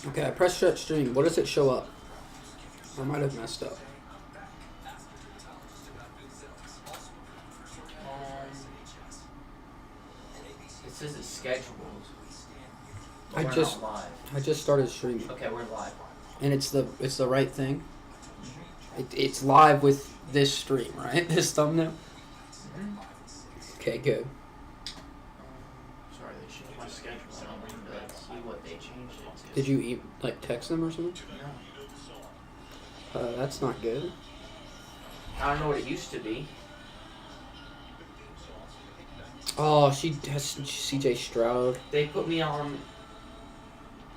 Okay, I pressed shut stream. What does it show up? I might have messed up. It says it's scheduled. I We're just not live. I just started streaming. Okay, we're live. And it's the right thing. It's live with this stream, right? This thumbnail. Okay, good. Sorry, they changed my schedule. I don't need to see what they changed it to. Did you text them or something? No. That's not good. I don't know what it used to be. Oh, she has CJ Stroud. They put me on.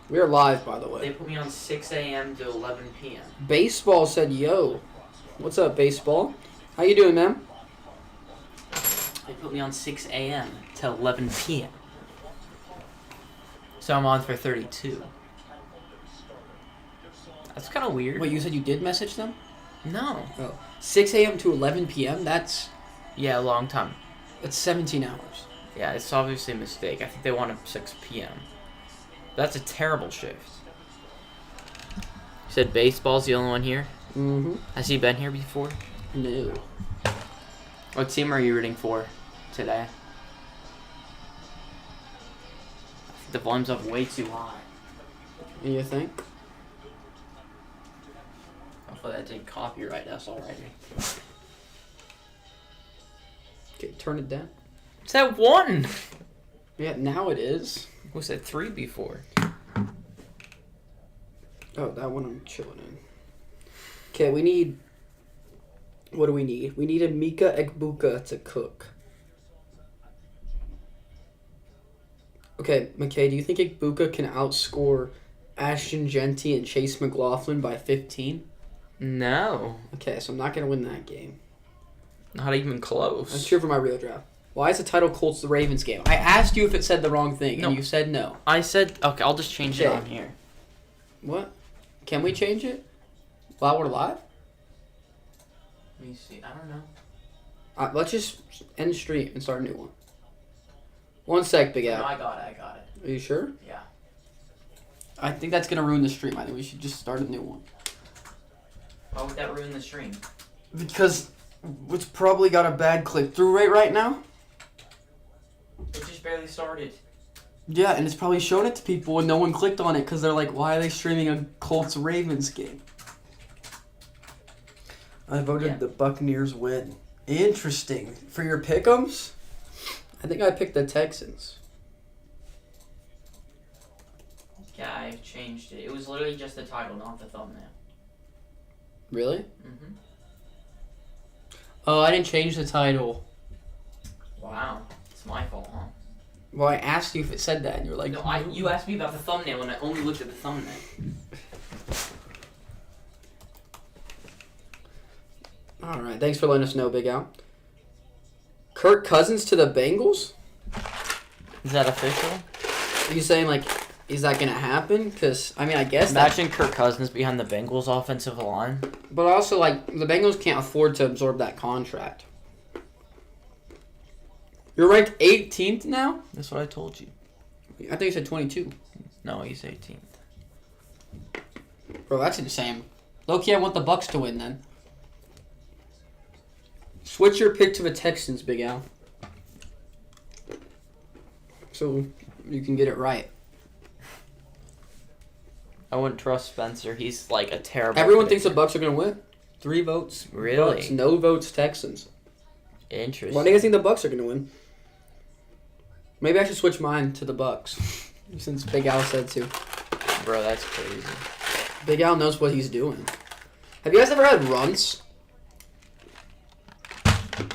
We are live, by the They way. put me on 6 a.m. to 11 p.m. Baseball said, "Yo, what's up, baseball? How you doing, man?" They put me on 6 a.m. to 11 p.m. So I'm on for 32. That's kind of weird. Wait, you said you did message them? No. Oh, 6 a.m. to 11 p.m. That's Yeah, a long time. 17 hours. Yeah, it's obviously a mistake. I think they wanted 6 p.m. That's a terrible shift. You said baseball's the only one here? Mm-hmm. Has he been here before? No. What team are you rooting for today? The volume's up way too high. You think? Hopefully that didn't copyright us already. Okay, turn it down. It's at 1! Yeah, now it is. Who said 3 before? Oh, that one I'm chilling in. Okay, we need... What do we need? We need a Mika Egbuka to cook. Okay, McKay, do you think Egbuka can outscore Ashton Genty and Chase McLaughlin by 15? No. Okay, so I'm not going to win that game. Not even I'm close. cheer for my real draft. Why is the title Colts the Ravens game? I asked you if it said the wrong thing, No. and you said no. I said... Okay, I'll just change it Okay. on here. What? Can we change it while we're live? Let me see. I don't know. Let's just end the stream and start a new one. One sec, Big No, Al. I got it. Are you sure? Yeah. I think that's going to ruin the stream. I think we should just start a new one. Why would that ruin the stream? Because it's probably got a bad click-through rate right now. It just barely started. Yeah, and it's probably showing it to people and no one clicked on it because they're like, why are they streaming a Colts-Ravens game? I voted the Buccaneers win. Interesting. For your pick'ems? I think I picked the Texans. Yeah, I changed it. It was literally just the title, not the thumbnail. Really? Mm-hmm. Oh, I didn't change the title. Wow. It's my fault, huh? Well, I asked you if it said that, and you were like, No, you asked me about the thumbnail and I only looked at the thumbnail. All right, thanks for letting us know, Big Al. Kirk Cousins to the Bengals? Is that official? Are you saying, like, is that going to happen? Because, I mean, I guess that... Imagine Kirk Cousins behind the Bengals offensive line. But also, like, the Bengals can't afford to absorb that contract. You're ranked 18th now? That's what I told you. I think you said 22. No, he's 18th. Bro, that's insane. Low-key, I want the Bucks to win, then. Switch your pick to the Texans, Big Al. So you can get it right. I wouldn't trust Spencer. He's like a terrible Everyone thinks predictor. the Bucks are going to win. 3 votes. Really? Bucks. No votes, Texans. Interesting. Why do you guys think the Bucks are going to win? Maybe I should switch mine to the Bucks, since Big Al said to. Bro, that's crazy. Big Al knows what he's doing. Have you guys ever had runts?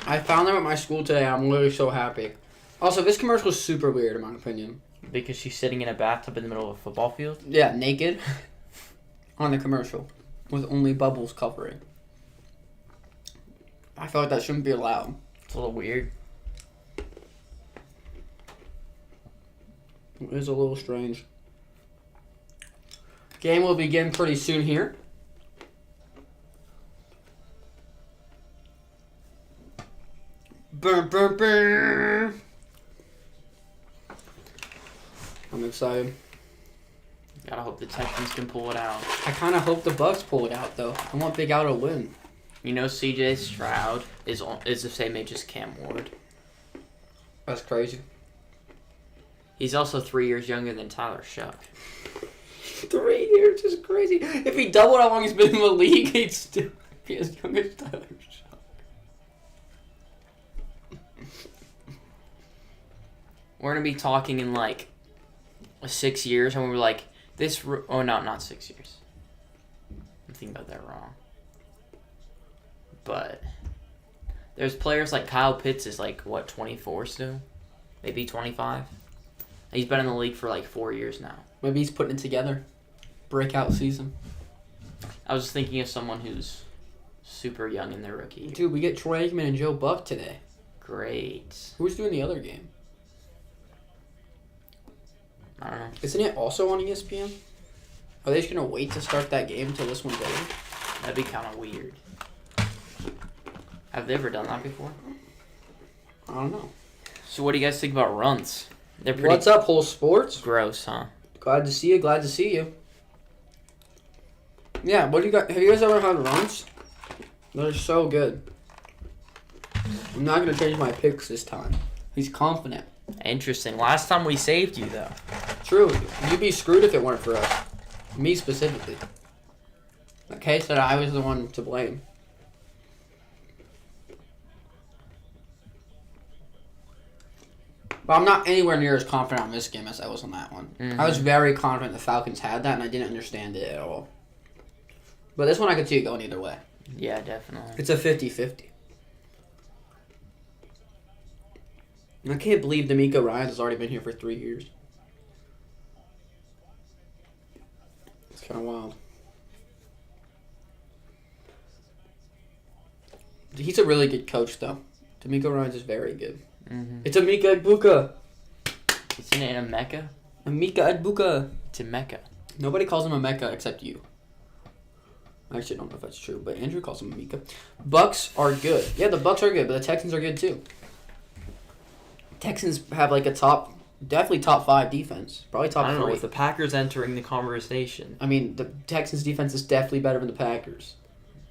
I found them at my school today. I'm literally so happy. Also, this commercial is super weird, in my opinion. Because she's sitting in a bathtub in the middle of a football field? Yeah, naked. On the commercial. With only bubbles covering. I feel like that shouldn't be allowed. It's a little weird. It is a little strange. Game will begin pretty soon here. Burr, burr, burr. I'm excited. Gotta hope the Texans can pull it out. I kind of hope the Bucs pull it out, though. I want Big Al to win. You know, C.J. Stroud is the same age as Cam Ward. That's crazy. He's also 3 years younger than Tyler Shuck. 3 years is crazy. If he doubled how long he's been in the league, he'd still be as young as Tyler Shuck. We're going to be talking in like 6 years, and we were like, oh, no, not 6 years. I'm thinking about that wrong. But there's players like Kyle Pitts is like, what, 24 still? Maybe 25? He's been in the league for like 4 years now. Maybe he's putting it together. Breakout season. I was thinking of someone who's super young in their rookie year. Dude, we get Troy Aikman and Joe Buck today. Great. Who's doing the other game? I don't know. Isn't it also on ESPN? Are they just going to wait to start that game until this one's over? That'd be kind of weird. Have they ever done that before? I don't know. So what do you guys think about runs? They're pretty What's up, Whole Sports? gross, huh? Glad to see you. Glad to see you. Yeah, what do you got? Have you guys ever had runs? They're so good. I'm not going to change my picks this time. He's confident. Interesting. Last time we saved you, though. True. You'd be screwed if it weren't for us. Me specifically. Okay, so I was the one to blame. But I'm not anywhere near as confident on this game as I was on that one. Mm-hmm. I was very confident the Falcons had that, and I didn't understand it at all. But this one I could see it going either way. Yeah, definitely. It's a 50-50. And I can't believe D'Amico Ryans has already been here for 3 years. It's kind of wild. He's a really good coach, though. D'Amico Ryans is very good. Mm-hmm. It's Amika Adbuka. Isn't it in a Mecca? Amika Adbuka. It's in Mecca. Nobody calls him a Mecca except you. I actually don't know if that's true, but Andrew calls him Amika. Bucks are good. Yeah, the Bucks are good, but the Texans are good too. Texans have like a definitely top 5 defense. Probably top 3. I don't know, with the Packers entering the conversation. I mean, the Texans defense is definitely better than the Packers.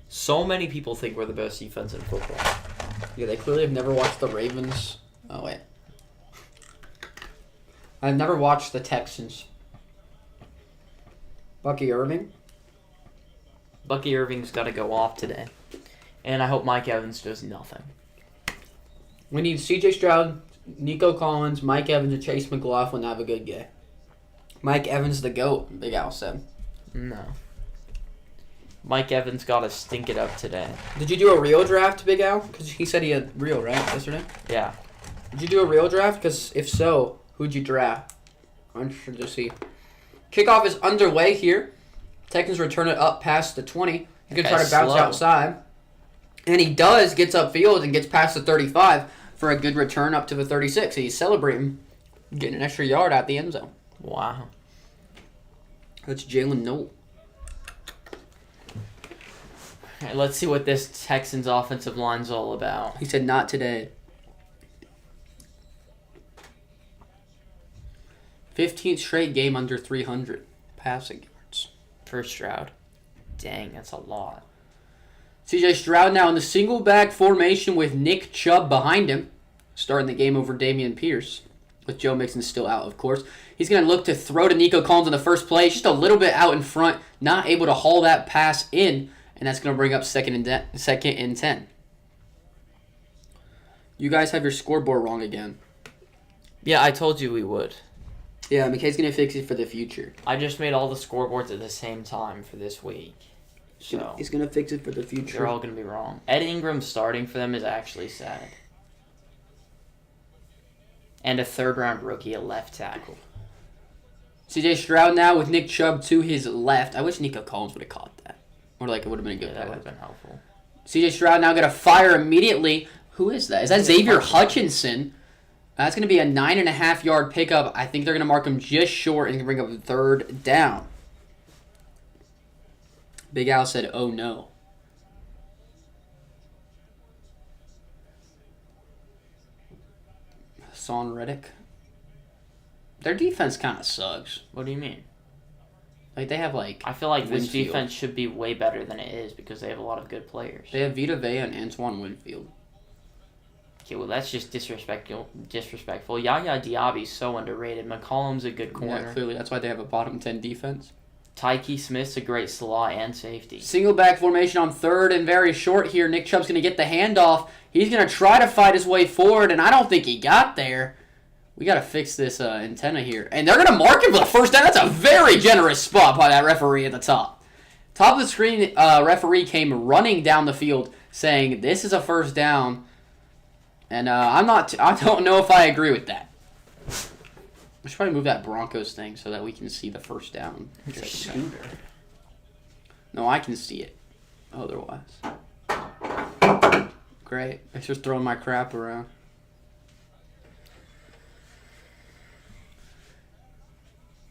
So many people think we're the best defense in football. Yeah, they clearly have never watched the Ravens. Oh, wait. I've never watched the Texans. Bucky Irving? Bucky Irving's got to go off today. And I hope Mike Evans does nothing. We need C.J. Stroud, Nico Collins, Mike Evans, and Chase McLaughlin to have a good game. Mike Evans the GOAT, Big Al said. No. Mike Evans got to stink it up today. Did you do a real draft, Big Al? Because he said he had real, right, yesterday? Yeah. Did you do a real draft? Because if so, who'd you draft? I'm interested to see. Kickoff is underway here. Texans return it up past the 20. He's going to try to bounce outside. And he does, gets upfield and gets past the 35 for a good return up to the 36. He's celebrating, getting an extra yard out the end zone. Wow. That's Jalen Noel. All right, let's see what this Texans offensive line's all about. He said not today. 15th straight game under 300 passing yards. For Stroud. Dang, that's a lot. C.J. Stroud now in the single back formation with Nick Chubb behind him, starting the game over Dameon Pierce, with Joe Mixon still out, of course. He's going to look to throw to Nico Collins on the first play, just a little bit out in front, not able to haul that pass in, and that's going to bring up second and 10. You guys have your scoreboard wrong again. Yeah, I told you we would. Yeah, McKay's going to fix it for the future. I just made all the scoreboards at the same time for this week. So He's going to fix it for the future. they're all going to be wrong. Ed Ingram starting for them is actually sad. And a third-round rookie, a left tackle. C.J. Stroud now with Nick Chubb to his left. I wish Nico Collins would have caught that. Or like it would have been a good Yeah, that would pass. have been helpful. C.J. Stroud now going to fire immediately. Who is that? Is that Xavier Hutchinson? That's going to be a 9.5-yard pickup. I think they're going to mark him just short and bring up a third down. Big Al said, oh no. Son Reddick. Their defense kind of sucks. What do you mean? Like, they have, like... I feel like this Winfield. defense should be way better than it is because they have a lot of good players. They have Vita Vea and Antoine Winfield. Okay, well, that's just disrespectful. Yaya Diaby's so underrated. McCollum's a good corner. Yeah, clearly. That's why they have a bottom 10 defense. Tyke Smith's a great slot and safety. Single back formation on third and very short here. Nick Chubb's going to get the handoff. He's going to try to fight his way forward, and I don't think he got there. We got to fix this antenna here. And they're going to mark him for the first down. That's a very generous spot by that referee at the top. Top of the screen, referee came running down the field saying, this is a first down. And I don't know if I agree with that. I should probably move that Broncos thing so that we can see the first down. Your scooter. No, I can see it. Otherwise. Great. I just throwing my crap around.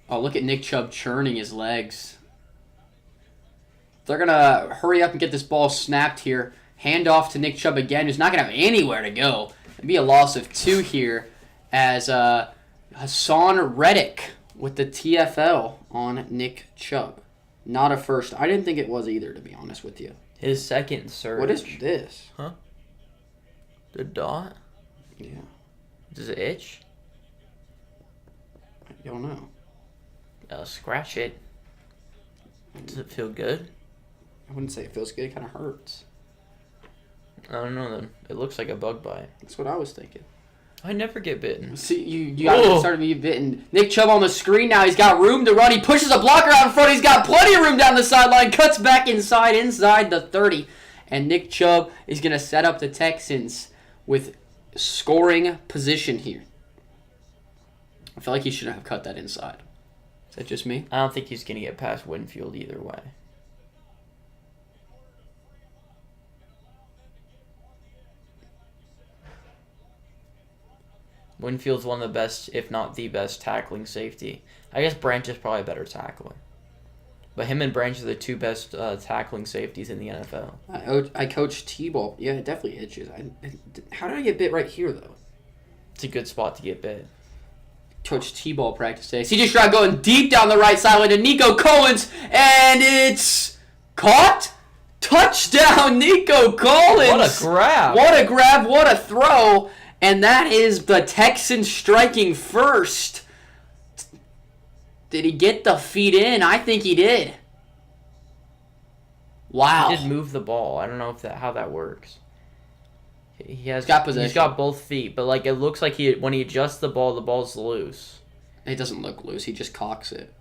Oh, look at Nick Chubb churning his legs. They're going to hurry up and get this ball snapped here. Hand off to Nick Chubb again, who's not going to have anywhere to go. It'd be a loss of 2 here as Hassan Reddick with the TFL on Nick Chubb. Not a first. I didn't think it was either, to be honest with you. His second surge. What is this? Huh? The dot? Yeah. Does it itch? I don't know. Scratch it. Does it feel good? I wouldn't say it feels good. It kind of hurts. I don't know then. It looks like a bug bite. That's what I was thinking. I never get bitten. See, you got started to be bitten. Nick Chubb on the screen now. He's got room to run. He pushes a blocker out in front. He's got plenty of room down the sideline. Cuts back inside the 30. And Nick Chubb is going to set up the Texans with scoring position here. I feel like he shouldn't have cut that inside. Is that just me? I don't think he's going to get past Winfield either way. Winfield's one of the best, if not the best, tackling safety. I guess Branch is probably a better tackler. But him and Branch are the 2 best tackling safeties in the NFL. I coach T-ball. Yeah, it definitely itches. How did I get bit right here, though? It's a good spot to get bit. Coach T-ball practice today. CJ Stroud going deep down the right sideline to Nico Collins, and it's caught. Touchdown, Nico Collins. What a grab. What a grab, what a throw. And that is the Texans striking first. Did he get the feet in? I think he did. Wow. He did move the ball. I don't know how that works. He's got possession. He's got both feet, but like it looks like when he adjusts the ball's loose. It doesn't look loose. He just cocks it.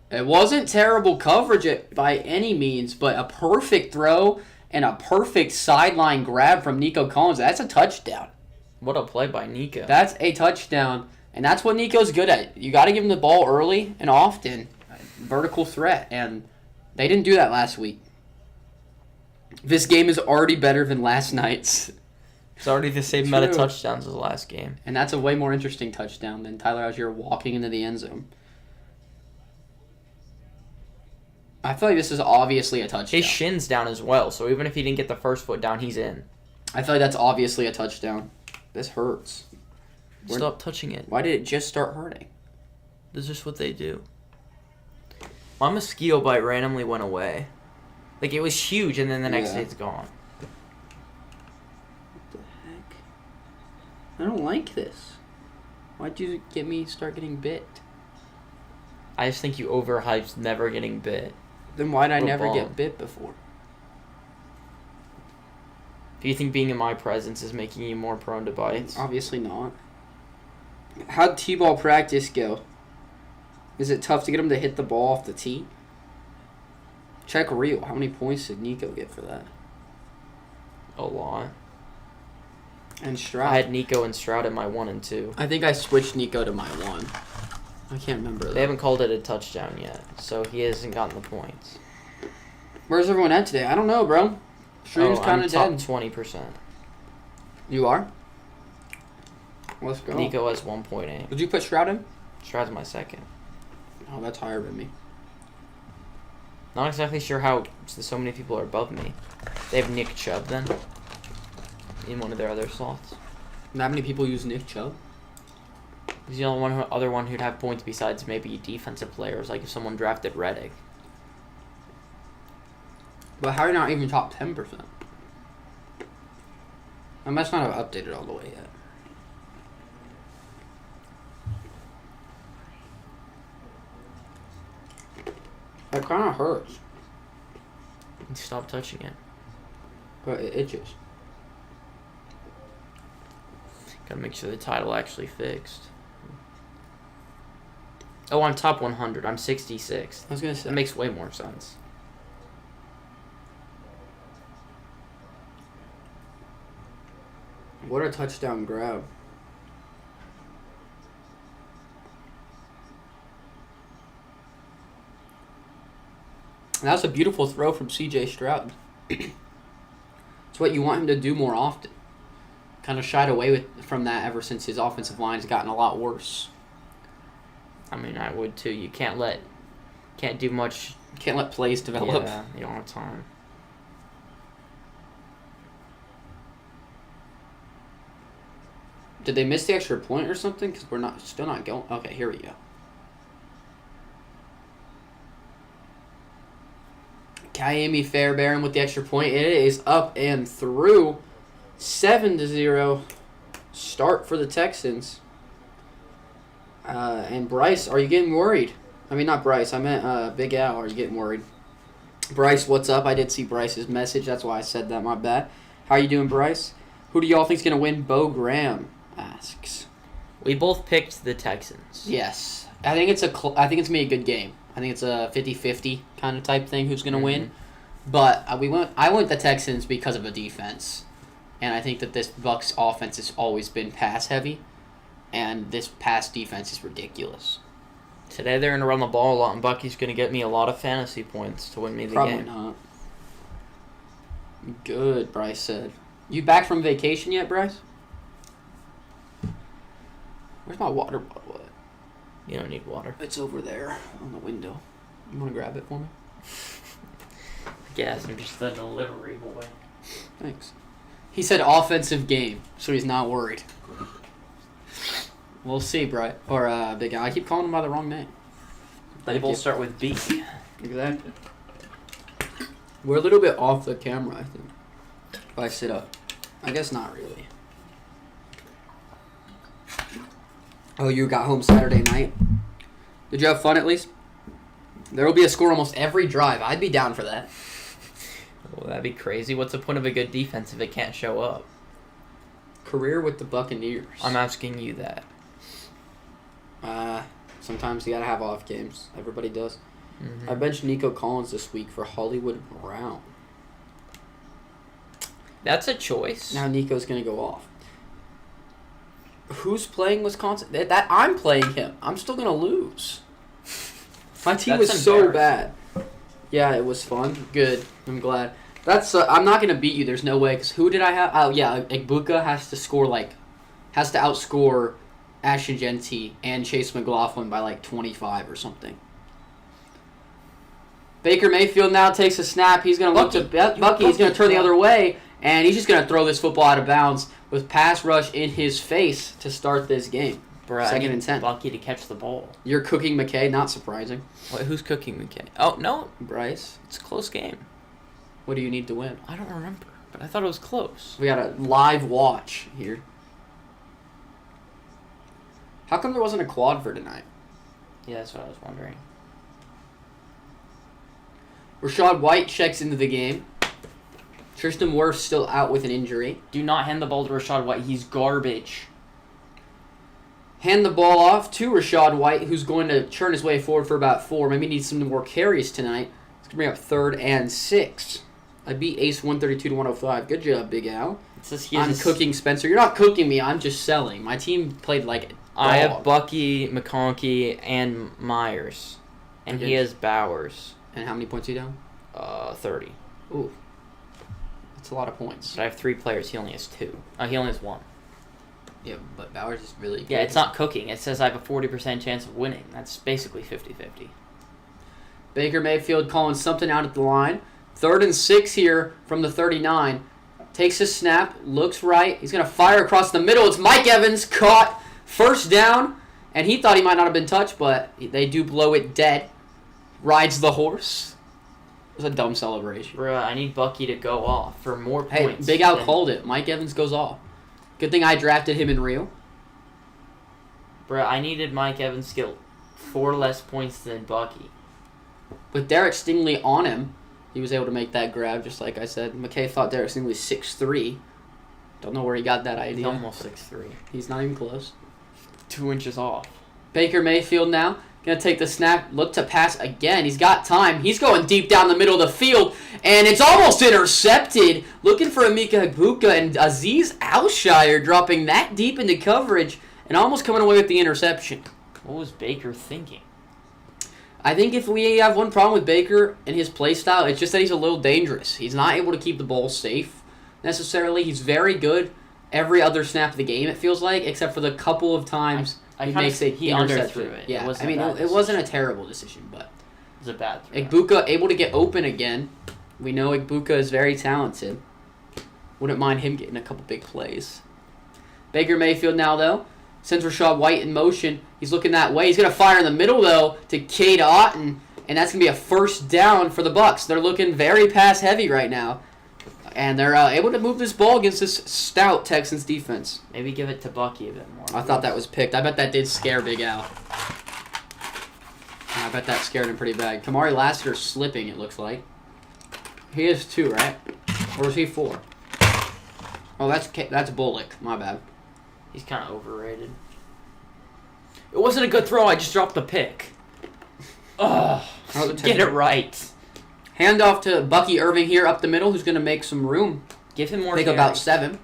It wasn't terrible coverage by any means, but a perfect throw and a perfect sideline grab from Nico Collins. That's a touchdown. What a play by Nico. That's a touchdown, and that's what Nico's good at. You got to give him the ball early and often. Vertical threat, and they didn't do that last week. This game is already better than last night's. It's already the same amount of touchdowns as the last game. And that's a way more interesting touchdown than Tyler Algier walking into the end zone. I feel like this is obviously a touchdown. His shin's down as well, so even if he didn't get the first foot down, he's in. I feel like that's obviously a touchdown. This hurts. Stop touching it. Why did it just start hurting? This is just what they do. My mosquito bite randomly went away. Like, it was huge, and then the next day it's gone. What the heck? I don't like this. Why'd you get me start getting bit? I just think you overhyped never getting bit. Then why'd I never get bit before? Do you think being in my presence is making you more prone to bites? Obviously not. How'd T-ball practice go? Is it tough to get him to hit the ball off the tee? Check real. How many points did Nico get for that? A lot. And Stroud. I had Nico and Stroud in my 1 and 2. I think I switched Nico to my 1. I can't remember. They haven't called it a touchdown yet, so he hasn't gotten the points. Where's everyone at today? I don't know, bro. Stream's kind of dead. I'm top 20%. You are? Let's go. Nico has 1.8. Did you put Stroud in? Stroud's my second. Oh, that's higher than me. Not exactly sure how so many people are above me. They have Nick Chubb then in one of their other slots. Not many people use Nick Chubb. He's the only other one who'd have points besides maybe defensive players, like if someone drafted Reddick. But how are you not even top 10%? I must not have updated all the way yet. It kind of hurts. Stop touching it. But it itches. Gotta make sure the title actually fixed. Oh, I'm top 100. I'm 66th. I was gonna say. That makes way more sense. What a touchdown grab. And that's a beautiful throw from C.J. Stroud. It's what you want him to do more often. Kind of shied away from that ever since his offensive line's gotten a lot worse. I mean, I would too. You can't do much. Can't let plays develop. Yeah, you don't have time. Did they miss the extra point or something? Because we're still not going. Okay, here we go. Miami Fairbairn with the extra point. It is up and through. 7-0 start for the Texans. And Bryce, are you getting worried? I mean, not Bryce. I meant Big Al. Are you getting worried? Bryce, what's up? I did see Bryce's message. That's why I said that. My bad. How are you doing, Bryce? Who do y'all think's going to win? Bo Graham asks. We both picked the Texans. Yes. I think it's going to be a good game. I think it's a 50-50 kind of type thing who's going to win. But I went the Texans because of a defense. And I think that this Bucs offense has always been pass heavy. And this pass defense is ridiculous. Today they're going to run the ball a lot, and Bucky's going to get me a lot of fantasy points to win me the game. Probably not. Good, Bryce said. You back from vacation yet, Bryce? Where's my water bottle at? You don't need water. It's over there on the window. You want to grab it for me? Yes, I'm just the delivery boy. Thanks. He said offensive game, so he's not worried. We'll see, Bryce. Or Big Al. I keep calling him by the wrong name. They both start with B. Exactly. We're a little bit off the camera, I think. If I sit up. I guess not really. Oh, you got home Saturday night? Did you have fun at least? There will be a score almost every drive. I'd be down for that. Well, that'd be crazy. What's the point of a good defense if it can't show up? Career with the Buccaneers. I'm asking you that. Sometimes you gotta have off games. Everybody does. Mm-hmm. I benched Nico Collins this week for Hollywood Brown. That's a choice. Now Nico's gonna go off. Who's playing Wisconsin? That I'm playing him. I'm still gonna lose. My team was so bad. Yeah, it was fun. Good. I'm glad. That's. I'm not gonna beat you. There's no way. Cause who did I have? Oh yeah, Igbuka has to outscore Ashton Genty and Chase McLaughlin by like 25 or something. Baker Mayfield now takes a snap. He's gonna look to Bucky. He's gonna turn the other way, and he's just gonna throw this football out of bounds with pass rush in his face to start this game. Bruh, Second and 10. Bucky to catch the ball. You're cooking McKay. Not surprising. Wait, who's cooking McKay? Oh no, Bryce. it's a close game. What do you need to win? I don't remember, but I thought it was close. We got a live watch here. How come there wasn't a quad for tonight? Yeah, that's what I was wondering. Rashad White checks into the game. Tristan Wirfs still out with an injury. Do not hand the ball to Rashad White. He's garbage. Hand the ball off to Rashad White, who's going to churn his way forward for about 4. Maybe needs some more carries tonight. It's going to bring up 3rd and 6. I beat Ace 132 to 105. Good job, Big Al. I'm cooking Spencer. You're not cooking me. I'm just selling. My team played like a dog. I have Bucky, McConkey, and Myers. And he has Bowers. And how many points are you down? 30. Ooh. That's a lot of points. But I have 3 players. He only has 2. He only has 1. Yeah, but Bowers is really good. Yeah, it's not cooking. It says I have a 40% chance of winning. That's basically 50-50. Baker Mayfield calling something out at the line. 3rd and 6 here from the 39. Takes a snap, looks right. He's going to fire across the middle. It's Mike Evans, caught. First down. And he thought he might not have been touched, but they do blow it dead. Rides the horse. It was a dumb celebration. Bruh, I need Bucky to go off for more points. Hey, Big Al called it. Mike Evans goes off. Good thing I drafted him in Rio. Bruh, I needed Mike Evans to get 4 less points than Bucky. With Derek Stingley on him, he was able to make that grab, just like I said. McKay thought Derek Stingley was 6'3". Don't know where he got that idea. He's almost 6'3". He's not even close. 2 inches off. Baker Mayfield now. Going to take the snap. Look to pass again. He's got time. He's going deep down the middle of the field. And it's almost intercepted. Looking for Emeka Egbuka and Azeez Alshire dropping that deep into coverage and almost coming away with the interception. What was Baker thinking? I think if we have one problem with Baker and his play style, it's just that he's a little dangerous. He's not able to keep the ball safe necessarily. He's very good every other snap of the game, it feels like, except for the couple of times he makes a interception. It. Yeah, It it wasn't a terrible decision, but it was a bad throw. Egbuka able to get open again. We know Egbuka is very talented. Wouldn't mind him getting a couple big plays. Baker Mayfield now, though, sends Rachaad White in motion. He's looking that way. He's going to fire in the middle, though, to Cade Otton, and that's going to be a first down for the Bucs. They're looking very pass-heavy right now, and they're able to move this ball against this stout Texans defense. Maybe give it to Bucky a bit more. I thought that was picked. I bet that did scare Big Al. I bet that scared him pretty bad. Kamari Lassiter's slipping, it looks like. He is 2, right? Or is he 4? Oh, that's Bullock. My bad. He's kind of overrated. It wasn't a good throw. I just dropped the pick. Ugh. Get it right. Handoff to Bucky Irving here up the middle, who's going to make some room. Give him more carries. carries. About 7.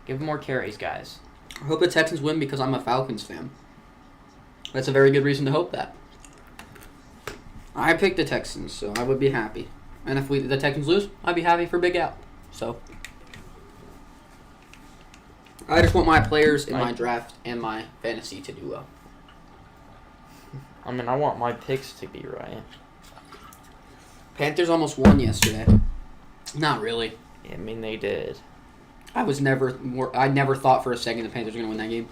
Give him more carries, guys. I hope the Texans win because I'm a Falcons fan. That's a very good reason to hope that. I picked the Texans, so I would be happy. And if the Texans lose, I'd be happy for Big Al. So I just want my players in my draft and my fantasy to do well. I mean, I want my picks to be right. Panthers almost won yesterday. Not really. Yeah, I mean, they did. I never thought for a second the Panthers were going to win that game.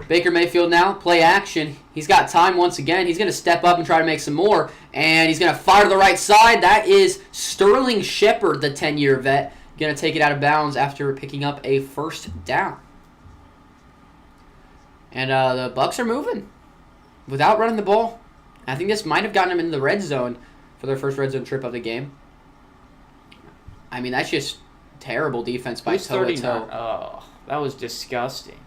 Baker Mayfield now, play action. He's got time once again. He's going to step up and try to make some more. And he's going to fire to the right side. That is Sterling Shepard, the 10-year vet. Going to take it out of bounds after picking up a first down. And the Bucs are moving without running the ball. I think this might have gotten them into the red zone for their first red zone trip of the game. I mean, that's just terrible defense by toe-to-toe. Oh, that was disgusting.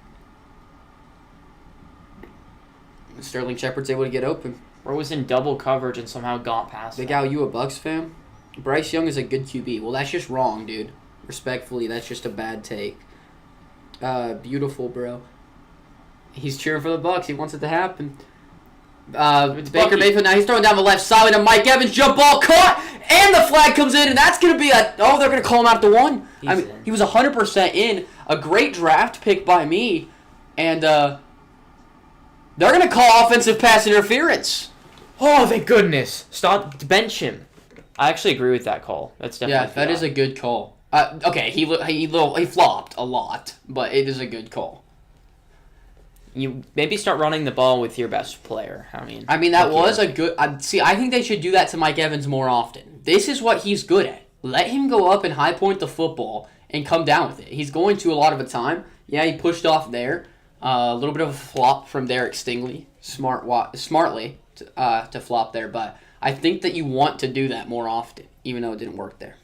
Sterling Shepard's able to get open. Or was in double coverage and somehow got past Big Al, you a Bucs fan? Bryce Young is a good QB. Well, that's just wrong, dude. Respectfully, that's just a bad take. Beautiful, bro. He's cheering for the Bucs. He wants it to happen. Baker Mayfield now. He's throwing down the left side to Mike Evans. Jump ball caught, and the flag comes in, and that's going to be they're going to call him out to 1. He was 100% in. A great draft pick by me, and they're going to call offensive pass interference. Oh, thank goodness! Stop, bench him. I actually agree with that call. That's definitely that is a good call. Okay, he flopped a lot, but it is a good call. You maybe start running the ball with your best player. I mean that was a good. I think they should do that to Mike Evans more often. This is what he's good at. Let him go up and high point the football and come down with it. He's going to a lot of the time. Yeah, he pushed off there. A little bit of a flop from Derek Stingley. Smartly to flop there, but I think that you want to do that more often, even though it didn't work there.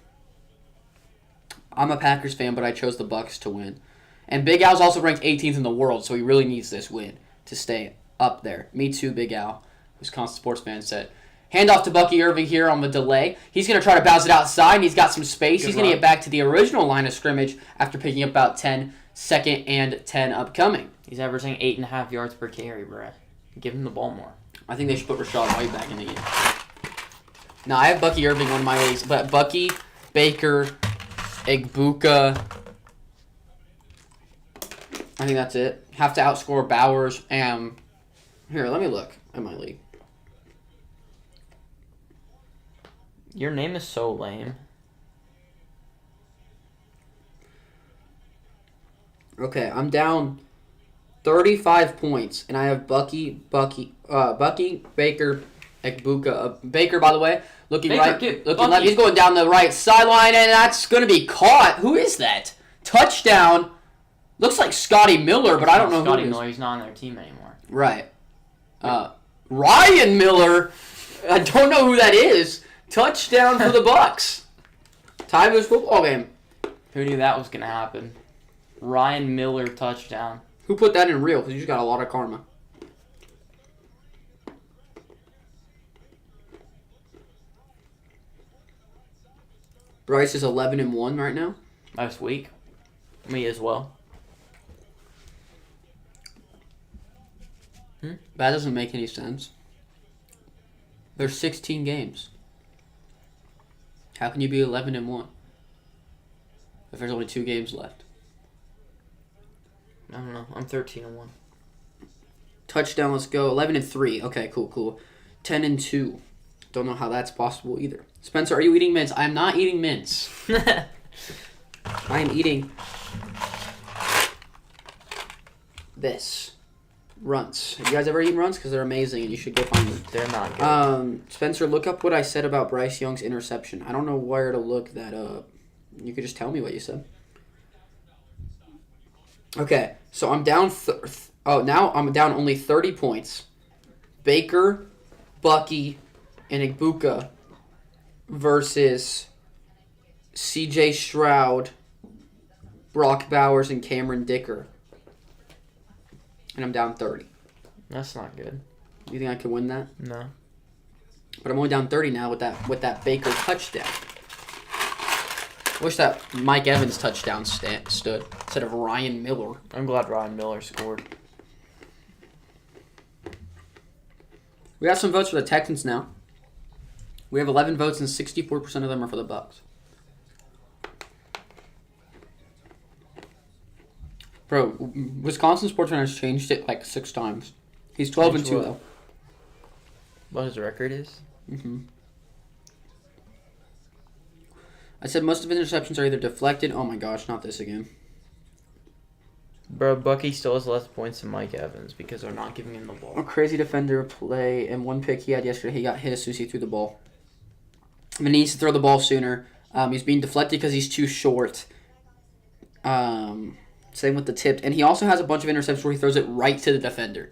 I'm a Packers fan, but I chose the Bucs to win. And Big Al's also ranked 18th in the world, so he really needs this win to stay up there. Me too, Big Al, Wisconsin sports fan said. Handoff to Bucky Irving here on the delay. He's going to try to bounce it outside, and he's got some space. He's going to get back to the original line of scrimmage after picking up about 10, second and 10 upcoming. He's averaging 8.5 yards per carry, bro. Give him the ball more. I think they should put Rachaad White back in the game. Now, I have Bucky Irving on my leagues, but Bucky, Baker, Egbuka, I think that's it. Have to outscore Bowers and... Here, let me look at my league. Your name is so lame. Okay, I'm down 35 points, and I have Bucky, Baker, Ekbuka. Baker, by the way, looking left. He's going down the right sideline, and that's going to be caught. Who is that? Touchdown. Looks like Scotty Miller, but I don't know who it is. Scotty Miller, he's not on their team anymore. Right. Ryan Miller. I don't know who that is. Touchdown for the Bucks. Tie this football game. Who knew that was going to happen? Ryan Miller touchdown. Who put that in real? Because you just got a lot of karma. Bryce is 11-1 right now. Last week. Me as well. That doesn't make any sense. There's 16 games. How can you be 11-1 if there's only 2 games left? I don't know. I'm 13-1. Touchdown, let's go. 11-3. Okay, cool. 10-2. Don't know how that's possible either. Spencer, are you eating mints? I'm not eating mints. I am eating this. Runts. Have you guys ever eaten runts? Because they're amazing and you should go find them. They're not good. Spencer, look up what I said about Bryce Young's interception. I don't know where to look that up. You could just tell me what you said. Okay, so I'm down. Now I'm down only 30 points. Baker, Bucky, and Ekbuka versus C.J. Stroud, Brock Bowers, and Cameron Dicker. And I'm down 30. That's not good. You think I could win that? No. But I'm only down 30 now with that Baker touchdown. Wish that Mike Evans touchdown stood instead of Ryan Miller. I'm glad Ryan Miller scored. We got some votes for the Texans now. We have 11 votes and 64% of them are for the Bucks. Bro, Wisconsin Sportsman has changed it like 6 times. He's 12-2 though. What his record is? I said most of his interceptions are either deflected. Oh my gosh, not this again. Bro, Bucky still has less points than Mike Evans because they're not giving him the ball. A crazy defender play, and one pick he had yesterday, he got hit as soon as he threw the ball. I mean, he needs to throw the ball sooner. He's being deflected because he's too short. Same with the tipped. And he also has a bunch of interceptions where he throws it right to the defender.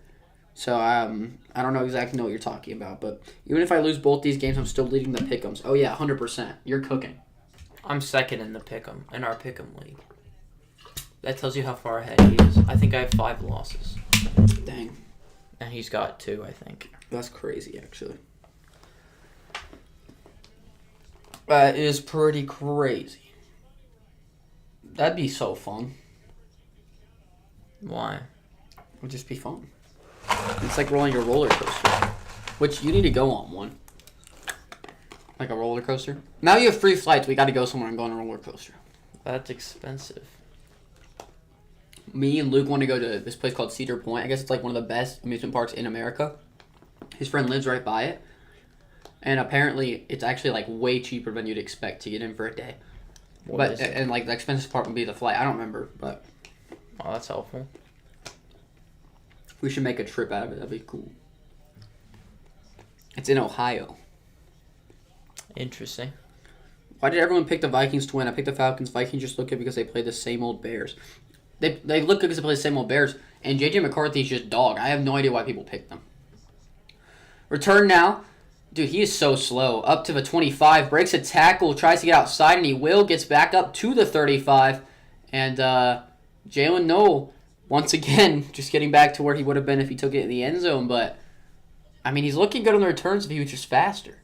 So, I don't know exactly what you're talking about. But even if I lose both these games, I'm still leading the pick'ems. Oh, yeah, 100%. You're cooking. I'm second in the pick'em, in our pick'em league. That tells you how far ahead he is. I think I have 5 losses. Dang. And he's got 2, I think. That's crazy, actually. That is pretty crazy. That'd be so fun. Why? It would just be fun. It's like rolling a roller coaster. Which you need to go on one. Like a roller coaster. Now you have free flights. We got to go somewhere and go on a roller coaster. That's expensive. Me and Luke want to go to this place called Cedar Point. I guess it's like one of the best amusement parks in America. His friend lives right by it. And apparently it's actually like way cheaper than you'd expect to get in for a day. And like the expensive part would be the flight. I don't remember, but oh, that's helpful. We should make a trip out of it. That'd be cool. It's in Ohio. Interesting. Why did everyone pick the Vikings to win? I picked the Falcons. Vikings just look good because they play the same old Bears. They look good because they play the same old Bears. And J.J. McCarthy's just dog. I have no idea why people picked them. Return now. Dude, he is so slow. Up to the 25. Breaks a tackle. Tries to get outside, and he will. Gets back up to the 35. And Jalen Noel, once again, just getting back to where he would have been if he took it in the end zone. But, I mean, he's looking good on the returns if he was just faster.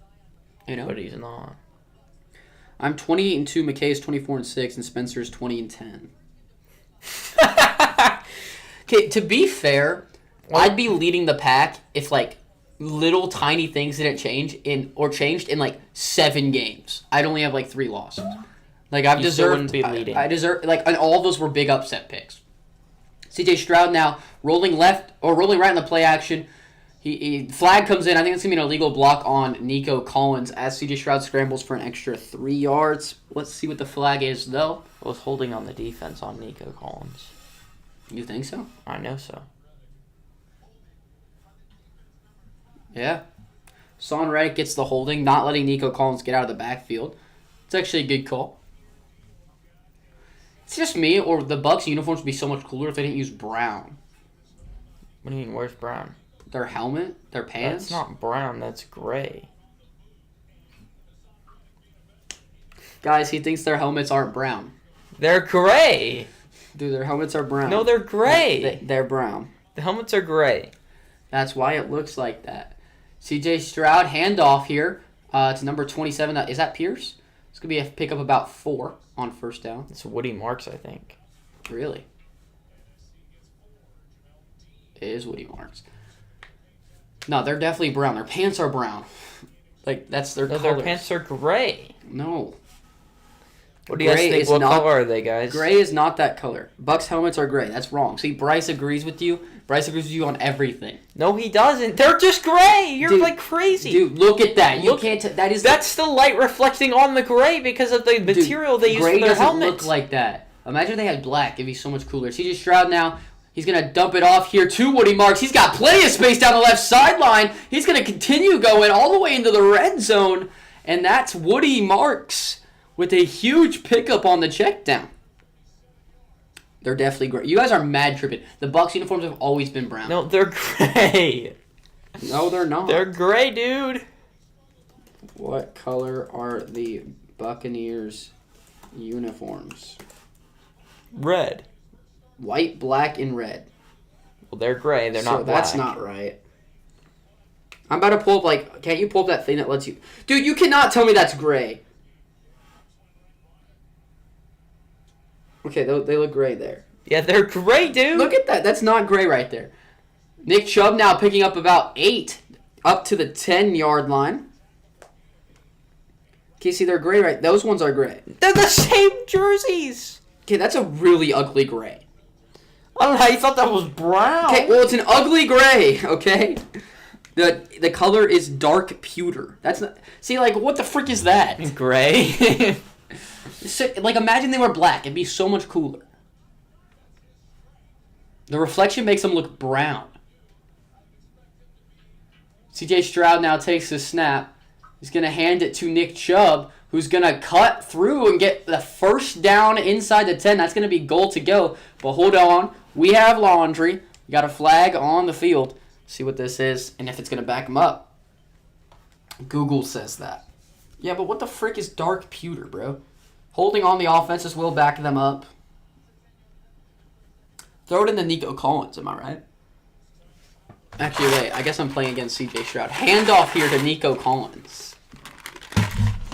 You know? But he's not. I'm 28-2. McKay is 24-6, and Spencer's 20-10. Okay, to be fair, I'd be leading the pack if like little tiny things didn't changed in like 7 games. I'd only have like 3 losses. Like I've deserved. Be leading. I deserve and all of those were big upset picks. C.J. Stroud now rolling left or rolling right in the play action. He flag comes in. I think it's going to be an illegal block on Nico Collins as C.J. Stroud scrambles for an extra 3 yards. Let's see what the flag is, though. I was holding on the defense on Nico Collins. You think so? I know so. Yeah. Son Reddick gets the holding, not letting Nico Collins get out of the backfield. It's actually a good call. It's just me, or the Bucs uniforms would be so much cooler if they didn't use brown. What do you mean, where's brown? Their helmet? Their pants? That's not brown, that's gray. Guys, he thinks their helmets aren't brown. They're gray! Dude, their helmets are brown. No, they're gray! They're brown. The helmets are gray. That's why it looks like that. CJ Stroud, handoff here to number 27. Is that Pierce? It's going to be a pickup about 4 on first down. It's Woody Marks, I think. Really? It is Woody Marks. No, they're definitely brown. Their pants are brown. Like, that's their colors. Their pants are gray. No. What do you guys think? What color are they, guys? Gray is not that color. Bucks helmets are gray. That's wrong. See, Bryce agrees with you. Bryce agrees with you on everything. No, he doesn't. They're just gray. You're like crazy. Dude, look at that. You can't. That's the light reflecting on the gray because of the material they use for their helmets. Gray doesn't look like that. Imagine if they had black. It'd be so much cooler. CJ Stroud now. He's going to dump it off here to Woody Marks. He's got plenty of space down the left sideline. He's going to continue going all the way into the red zone. And that's Woody Marks with a huge pickup on the check down. They're definitely great. You guys are mad tripping. The Bucs uniforms have always been brown. No, they're gray. No, they're not. They're gray, dude. What color are the Buccaneers uniforms? Red. White, black, and red. Well, they're gray. They're not black. That's not right. I'm about to pull up, can't you pull up that thing that lets you... Dude, you cannot tell me that's gray. Okay, they look gray there. Yeah, they're gray, dude. Look at that. That's not gray right there. Nick Chubb now picking up about 8 up to the 10-yard line. Okay, see, they're gray, right? Those ones are gray. They're the same jerseys. Okay, that's a really ugly gray. I don't know how you thought that was brown. Okay, well, it's an ugly gray, okay? The color is dark pewter. That's not... See, what the frick is that? Gray? Imagine they were black. It'd be so much cooler. The reflection makes them look brown. CJ Stroud now takes the snap. He's going to hand it to Nick Chubb, who's going to cut through and get the first down inside the 10. That's going to be goal to go. But hold on. We have laundry. We got a flag on the field. See what this is and if it's going to back him up. Google says that. Yeah, but what the frick is dark pewter, bro? Holding on the offenses will back them up. Throw it into Nico Collins, am I right? Actually, wait. I guess I'm playing against C.J. Stroud. Handoff here to Nico Collins.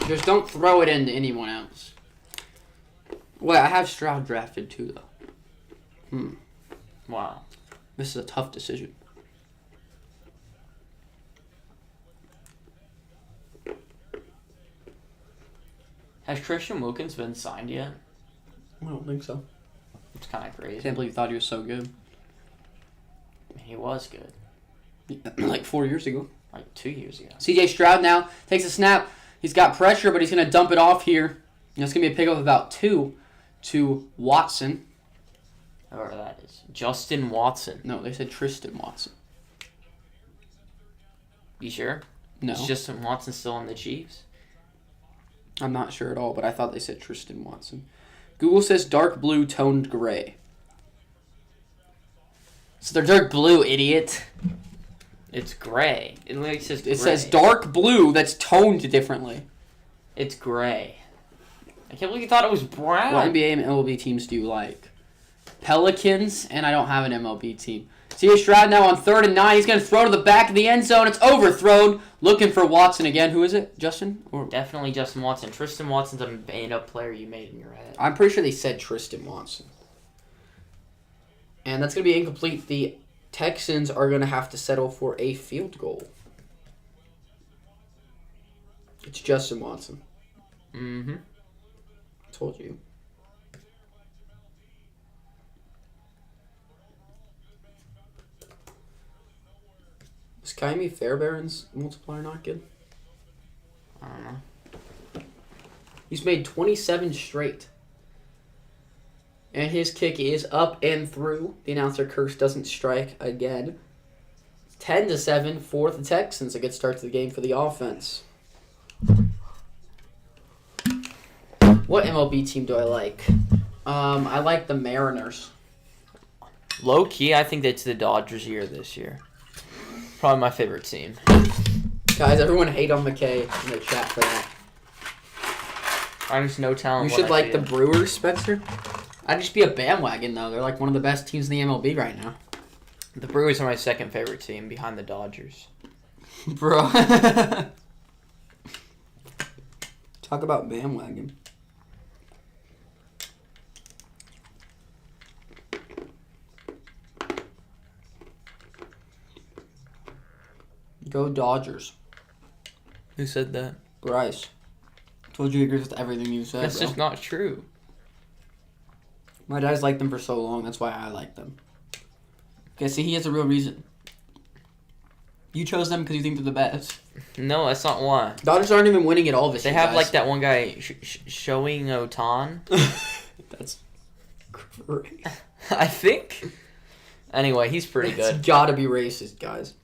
Just don't throw it into anyone else. Wait, I have Stroud drafted too, though. Wow. This is a tough decision. Has Christian Wilkins been signed yet? I don't think so. It's kind of crazy. I can't believe you thought he was so good. He was good. Like 4 years ago. Like 2 years ago. C.J. Stroud now takes a snap. He's got pressure, but he's going to dump it off here. It's going to be a pickup of about 2 to Watson. Whoever that is. Justin Watson. No, they said Tristan Watson. You sure? No. Is Justin Watson still on the Chiefs? I'm not sure at all, but I thought they said Tristan Watson. Google says dark blue toned gray. So they're dark blue, idiot. It's gray. It literally says gray. It says dark blue that's toned differently. It's gray. I can't believe you thought it was brown. What NBA and MLB teams do you like? Pelicans, and I don't have an MLB team. C.J. Stroud now on 3rd and 9. He's going to throw to the back of the end zone. It's overthrown. Looking for Watson again. Who is it? Justin? Definitely Justin Watson. Tristan Watson's a made-up player you made in your head. I'm pretty sure they said Tristan Watson. And that's going to be incomplete. The Texans are going to have to settle for a field goal. It's Justin Watson. Mm-hmm. Told you. Is Kaimi Fairbairn's multiplier not good? I don't know. He's made 27 straight. And his kick is up and through. The announcer curse doesn't strike again. 10-7 for the Texans. A good start to the game for the offense. What MLB team do I like? I like the Mariners. Low key, I think it's the Dodgers' year this year. Probably my favorite team. Guys, everyone hate on McKay in the chat for that. I just no talent. You should like the Brewers, Spencer. I'd just be a bandwagon, though. They're like one of the best teams in the MLB right now. The Brewers are my second favorite team behind the Dodgers. Bro. Talk about bandwagon. Go Dodgers. Who said that? Bryce. Told you he agrees with everything you said, That's just not true. My dad's liked them for so long. That's why I like them. Okay, see, he has a real reason. You chose them because you think they're the best. No, that's not why. Dodgers aren't even winning at all this year, They have guys. like that one guy showing Otan. That's great. I think. Anyway, he's pretty good. It's gotta be racist, guys.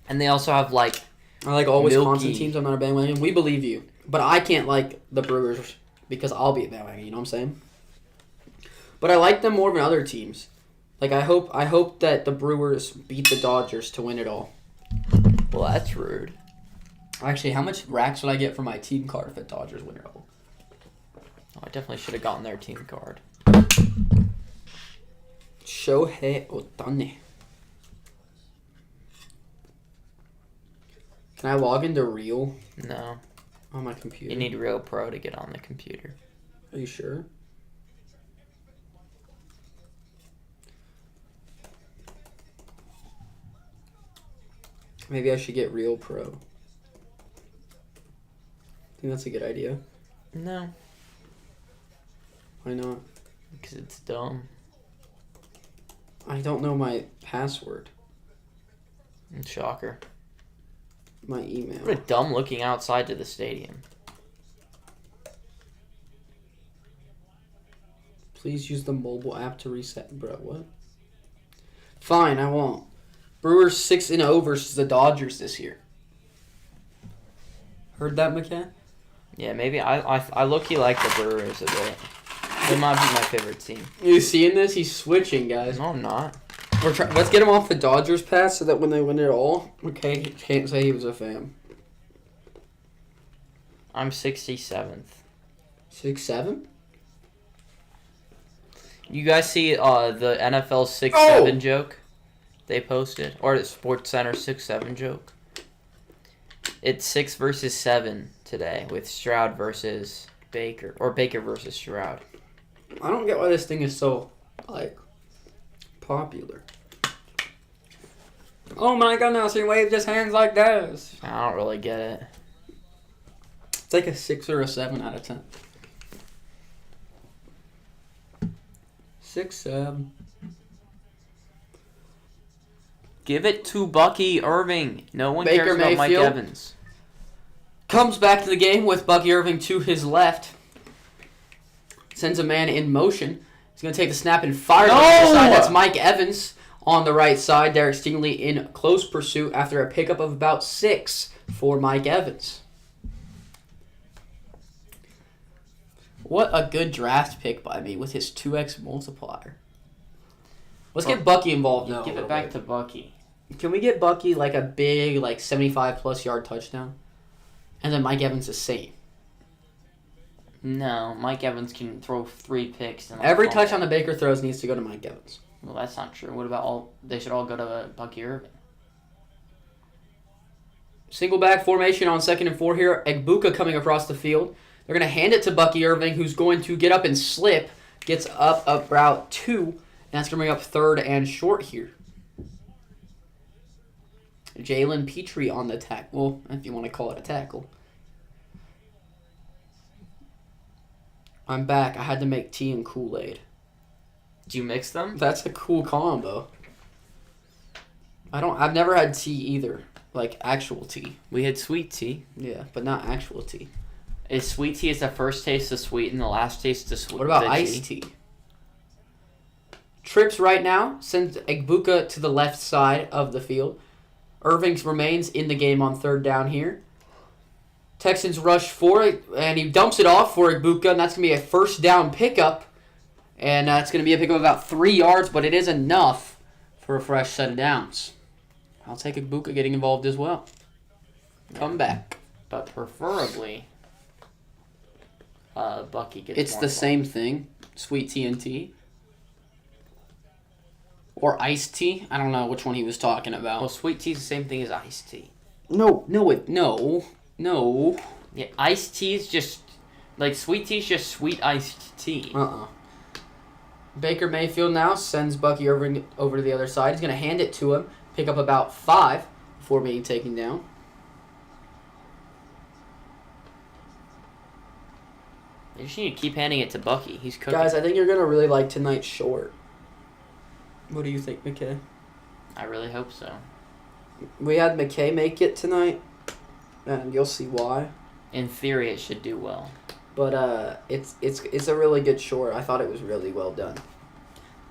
And they also have like. I like all Wisconsin Milky. teams. I'm not a bandwagon. We believe you. But I can't like the Brewers because I'll be a bandwagon. You know what I'm saying? But I like them more than other teams. Like I hope that the Brewers beat the Dodgers to win it all. Well, that's rude. Actually, how much racks would I get for my team card if the Dodgers win it all? Oh, I definitely should have gotten their team card. Shohei Ohtani. Can I log into Real No. on my computer? You need Real Pro to get on the computer. Are you sure? Maybe I should get Real Pro. Think that's a good idea. No. Why not? Because it's dumb. I don't know my password. Shocker. My email. What a dumb looking outside to the stadium. Please use the mobile app to reset. Bro, what? Fine, I won't. Brewers 6-0 versus the Dodgers this year. Heard that, McCann? Yeah, maybe I low-key like the Brewers a bit. They might be my favorite team. You seeing this? He's switching, guys. No, I'm not. Let's get him off the Dodgers pass so that when they win it all, okay, can't say he was a fan. I'm 67th. 6-7? You guys see the NFL 6-7 joke they posted? Or the SportsCenter 6-7 joke? It's 6 versus 7 today with Stroud versus Baker. Or Baker versus Stroud. I don't get why this thing is so, like, popular. Oh my goodness, he waved his hands like this. I don't really get it. It's like a 6 or a 7 out of 10. 6-7. Give it to Bucky Irving. No one Baker cares about Mike Mayfield Evans. Comes back to the game with Bucky Irving to his left. Sends a man in motion. He's going to take the snap and fire to the side. That's Mike Evans on the right side. Derek Stingley in close pursuit after a pickup of about 6 for Mike Evans. What a good draft pick by me with his 2x multiplier. Let's get Bucky involved now. Give it back to Bucky. Can we get Bucky like a big, like 75-plus yard touchdown? And then Mike Evans the same. No, Mike Evans can throw 3 picks. And Every touch on the Baker throws needs to go to Mike Evans. Well, that's not true. What about all? They should all go to Bucky Irving. Single back formation on 2nd and 4 here. Egbuka coming across the field. They're going to hand it to Bucky Irving, who's going to get up and slip. Gets up about 2. And that's going to bring up 3rd and short here. Jalen Petrie on the tackle, if you want to call it a tackle. I'm back. I had to make tea and Kool-Aid. Did you mix them? That's a cool combo. I've never had tea either. Like actual tea. We had sweet tea. Yeah, but not actual tea. Is sweet tea is the first taste of sweet and the last taste of sweet? What about iced tea? trips right now, sends Egbuka to the left side of the field. Irving remains in the game on third down here. Texans rush for it, and he dumps it off for Egbuka, and that's going to be a first down pickup. And it's going to be a pickup of about 3 yards, but it is enough for a fresh set of downs. I'll take Egbuka getting involved as well. Come back. But preferably, Bucky gets It's more the involved. same thing. Sweet TNT. Or iced tea. I don't know which one he was talking about. Well, sweet tea's the same thing as iced tea. No. Yeah, iced tea is just... Like, sweet tea's just sweet iced tea. Baker Mayfield now sends Bucky over to the other side. He's going to hand it to him. Pick up about 5 before being taken down. You just need to keep handing it to Bucky. He's cooking. Guys, I think you're going to really like tonight's short. What do you think, McKay? I really hope so. We had McKay make it tonight, and you'll see why. In theory, it should do well. But it's a really good short. I thought it was really well done.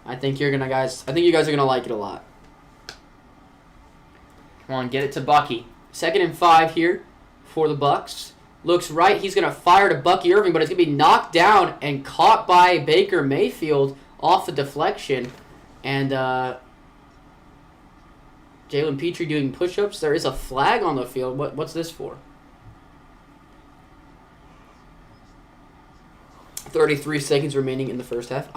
I think you guys are gonna like it a lot. Come on, get it to Bucky. 2nd and 5 here for the Bucs. Looks right. He's gonna fire to Bucky Irving, but it's gonna be knocked down and caught by Baker Mayfield off a deflection. And Jalen Petrie doing push-ups. There is a flag on the field. What's this for? 33 seconds remaining in the first half.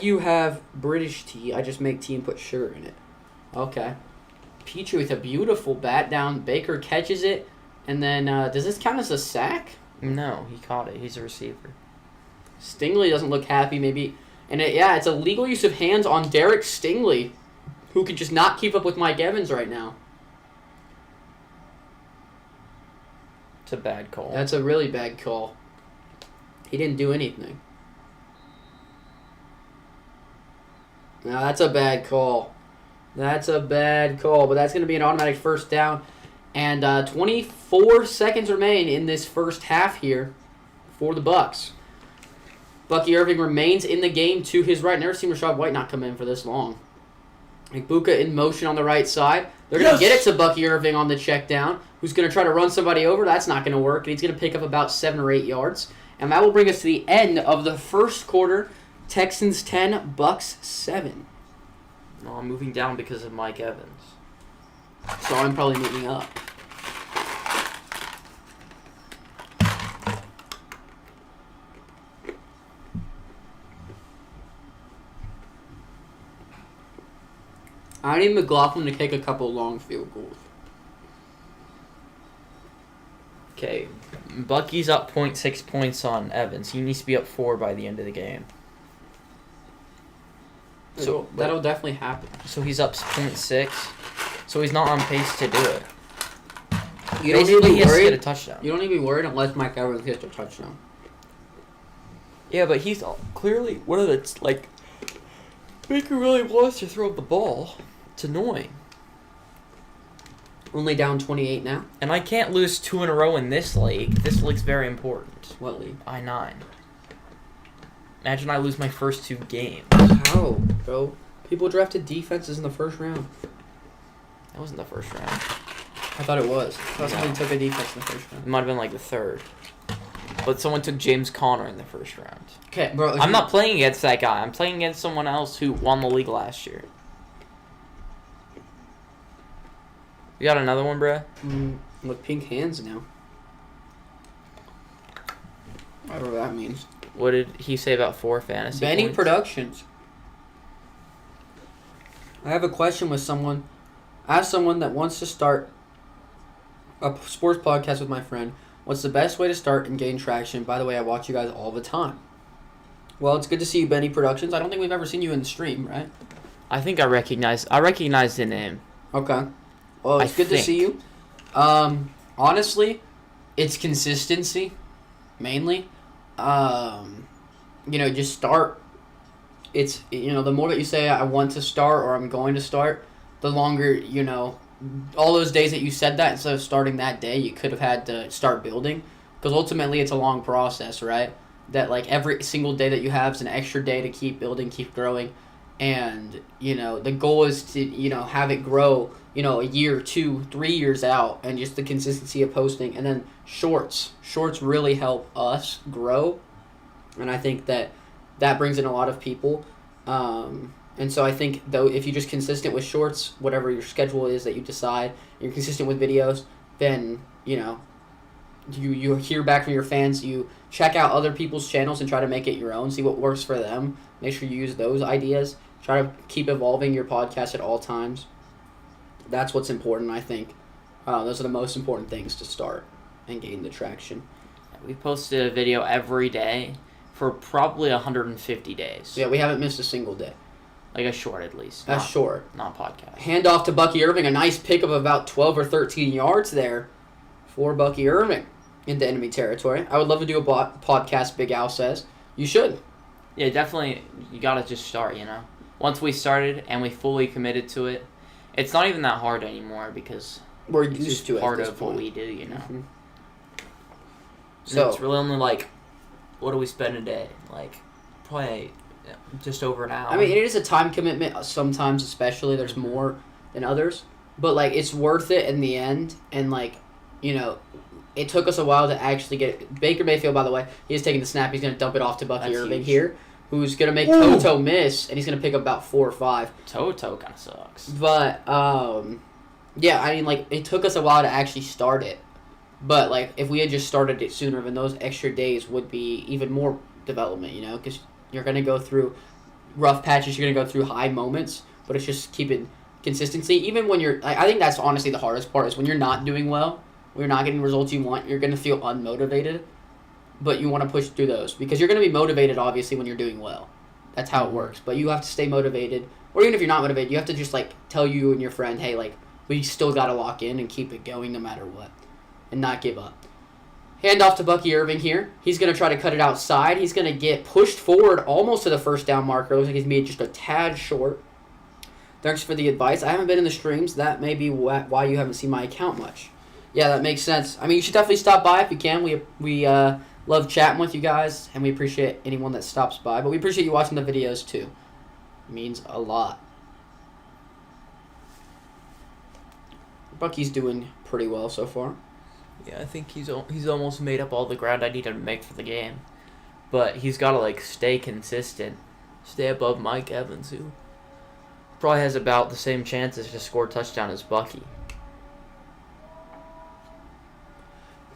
You have British tea. I just make tea and put sugar in it. Okay. Petrie with a beautiful bat down. Baker catches it. And then, does this count as a sack? No, he caught it. He's a receiver. Stingley doesn't look happy, maybe. And it's a legal use of hands on Derek Stingley, who could just not keep up with Mike Evans right now. It's a bad call. That's a really bad call. He didn't do anything. No, that's a bad call. But that's going to be an automatic first down. And 24 seconds remain in this first half here for the Bucs. Bucky Irving remains in the game to his right. Never seen Rachaad White not come in for this long. Egbuka in motion on the right side. They're going to get it to Bucky Irving on the check down, who's going to try to run somebody over. That's not going to work. And he's going to pick up about 7 or 8 yards. And that will bring us to the end of the first quarter. Texans 10, Bucs 7. No, I'm moving down because of Mike Evans. So I'm probably moving up. I need McLaughlin to kick a couple long field goals. Okay, Bucky's up 0.6 points on Evans. He needs to be up 4 by the end of the game. So that'll definitely happen. So he's up 0.6. So he's not on pace to do it. You don't need to Basically, be he has to worried. get a touchdown. You don't need to be worried unless Mike Evans gets a touchdown. Yeah, but he's clearly one of the, like, Baker really wants to throw the ball. It's annoying. Only down 28 now. And I can't lose 2 in a row in this league. This league's very important. What league? I-9. Imagine I lose my first 2 games. How, bro? People drafted defenses in the first round. That wasn't the first round. I thought it was. I thought somebody took a defense in the first It round. might have been like the 3rd. But someone took James Conner in the first round. Okay, bro. I'm not playing against that guy. I'm playing against someone else who won the league last year. You got another one, bruh? Look, pink hands now. Whatever that means. What did he say about 4 fantasy Benny points? Productions. I have a question with someone. Ask someone that wants to start a sports podcast with my friend. What's the best way to start and gain traction? By the way, I watch you guys all the time. Well, it's good to see you, Benny Productions. I don't think we've ever seen you in the stream, right? I think I recognize the name. Okay. Well, it's good to see you. Honestly, it's consistency, mainly. Just start. It's, the more that you say I want to start or I'm going to start, the longer, all those days that you said that, instead of starting that day, you could have had to start building. Because ultimately, it's a long process, right? that like every single day that you have is an extra day to keep building, keep growing, and the goal is to have it grow a year, 2, 3 years out, and just the consistency of posting, and then shorts really help us grow, and I think that brings in a lot of people, and so I think though if you're just consistent with shorts, whatever your schedule is that you decide, you're consistent with videos, then you hear back from your fans, you check out other people's channels and try to make it your own, see what works for them, make sure you use those ideas, try to keep evolving your podcast at all times. That's what's important, I think. Those are the most important things to start and gain the traction. We posted a video every day for probably 150 days. Yeah, we haven't missed a single day. Like a short, at least. A short. Not podcast. Hand off to Bucky Irving. A nice pick of about 12 or 13 yards there for Bucky Irving into enemy territory. I would love to do a podcast, Big Al says. You should. Yeah, definitely. You got to just start, Once we started and we fully committed to it, it's not even that hard anymore because we're used to it. Part of what we do, Mm-hmm. So it's really only like, what do we spend a day? Like, probably just over an hour. I mean, it is a time commitment sometimes, especially. There's more than others. But, like, it's worth it in the end. And, like, it took us a while to actually get it. Baker Mayfield, by the way, he's taking the snap. He's going to dump it off to Bucky Irving huge. Here, who's going to make Toto miss, and he's going to pick up about 4 or 5. Toto kind of sucks. But, yeah, I mean, like, it took us a while to actually start it. But, like, if we had just started it sooner, then those extra days would be even more development, because you're going to go through rough patches, you're going to go through high moments, but it's just keeping consistency. Even when you're, I think that's honestly the hardest part, is when you're not doing well, when you're not getting the results you want, you're going to feel unmotivated, but you want to push through those, because you're going to be motivated, obviously, when you're doing well. That's how it works, but you have to stay motivated, or even if you're not motivated, you have to just, like, tell you and your friend, hey, like, we still got to lock in and keep it going no matter what, and not give up. Hand off to Bucky Irving here. He's going to try to cut it outside. He's going to get pushed forward almost to the first down marker. Looks like he's made just a tad short. Thanks for the advice. I haven't been in the streams. That may be why you haven't seen my account much. Yeah, that makes sense. I mean, you should definitely stop by if you can. We love chatting with you guys, and we appreciate anyone that stops by. But we appreciate you watching the videos, too. It means a lot. Bucky's doing pretty well so far. Yeah, I think he's almost made up all the ground I needed to make for the game. But he's got to, like, stay consistent. Stay above Mike Evans, who probably has about the same chances to score a touchdown as Bucky.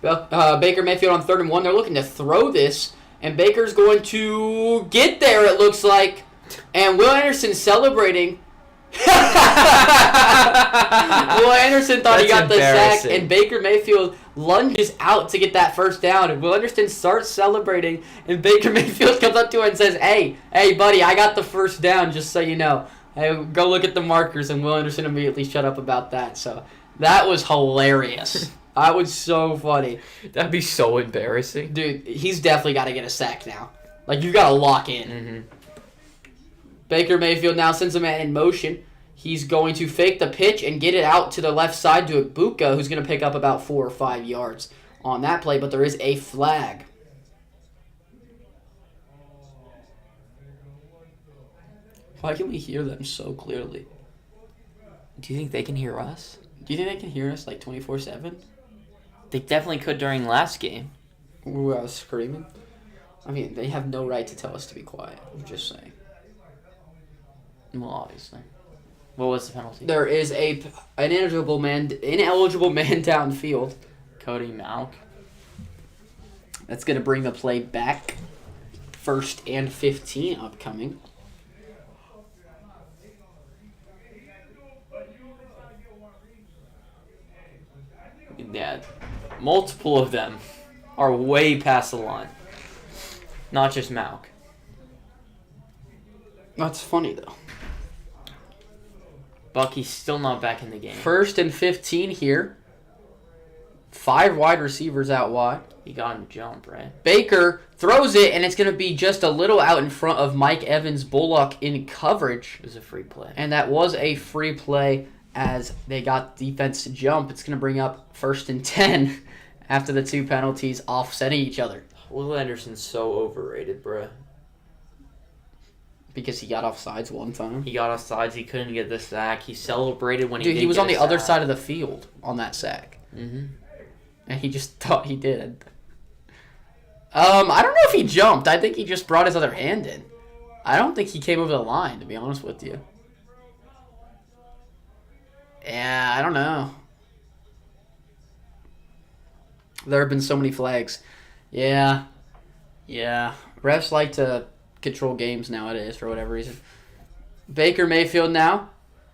Baker Mayfield on 3rd and 1. They're looking to throw this, and Baker's going to get there, it looks like. And Will Anderson celebrating. Will Anderson thought he got the sack, and Baker Mayfield lunges out to get that first down. And Will Anderson starts celebrating, and Baker Mayfield comes up to him and says, hey, buddy, I got the first down, just so you know. Hey, go look at the markers, and Will Anderson immediately shut up about that. So that was hilarious. That was so funny. That'd be so embarrassing. Dude, he's definitely got to get a sack now. Like, you got to lock in. Mm-hmm. Baker Mayfield now sends a man in motion. He's going to fake the pitch and get it out to the left side to Ibuka, who's going to pick up about 4 or 5 yards on that play, but there is a flag. Why can we hear them so clearly? Do you think they can hear us? Do you think they can hear us like 24/7? They definitely could during last game. Ooh, I was screaming. I mean, they have no right to tell us to be quiet. I'm just saying. Well, obviously. What was the penalty? There is an ineligible man downfield. Cody Malk. That's going to bring the play back. 1st and 15 upcoming. Yeah, multiple of them are way past the line. Not just Malk. That's funny, though. Bucky's still not back in the game. 1st and 15 here. 5 wide receivers out wide. He got him to jump, right? Baker throws it, and it's going to be just a little out in front of Mike Evans' Bullock in coverage. It was a free play. And that was a free play as they got defense to jump. It's going to bring up 1st and 10 after the 2 penalties offsetting each other. Will Anderson's so overrated, bruh. Because he got off sides one time. He got off sides. He couldn't get the sack. He celebrated when he did. He was on the other side of the field on that sack. Mm-hmm. And he just thought he did. I don't know if he jumped. I think he just brought his other hand in. I don't think he came over the line, to be honest with you. Yeah, I don't know. There have been so many flags. Yeah. Refs like to control games nowadays for whatever reason. Baker Mayfield now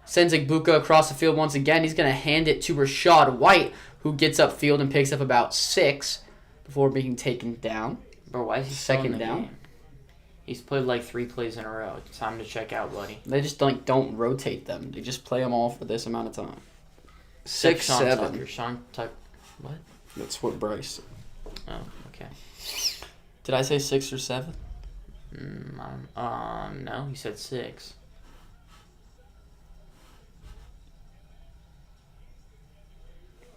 sends Igbuka across the field once again. He's going to hand it to Rachaad White, who gets upfield and picks up about 6 before being taken down. Bro, why is he second down? Game? He's played like 3 plays in a row. It's time to check out, buddy. They just don't rotate them. They just play them all for this amount of time. 6, 7. Sean Tucker. What? That's what Bryce said. Oh, okay. Did I say 6 or 7? No, he said 6.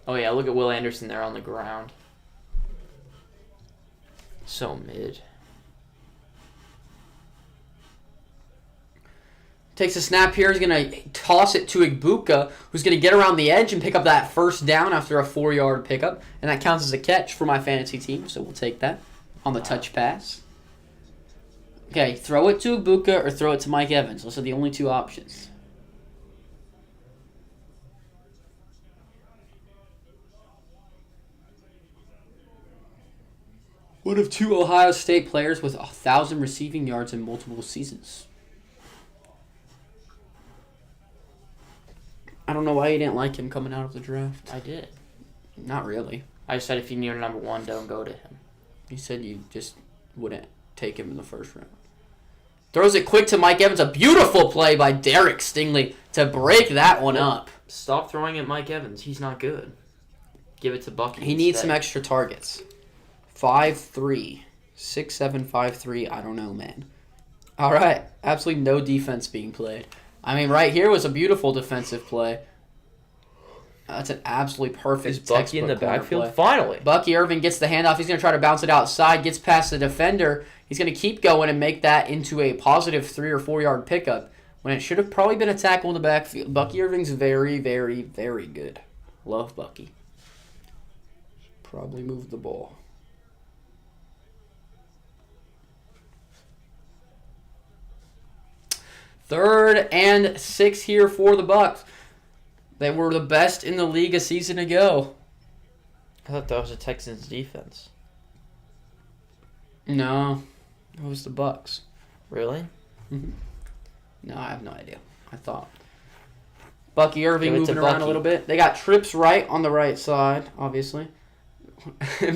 Oh yeah, look at Will Anderson there on the ground. So mid. Takes a snap here. He's going to toss it to Igbuka, who's going to get around the edge and pick up that first down after a 4-yard pickup. And that counts as a catch for my fantasy team, so we'll take that on the touch pass. Okay, throw it to Igbuka or throw it to Mike Evans. Those are the only 2 options. One of 2 Ohio State players with 1,000 receiving yards in multiple seasons. I don't know why you didn't like him coming out of the draft. I did. Not really. I said if you need a number 1, don't go to him. You said you just wouldn't take him in the first round. Throws it quick to Mike Evans. A beautiful play by Derek Stingley to break that one up. Stop throwing at Mike Evans. He's not good. Give it to Bucky. He needs some extra targets. 5'3". 6'7", 5'3". I don't know, man. All right. Absolutely no defense being played. I mean, right here was a beautiful defensive play. That's an absolutely perfect. Is Bucky in the backfield? Play. Finally. Bucky Irving gets the handoff. He's going to try to bounce it outside. Gets past the defender. He's going to keep going and make that into a positive 3 or 4 yard pickup when it should have probably been a tackle in the backfield. Bucky Irving's very, very, very good. Love Bucky. Probably moved the ball. Third and 6 here for the Bucs. They were the best in the league a season ago. I thought that was a Texans defense. No, it was the Bucs. Really? Mm-hmm. No, I have no idea. I thought. Bucky Irving moving around a little bit. They got trips right on the right side, obviously.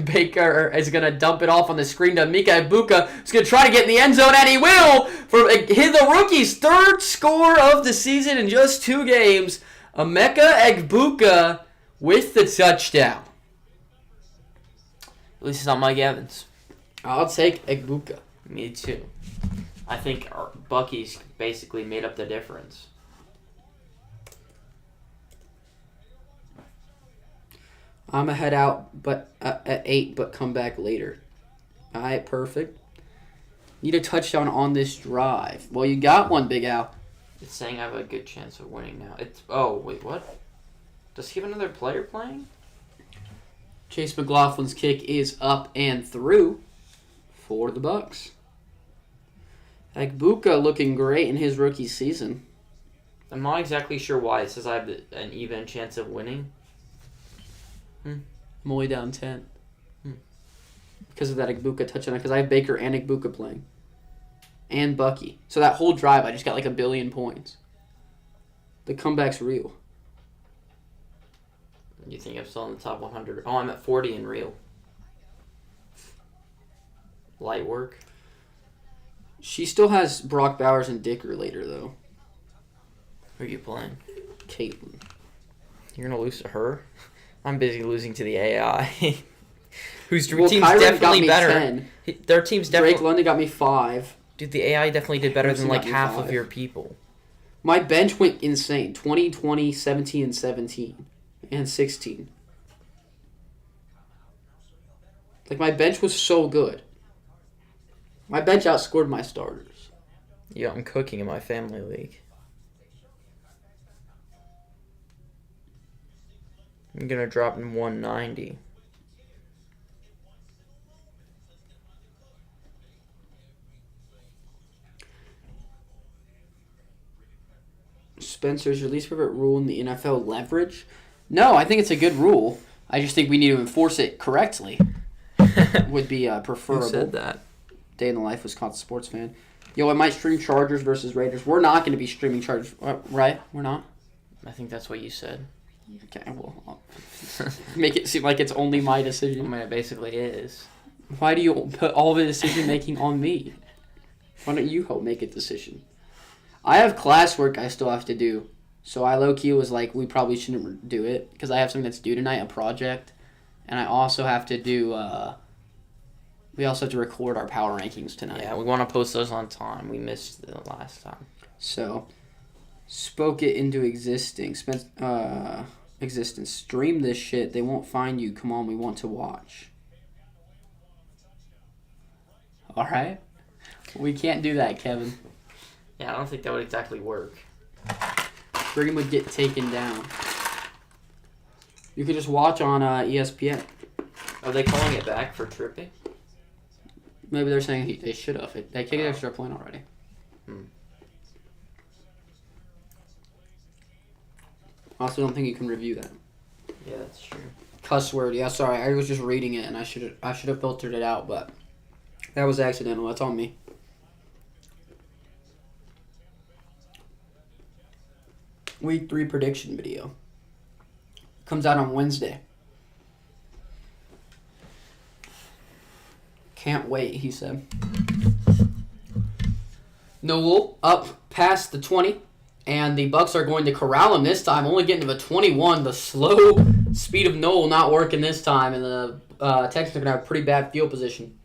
Baker is going to dump it off on the screen to Mika Egbuka. He's going to try to get in the end zone, and he will! Hit the rookie's 3rd score of the season in just 2 games. Emeka Egbuka with the touchdown. At least it's not Mike Evans. I'll take Egbuka. Me too. I think Bucky's basically made up the difference. I'm going to head out at 8, but come back later. All right, perfect. Need a touchdown on this drive. Well, you got one, Big Al. It's saying I have a good chance of winning now. Oh, wait, what? Does he have another player playing? Chase McLaughlin's kick is up and through for the Bucs. Egbuka looking great in his rookie season. I'm not exactly sure why it says I have an even chance of winning. I'm only down 10. Because of that Egbuka touchdown. Because I have Baker and Egbuka playing. And Bucky. So that whole drive, I just got like 1 billion points. The comeback's real. You think I'm still in the top 100? Oh, I'm at 40 in real. Light work. She still has Brock Bowers and Dicker later, though. Who are you playing? Caitlin. You're going to lose to her? I'm busy losing to the AI. Whose team's Kyron definitely better. 10. Their team's definitely... Drake London got me 5. Dude, the AI definitely did better than like half 5. of your people. My bench went insane. 20, 20, 17, and 17. And 16. Like, my bench was so good. My bench outscored my starters. Yeah, I'm cooking in my family league. I'm going to drop in 190. Spencer's your least favorite rule in the NFL leverage? No, I think it's a good rule. I just think we need to enforce it correctly. Would be preferable. Who said that? Day in the life Wisconsin sports fan. Yo, I might stream Chargers versus Raiders. We're not going to be streaming Chargers, right? We're not? I think that's what you said. Okay, well, I'll make it seem like it's only my I decision. mean, it basically is. Why do you put all the decision making on me? Why don't you make a decision? I have classwork I still have to do. So I low-key was like, we probably shouldn't do it. Because I have something that's due tonight, a project. And I also have to do, we also have to record our power rankings tonight. Yeah, we want to post those on time. We missed the last time. So, spoke it into existence. Stream this shit. They won't find you. Come on, we want to watch. All right? We can't do that, Kevin. Yeah, I don't think that would exactly work. Stream would get taken down. You could just watch on ESPN. Are they calling it back for tripping? Maybe they're saying they should have. They kicked an extra point already. I also don't think you can review that. Yeah, that's true. Cuss word. Yeah, sorry. I was just reading it, and I should have filtered it out, but that was accidental. That's on me. Week 3 prediction video. Comes out on Wednesday. Can't wait, he said. Noel up past the 20, and the Bucs are going to corral him this time, only getting to the 21. The slow speed of Noel not working this time, and the Texans are going to have pretty bad field position.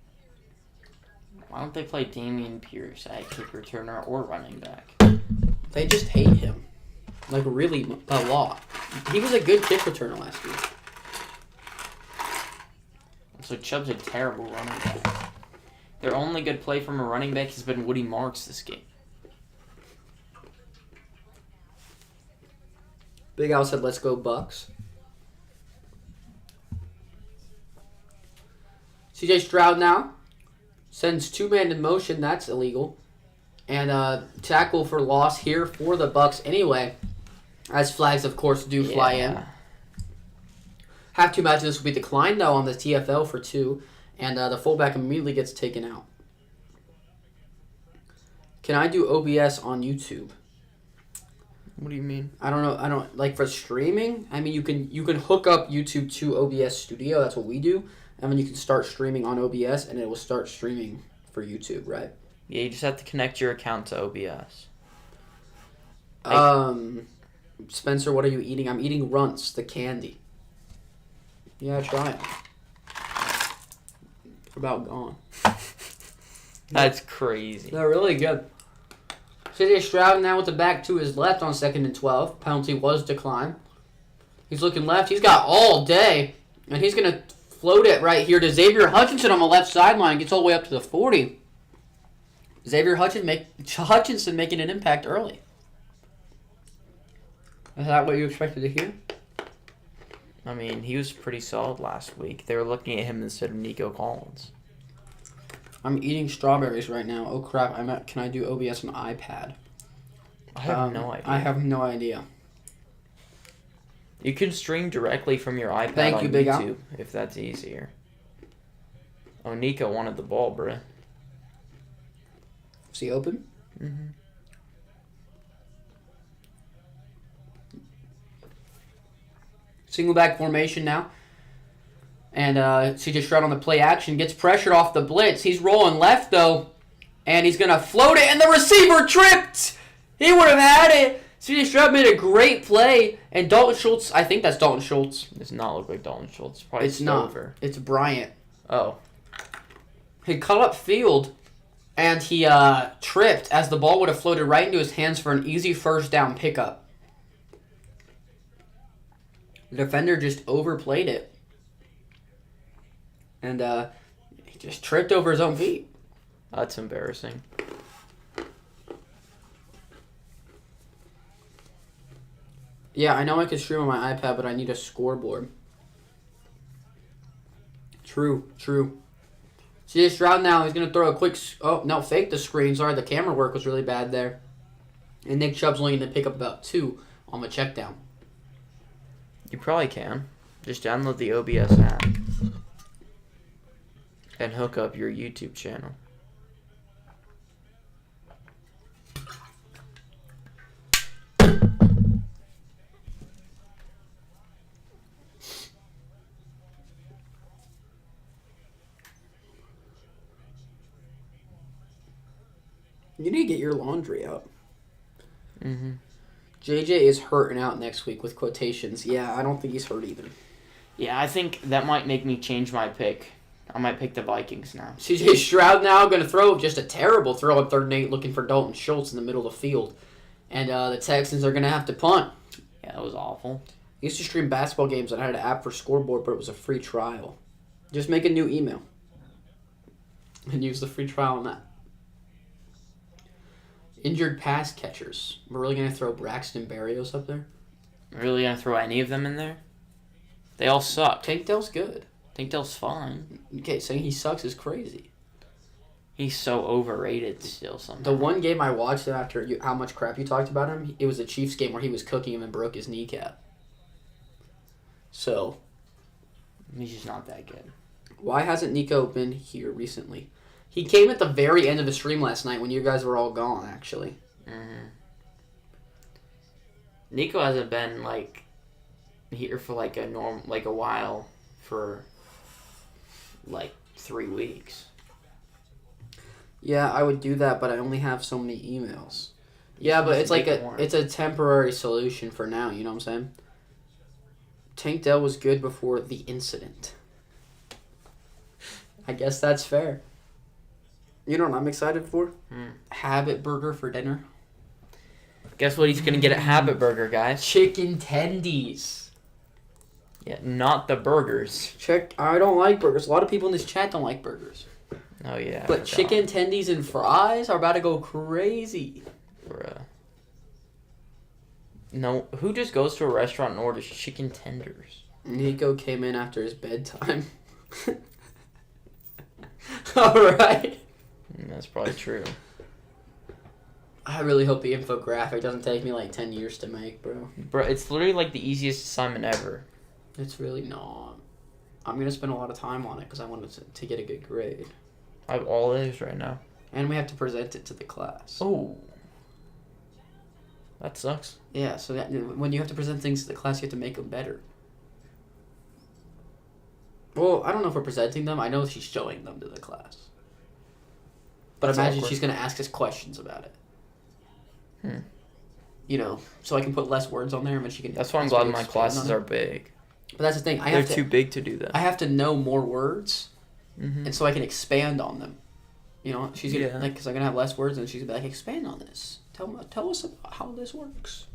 Why don't they play Dameon Pierce at kick returner or running back? They just hate him. Like, really, a lot. He was a good kick returner last year. So Chubb's a terrible running back. Their only good play from a running back has been Woody Marks this game. Big Al said, let's go Bucks. CJ Stroud now sends 2-man in motion. That's illegal. And tackle for loss here for the Bucks anyway. As flags, of course, do fly in. Have to imagine this will be declined, though, on the TFL for 2. And the fullback immediately gets taken out. Can I do OBS on YouTube? What do you mean? I don't know. I don't like for streaming. I mean, you can hook up YouTube to OBS Studio. That's what we do, and then you can start streaming on OBS, and it will start streaming for YouTube, right? Yeah, you just have to connect your account to OBS. Spencer, what are you eating? I'm eating Runts, the candy. Yeah, try it. They're about gone. That's crazy. They're really good. CJ Stroud now with the back to his left on 2nd and 12. Penalty was declined. He's looking left. He's got all day. And he's going to float it right here to Xavier Hutchinson on the left sideline. Gets all the way up to the 40. Xavier Hutchinson making an impact early. Is that what you expected to hear? I mean, he was pretty solid last week. They were looking at him instead of Nico Collins. I'm eating strawberries right now. Oh crap! Can I do OBS on iPad? I have no idea. I have no idea. You can stream directly from your iPad Thank on you, Big YouTube Al. if that's easier. Oh, Nico wanted the ball, bruh. Is he open? Mm-hmm. Single back formation now. And CJ Stroud on the play action gets pressured off the blitz. He's rolling left, though. And he's going to float it, and the receiver tripped! He would have had it! CJ Stroud made a great play. And Dalton Schultz, I think that's Dalton Schultz. It does not look like Dalton Schultz. Probably It's not. Stover. It's Bryant. Oh. He cut up field, and he tripped as the ball would have floated right into his hands for an easy first down pickup. The defender just overplayed it. And he just tripped over his own feet. That's embarrassing. Yeah, I know I can stream on my iPad, but I need a scoreboard. True. CJ Stroud now, he's going to throw a quick... Oh, no, fake the screen. Sorry, the camera work was really bad there. And Nick Chubb's only going to pick up about 2 on the check down. You probably can. Just download the OBS app. And hook up your YouTube channel. You need to get your laundry out. Mm-hmm. JJ is hurting out next week with quotations. Yeah, I don't think he's hurt either. Yeah, I think that might make me change my pick. I might pick the Vikings now. CJ Stroud now going to throw just a terrible throw at 3rd and 8 looking for Dalton Schultz in the middle of the field. And the Texans are going to have to punt. Yeah, that was awful. I used to stream basketball games and I had an app for scoreboard, but it was a free trial. Just make a new email. And use the free trial on that. Injured pass catchers. We're really going to throw Braxton Berrios up there? Really gonna throw any of them in there? They all suck. Tank Dell's good. Tank Dell's fine. Okay, saying he sucks is crazy. He's so overrated still somehow. The one game I watched after how much crap you talked about him, it was the Chiefs game where he was cooking him and broke his kneecap. So. He's just not that good. Why hasn't Nico been here recently? He came at the very end of the stream last night when you guys were all gone, actually. Mm-hmm. Nico hasn't been, here for, a while for, 3 weeks. Yeah, I would do that, but I only have so many emails. Yeah, but it's it's a temporary solution for now, you know what I'm saying? Tank Dell was good before the incident. I guess that's fair. You know what I'm excited for? Habit Burger for dinner. Guess what he's going to get at Habit Burger, guys? Chicken tendies. Yeah, not the burgers. I don't like burgers. A lot of people in this chat don't like burgers. Oh, yeah. But chicken tendies and fries are about to go crazy. Bruh. No, who just goes to a restaurant and orders chicken tenders? Nico came in after his bedtime. Alright. That's probably true. I really hope the infographic doesn't take me 10 years to make, bro. Bro, it's literally the easiest assignment ever. It's really not. I'm going to spend a lot of time on it because I want to get a good grade. I have all A's right now. And we have to present it to the class. Oh. That sucks. Yeah, so when you have to present things to the class, you have to make them better. Well, I don't know if we're presenting them. I know she's showing them to the class. But That's imagine awkward. she's going to ask us questions about it. Hmm. You know, so I can put less words on there and she can... That's why I'm glad my classes are big. But that's the thing. They're too big to do that. I have to know more words, Mm-hmm. and so I can expand on them. You know, she's going to... Yeah. because I'm going to have less words, and she's going to be like, expand on this. Tell us about how this works.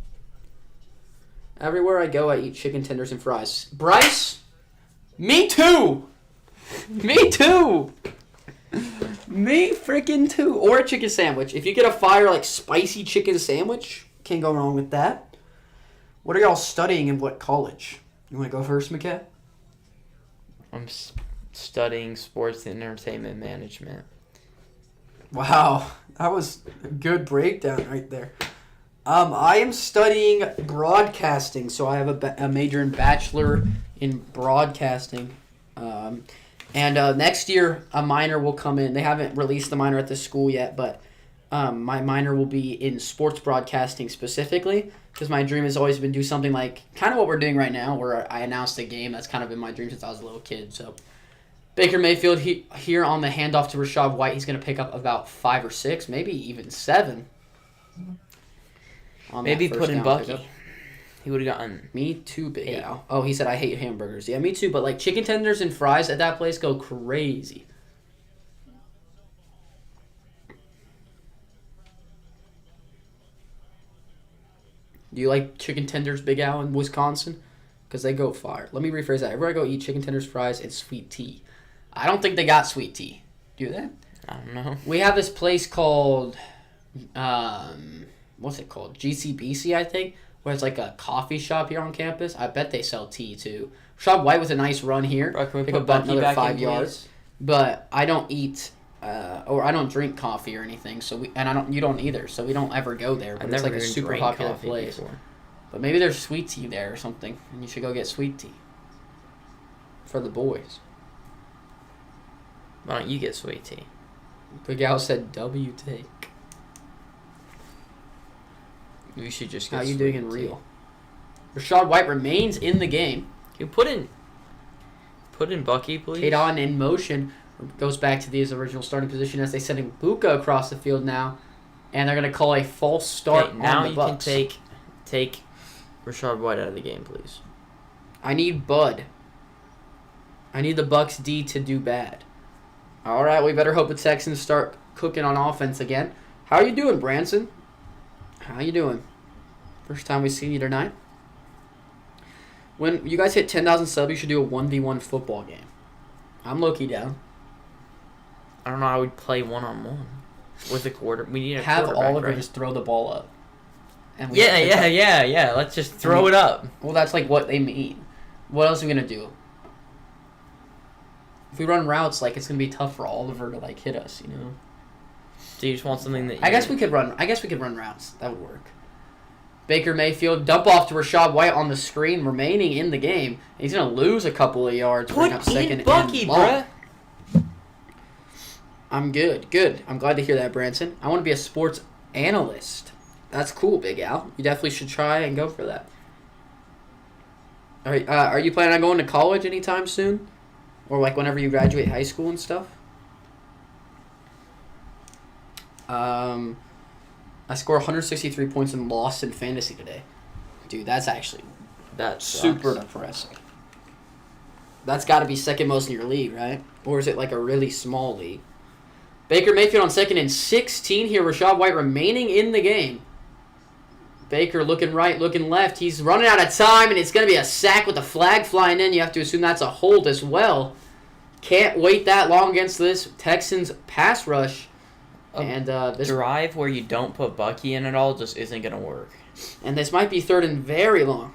Everywhere I go, I eat chicken tenders and fries. Bryce? Me too! Me too! Me freaking too. Or a chicken sandwich. If you get a fire, spicy chicken sandwich, can't go wrong with that. What are y'all studying in what college? You want to go first, McKay? I'm studying sports and entertainment management. Wow, that was a good breakdown right there. I am studying broadcasting, so I have a major in bachelor in broadcasting. And next year, a minor will come in. They haven't released the minor at this school yet, but my minor will be in sports broadcasting specifically, because my dream has always been to do something like kind of what we're doing right now, where I announced a game. That's kind of been my dream since I was a little kid. So Baker Mayfield here on the handoff to Rachaad White. He's going to pick up about 5 or 6, maybe even 7. Maybe put in Bucky. He would have gotten... Me too, Big Al. Oh, he said I hate hamburgers. Yeah, me too, but chicken tenders and fries at that place go crazy. Do you like chicken tenders, Big Al, in Wisconsin? Because they go fire. Let me rephrase that. Everywhere I go, eat chicken tenders, fries, and sweet tea. I don't think they got sweet tea. Do they? I don't know. We have this place called, what's it called? GCBC, I think, where it's like a coffee shop here on campus. I bet they sell tea too. Rashad White with a nice run here. Bro, can we Pick put up Bucky another back 5 in, yards. please? But I don't eat, or I don't drink coffee or anything. So you don't either. So we don't ever go there. But it's like a super popular place. Before. But maybe there's sweet tea there or something, and you should go get sweet tea for the boys. Why don't you get sweet tea? Big Al said, "W take." You should just get How you sweet doing in tea. real? Rashad White remains in the game. Can you put in Bucky, please? Kadon in motion goes back to his original starting position as they sending Buka across the field now, and they're going to call a false start now on the Bucks. Now you can take Rashad White out of the game, please. I need Bud. I need the Bucks D to do bad. All right, we better hope the Texans start cooking on offense again. How you doing, Branson? How you doing? First time we've seen you tonight. When you guys hit 10,000 subs, you should do a 1v1 football game. I'm low-key down. I don't know how we'd play one-on-one with a quarter. We need a Have quarterback, Oliver right? just throw the ball up. And Yeah. Let's just throw it up. Well, that's like what they mean. What else are we going to do? If we run routes, like, it's going to be tough for Oliver to, like, hit us, you know? So you just want something that I guess we could run routes. That would work. Baker Mayfield, dump off to Rashad White on the screen, remaining in the game. He's going to lose a couple of yards. Put up second in Bucky, and long. bruh. I'm good. I'm glad to hear that, Branson. I want to be a sports analyst. That's cool, Big Al. You definitely should try and go for that. All right, are you planning on going to college anytime soon? Or, like, whenever you graduate high school and stuff? I scored 163 points and lost in fantasy today. Dude, that's actually super depressing. That's got to be second most in your league, right? Or is it like a really small league? Baker Mayfield on second and 16 here. Rashad White remaining in the game. Baker looking right, looking left. He's running out of time, and it's going to be a sack with the flag flying in. You have to assume that's a hold as well. Can't wait that long against this Texans pass rush. And this drive where you don't put Bucky in at all just isn't going to work. And this might be third and very long.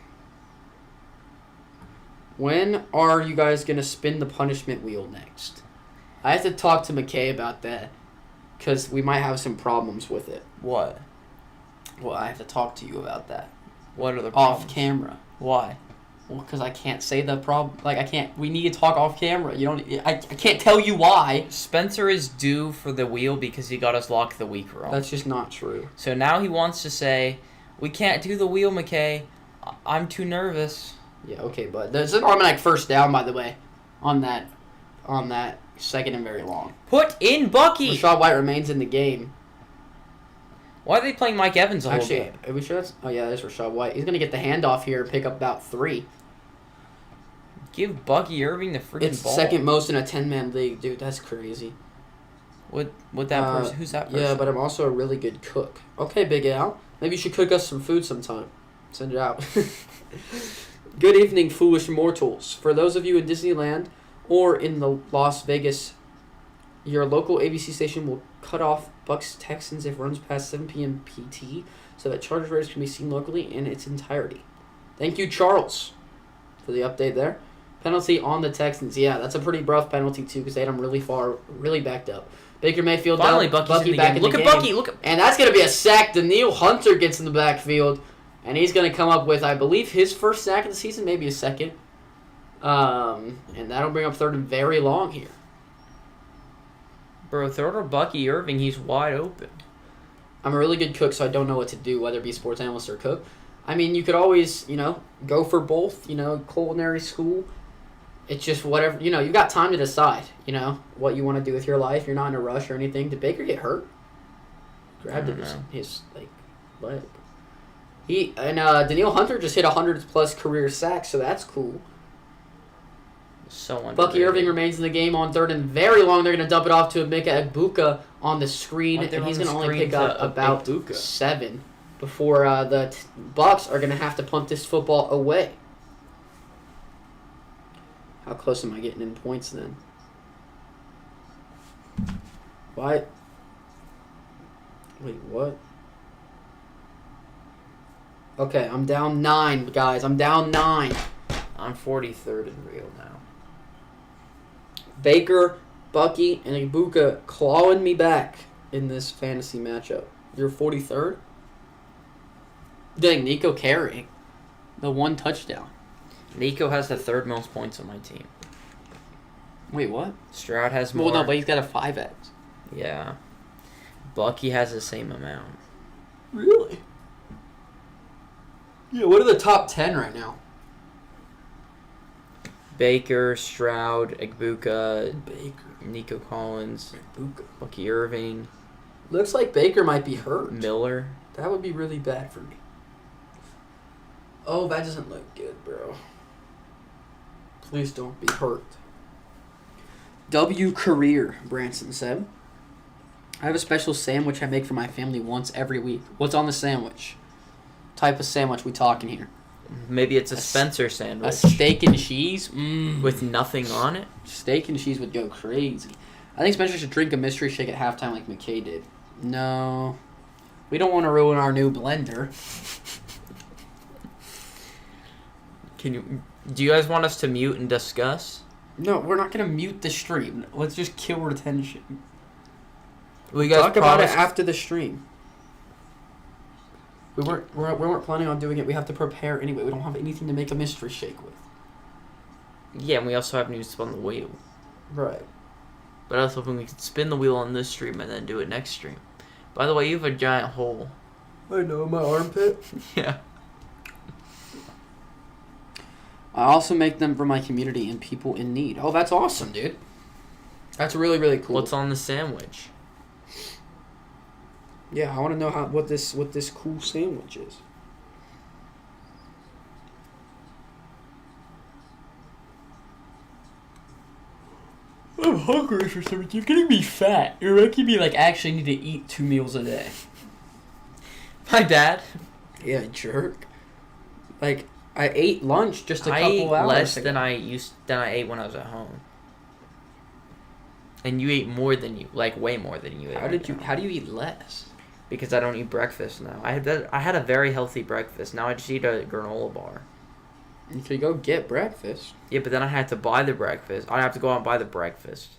When are you guys going to spin the punishment wheel next? I have to talk to McKay about that because we might have some problems with it. What? Well, I have to talk to you about that. What are the problems? Off camera. Why? Well, because I can't say the problem. Like, I can't. We need to talk off camera. You don't. I can't tell you why. Spencer is due for the wheel because he got us locked the week wrong. That's just not true. So now he wants to say, we can't do the wheel, McKay. I'm too nervous. Yeah, okay, but there's an automatic first down, by the way, on that second and very long. Put in Bucky. Rashad White remains in the game. Why are they playing Mike Evans the whole Actually, game? are we sure that's... Oh, yeah, that's Rashad White. He's going to get the handoff here and pick up about 3. Give Bucky Irving the freaking It's ball. second most in a 10-man league, dude. That's crazy. What that person? Who's that person? Yeah, but I'm also a really good cook. Okay, Big Al. Maybe you should cook us some food sometime. Send it out. Good evening, foolish mortals. For those of you in Disneyland or in the Las Vegas, your local ABC station will cut off Bucks Texans if it runs past 7 p.m. PT so that Chargers Raiders can be seen locally in its entirety. Thank you, Charles, for the update there. Penalty on the Texans. Yeah, that's a pretty rough penalty, too, because they had them really backed up. Baker Mayfield Finally, down. Bucky's in the back game. in Look the at game. Bucky. Look at... And that's going to be a sack. Daniil Hunter gets in the backfield, and he's going to come up with, I believe, his first sack of the season, maybe his second. And that'll bring up third and very long here. Bro, throw to Bucky Irving. He's wide open. I'm a really good cook, so I don't know what to do, whether it be sports analyst or cook. I mean, you could always, go for both, culinary school. It's just whatever, you got time to decide, what you want to do with your life. You're not in a rush or anything. Did Baker get hurt? Grabbed his leg. Daniil Hunter just hit 100-plus career sacks, so that's cool. So underrated. Bucky Irving remains in the game on third and very long. They're going to dump it off to Emeka Egbuka on the screen, and he's going to only pick up about 7 before the Bucks are going to have to punt this football away. How close am I getting in points then? Why? Wait, what? Okay, I'm down 9, guys. I'm down 9. I'm 43rd in real now. Baker, Bucky, and Ibuka clawing me back in this fantasy matchup. You're 43rd? Dang, Nico carrying the 1 touchdown. Nico has the 3rd most points on my team. Wait, what? Stroud has more. Well, no, but he's got a 5X. Yeah. Bucky has the same amount. Really? Yeah, what are the top 10 right now? Baker, Stroud, Ibuka, Baker, Nico Collins, Ibuka. Bucky Irving. Looks like Baker might be hurt. Miller. That would be really bad for me. Oh, that doesn't look good, bro. Please don't be hurt. W career, Branson said. I have a special sandwich I make for my family once every week. What's on the sandwich? Type of sandwich we talking here? Maybe it's a Spencer A sandwich. steak and cheese? With nothing on it? Steak and cheese would go crazy. I think Spencer should drink a mystery shake at halftime like McKay did. No. We don't want to ruin our new blender. Do you guys want us to mute and discuss? No, we're not going to mute the stream. Let's just kill retention. We guys Talk about it after the stream. We weren't planning on doing it. We have to prepare anyway. We don't have anything to make a mystery shake with. Yeah, and we also have news to spin the wheel. Right. But I was hoping we could spin the wheel on this stream and then do it next stream. By the way, you have a giant hole. I know, my armpit. Yeah. I also make them for my community and people in need. Oh, that's awesome, dude. That's really, really cool. What's on the sandwich? Yeah, I want to know what this cool sandwich is. I'm hungry for something. You're getting me fat. You're making me actually need to eat 2 meals a day. My dad. Yeah, jerk. I ate lunch just a couple hours less ago. than I ate when I was at home. And you ate more than way more than you ate. How do you eat less? Because I don't eat breakfast now. I had a very healthy breakfast. Now I just eat a granola bar. You could go get breakfast. Yeah, but then I had to buy the breakfast. I have to go out and buy the breakfast.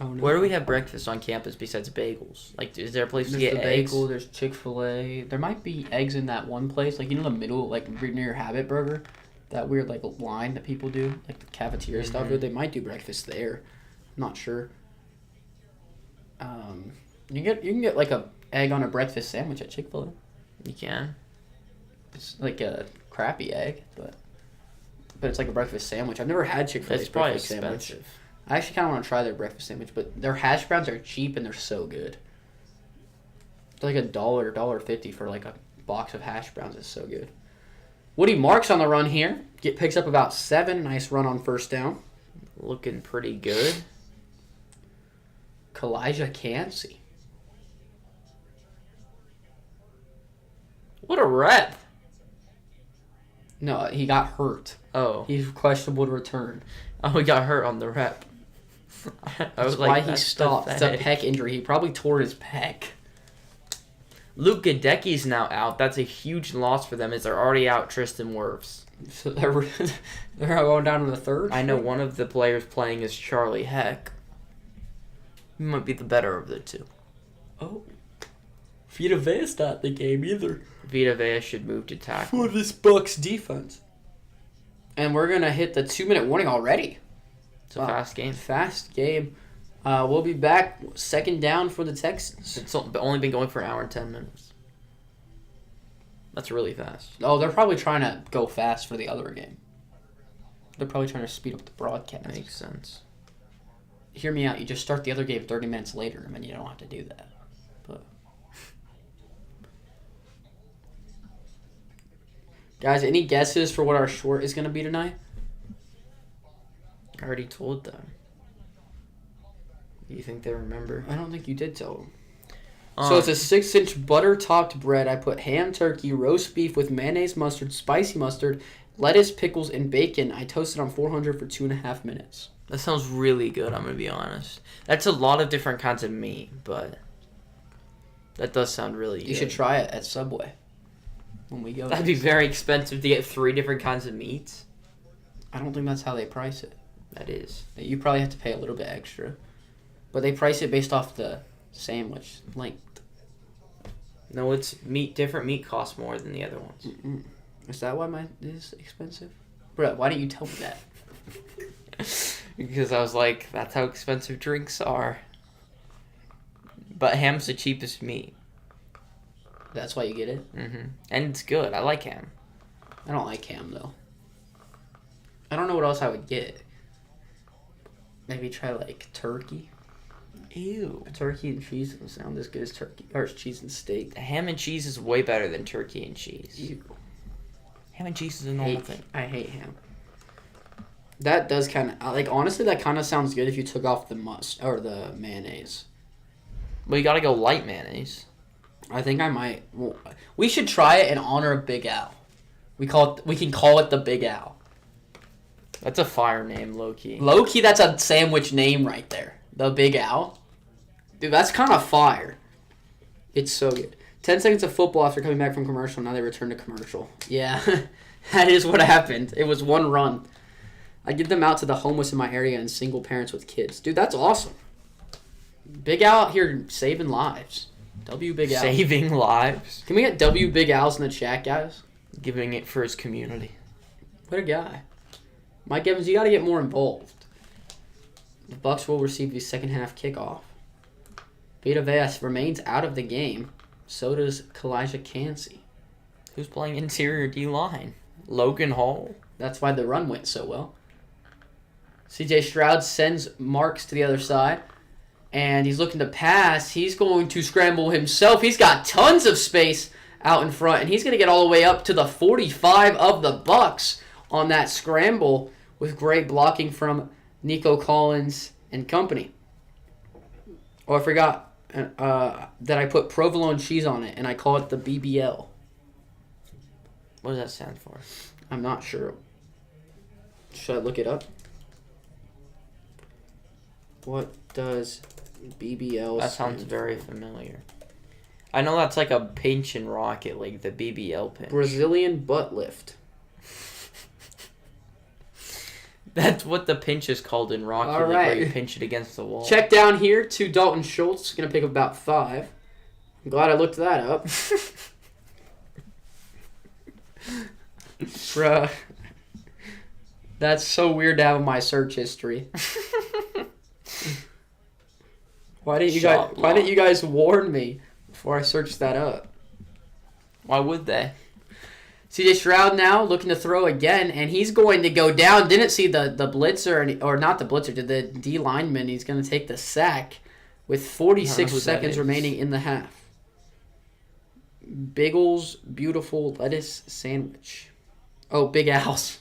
Oh no. Where do we have breakfast on campus besides bagels? Is there a place to get the eggs? bagel, there's Chick-fil-A. There might be eggs in that one place, the middle, near your Habit Burger. That weird line that people do, the cafeteria stuff. They might do breakfast there. I'm not sure. You can get a egg on a breakfast sandwich at Chick-fil-A. You can. It's a crappy egg, but it's a breakfast sandwich. I've never had Chick-fil-A's It's probably breakfast expensive. sandwich. I actually kind of want to try their breakfast sandwich, but their hash browns are cheap and they're so good. They're $1.50 for a box of hash browns. It's so good. Woody Marks on the run here. Picks up about 7. Nice run on first down. Looking pretty good. Kalijah Cansey. What a rep. No, he got hurt. Oh. He's questionable to return. Oh, he got hurt on the rep. That's why he stopped. It's a pec injury. He probably tore his pec. Luke Gadecki's now out. That's a huge loss for them as they're already out Tristan Wirfs. So they're going down to the third? I know one of the players playing is Charlie Heck. He might be the better of the two. Oh. Vita Vea's not in the game either. Vita Vea should move to tackle. For this Bucs defense. And we're going to hit the 2-minute warning already. It's a fast game. Fast game. We'll be back. Second down for the Texans. It's only been going for an hour and 10 minutes. That's really fast. Oh, they're probably trying to go fast for the other game. They're probably trying to speed up the broadcast. Makes sense. Hear me out. You just start the other game 30 minutes later, and then you don't have to do that. But guys, any guesses for what our short is going to be tonight? I already told them. Do you think they remember? I don't think you did tell them. So it's a 6-inch butter-topped bread. I put ham, turkey, roast beef with mayonnaise, mustard, spicy mustard, lettuce, pickles, and bacon. I toasted on 400 for 2.5 minutes. That sounds really good, I'm going to be honest. That's a lot of different kinds of meat, but that does sound really good. You should try it at Subway when we go. That'd be very expensive to get 3 different kinds of meats. I don't think that's how they price it. That is. You probably have to pay a little bit extra. But they price it based off the sandwich length. No, it's meat. Different meat costs more than the other ones. Mm-mm. Is that why mine is expensive? Bro, why didn't you tell me that? Because I was like, that's how expensive drinks are. But ham's the cheapest meat. That's why you get it? Mm-hmm. And it's good. I like ham. I don't like ham, though. I don't know what else I would get. Maybe try, like, turkey. Ew. Turkey and cheese doesn't sound as good as turkey. Or cheese and steak. Ham and cheese is way better than turkey and cheese. Ew. Ham and cheese is a normal thing. I hate ham. That does kind of... Like, honestly, that kind of sounds good if you took off the or the mayonnaise. Well, you gotta go light mayonnaise. I think I might... Well, we should try it in honor of Big Al. We can call it the Big Al. That's a fire name, low-key. Low-key, that's a sandwich name right there. The Big Al. Dude, that's kind of fire. It's so good. 10 seconds of football after coming back from commercial. Now they return to commercial. Yeah, that is what happened. It was one run. I give them out to the homeless in my area and single parents with kids. Dude, that's awesome. Big Al out here saving lives. W Big Al. Saving lives. Can we get W Big Al's in the chat, guys? Giving it for his community. What a guy. Mike Evans, you got to get more involved. The Bucs will receive the second half kickoff. Vita Vea remains out of the game. So does Kalijah Cansey. Who's playing interior D-line? Logan Hall. That's why the run went so well. C.J. Stroud sends Marks to the other side. And he's looking to pass. He's going to scramble himself. He's got tons of space out in front. And he's going to get all the way up to the 45 of the Bucs on that scramble with great blocking from Nico Collins and company. Oh, I forgot that I put provolone cheese on it, and I call it the BBL. What does that stand for? I'm not sure. Should I look it up? What does BBL That sounds very familiar. I know that's like a pinch in Rocket League, the BBL pinch. Brazilian butt lift. That's what the pinch is called in Rocket League, where you pinch it against the wall. Check down here to Dalton Schultz. Going to pick up about 5. I'm glad I looked that up. Bruh. That's so weird to have in my search history. Why didn't you guys warn me before I searched that up? Why would they? C.J. Stroud now looking to throw again, and he's going to go down. Didn't see the blitzer, or not the blitzer, did the D lineman. He's going to take the sack with 46 seconds remaining in the half. Biggles beautiful lettuce sandwich. Oh, Big Al's.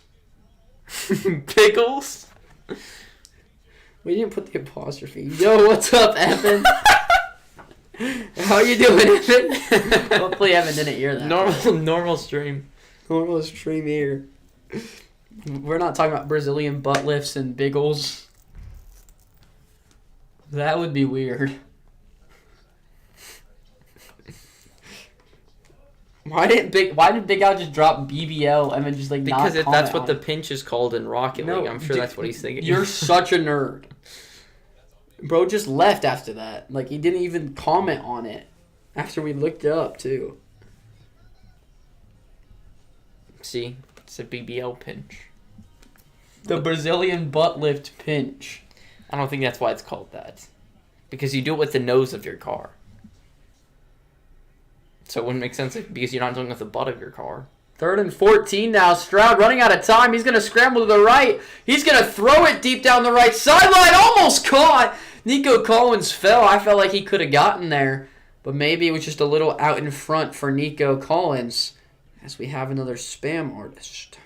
Pickles? We didn't put the apostrophe. Yo, what's up, Evan? How you doing, Evan? Hopefully Evan didn't hear that. Normal stream. Normal stream here. We're not talking about Brazilian butt lifts and biggles. That would be weird. Why did Big Al just drop BBL and then just like because not that's what the pinch is called in Rocket League. I'm sure that's what he's thinking. You're such a nerd. Bro just left after that. Like he didn't even comment on it after we looked it up too. See, it's a BBL pinch. The Brazilian butt lift pinch. I don't think that's why it's called that. Because you do it with the nose of your car. So it wouldn't make sense because you're not doing it with the butt of your car. 3rd and 14 now. Stroud running out of time. He's going to scramble to the right. He's going to throw it deep down the right sideline. Almost caught. Nico Collins fell. I felt like he could have gotten there. But maybe it was just a little out in front for Nico Collins. As we have another spam artist.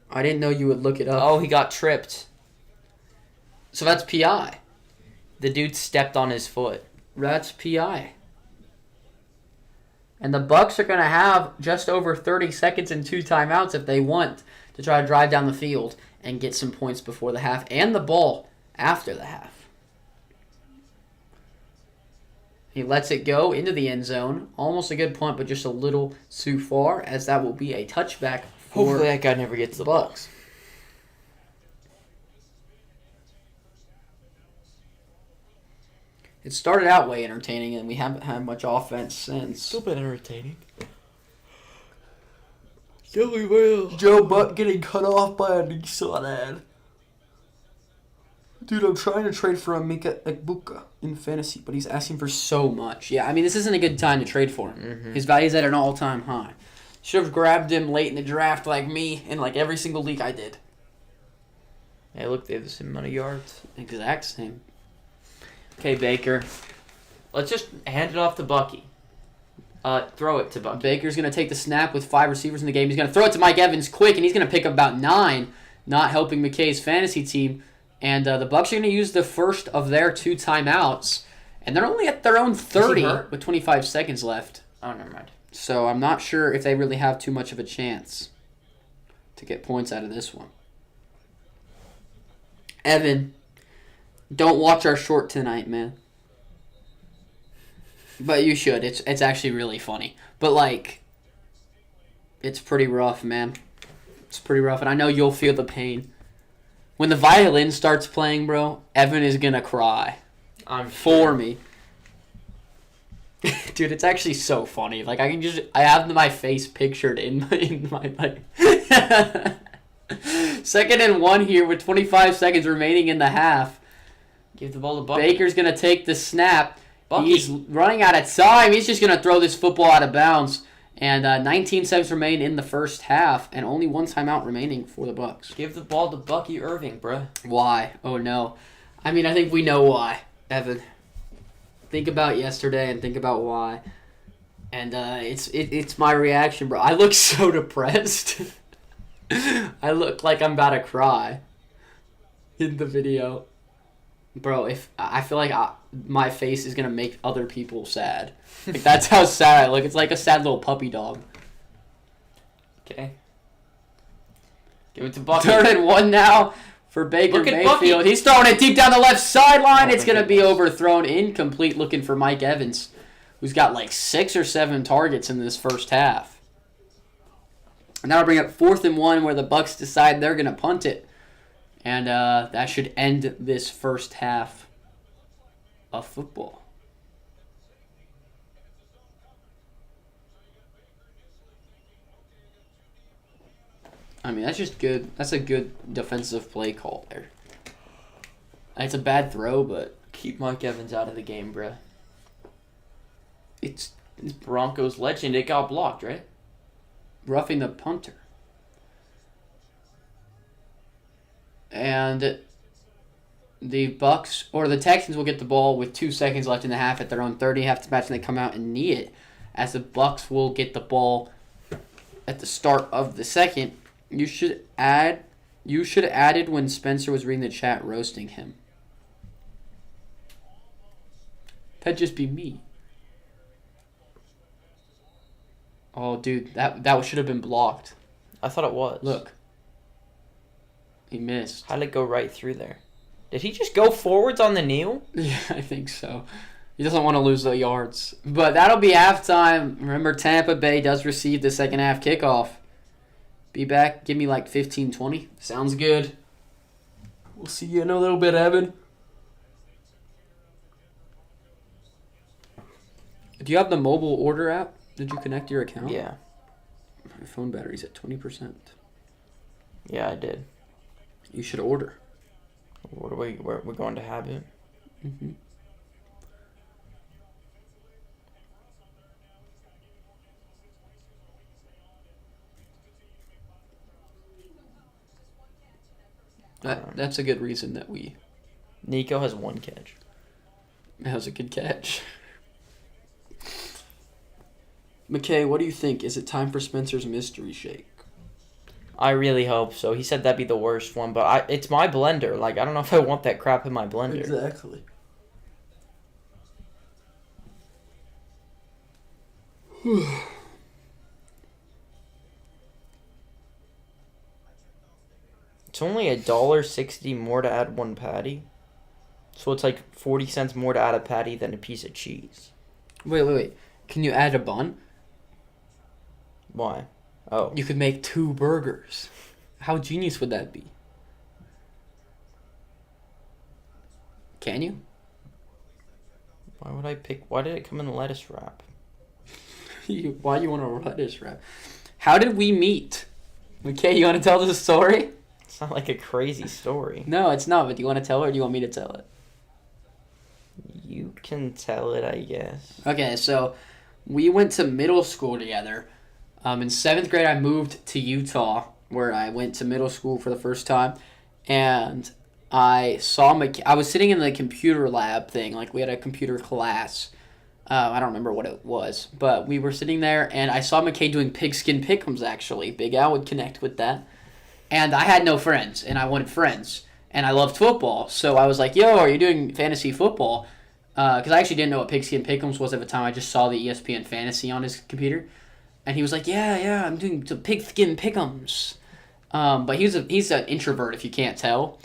I didn't know you would look it up. Oh, he got tripped. So that's PI. The dude stepped on his foot. That's PI. And the Bucs are going to have just over 30 seconds and 2 timeouts if they want to try to drive down the field and get some points before the half and the ball after the half. He lets it go into the end zone. Almost a good punt, but just a little too far, as that will be a touchback for Hopefully that guy never gets the Bucs. It started out way entertaining, and we haven't had much offense since. Still been entertaining. Joey will. Joe Buck getting cut off by a Nissan ad. Dude, I'm trying to trade for Emeka Egbuka in fantasy, but he's asking for so much. Yeah, I mean, this isn't a good time to trade for him. Mm-hmm. His value's at an all-time high. Should have grabbed him late in the draft like me in like every single league I did. Hey, look, they have the same amount of yards. Exact same. Okay, Baker. Let's just hand it off to Bucky. Throw it to Bucky. Baker's going to take the snap with 5 receivers in the game. He's going to throw it to Mike Evans quick, and he's going to pick up about 9, not helping McKay's fantasy team. And the Bucs are going to use the first of their 2 timeouts. And they're only at their own 30 with 25 seconds left. Oh, never mind. So I'm not sure if they really have too much of a chance to get points out of this one. Evan, don't watch our short tonight, man. But you should. It's actually really funny. But, like, it's pretty rough, man. It's pretty rough. And I know you'll feel the pain. When the violin starts playing, bro, Evan is going to cry. I'm for me. Dude, it's actually so funny. Like, I have my face pictured in my like... 2nd and 1 here with 25 seconds remaining in the half. Give the ball to Bucky. Baker's going to take the snap. Bucky. He's running out of time. He's just going to throw this football out of bounds. And 19 seconds remain in the first half, and only 1 timeout remaining for the Bucs. Give the ball to Bucky Irving, bruh. Why? Oh, no. I mean, I think we know why, Evan. Think about yesterday and think about why. And it's my reaction, bro. I look so depressed. I look like I'm about to cry in the video. Bro, if I feel like my face is going to make other people sad. Like, that's how sad I look. It's like a sad little puppy dog. Okay. Give it to Bucky. 3rd and 1 now for Baker Mayfield. Bucky. He's throwing it deep down the left sideline. It's going to be overthrown. Incomplete, looking for Mike Evans, who's got like 6 or 7 targets in this first half. And that'll bring up 4th and 1 where the Bucs decide they're going to punt it. And that should end this first half of football. I mean, that's just good. That's a good defensive play call there. It's a bad throw, but keep Mike Evans out of the game, bruh. It's Broncos legend. It got blocked, right? Roughing the punter. And the Bucs or the Texans will get the ball with 2 seconds left in the half at their own 30. Half to match, and they come out and knee it. As the Bucs will get the ball at the start of the second. You should have added when Spencer was reading the chat roasting him. That'd just be me. Oh, dude, that should have been blocked. I thought it was. Look. He missed. How did it go right through there? Did he just go forwards on the kneel? Yeah, I think so. He doesn't want to lose the yards. But that'll be halftime. Remember, Tampa Bay does receive the second half kickoff. Be back. Give me like 15, 20. Sounds good. We'll see you in a little bit, Evan. Do you have the mobile order app? Did you connect your account? Yeah. My phone battery's at 20%. Yeah, I did. You should order. Where we're going to Habit? Mm-hmm. That's a good reason that we... Nico has 1 catch. That was a good catch. McKay, what do you think? Is it time for Spencer's mystery shake? I really hope so. He said that'd be the worst one, but it's my blender. Like, I don't know if I want that crap in my blender. Exactly. It's only $1.60 more to add one patty. So it's like 40 cents more to add a patty than a piece of cheese. Wait. Can you add a bun? Why? Oh. You could make 2 burgers. How genius would that be? Can you? Why did it come in the lettuce wrap? Why do you want a lettuce wrap? How did we meet? Okay, you want to tell this story? It's not like a crazy story. No, it's not, but do you want to tell it or do you want me to tell it? You can tell it, I guess. Okay, so we went to middle school together. In 7th grade, I moved to Utah, where I went to middle school for the first time. And I saw I was sitting in the computer lab thing. Like, we had a computer class. I don't remember what it was. But we were sitting there, and I saw McKay doing pigskin pick'ems, actually. Big Al would connect with that. And I had no friends, and I wanted friends. And I loved football. So I was like, yo, are you doing fantasy football? Because I actually didn't know what pigskin pick'ems was at the time. I just saw the ESPN fantasy on his computer. And he was like, yeah, I'm doing some pigskin pick'ems. But he's an introvert, if you can't tell.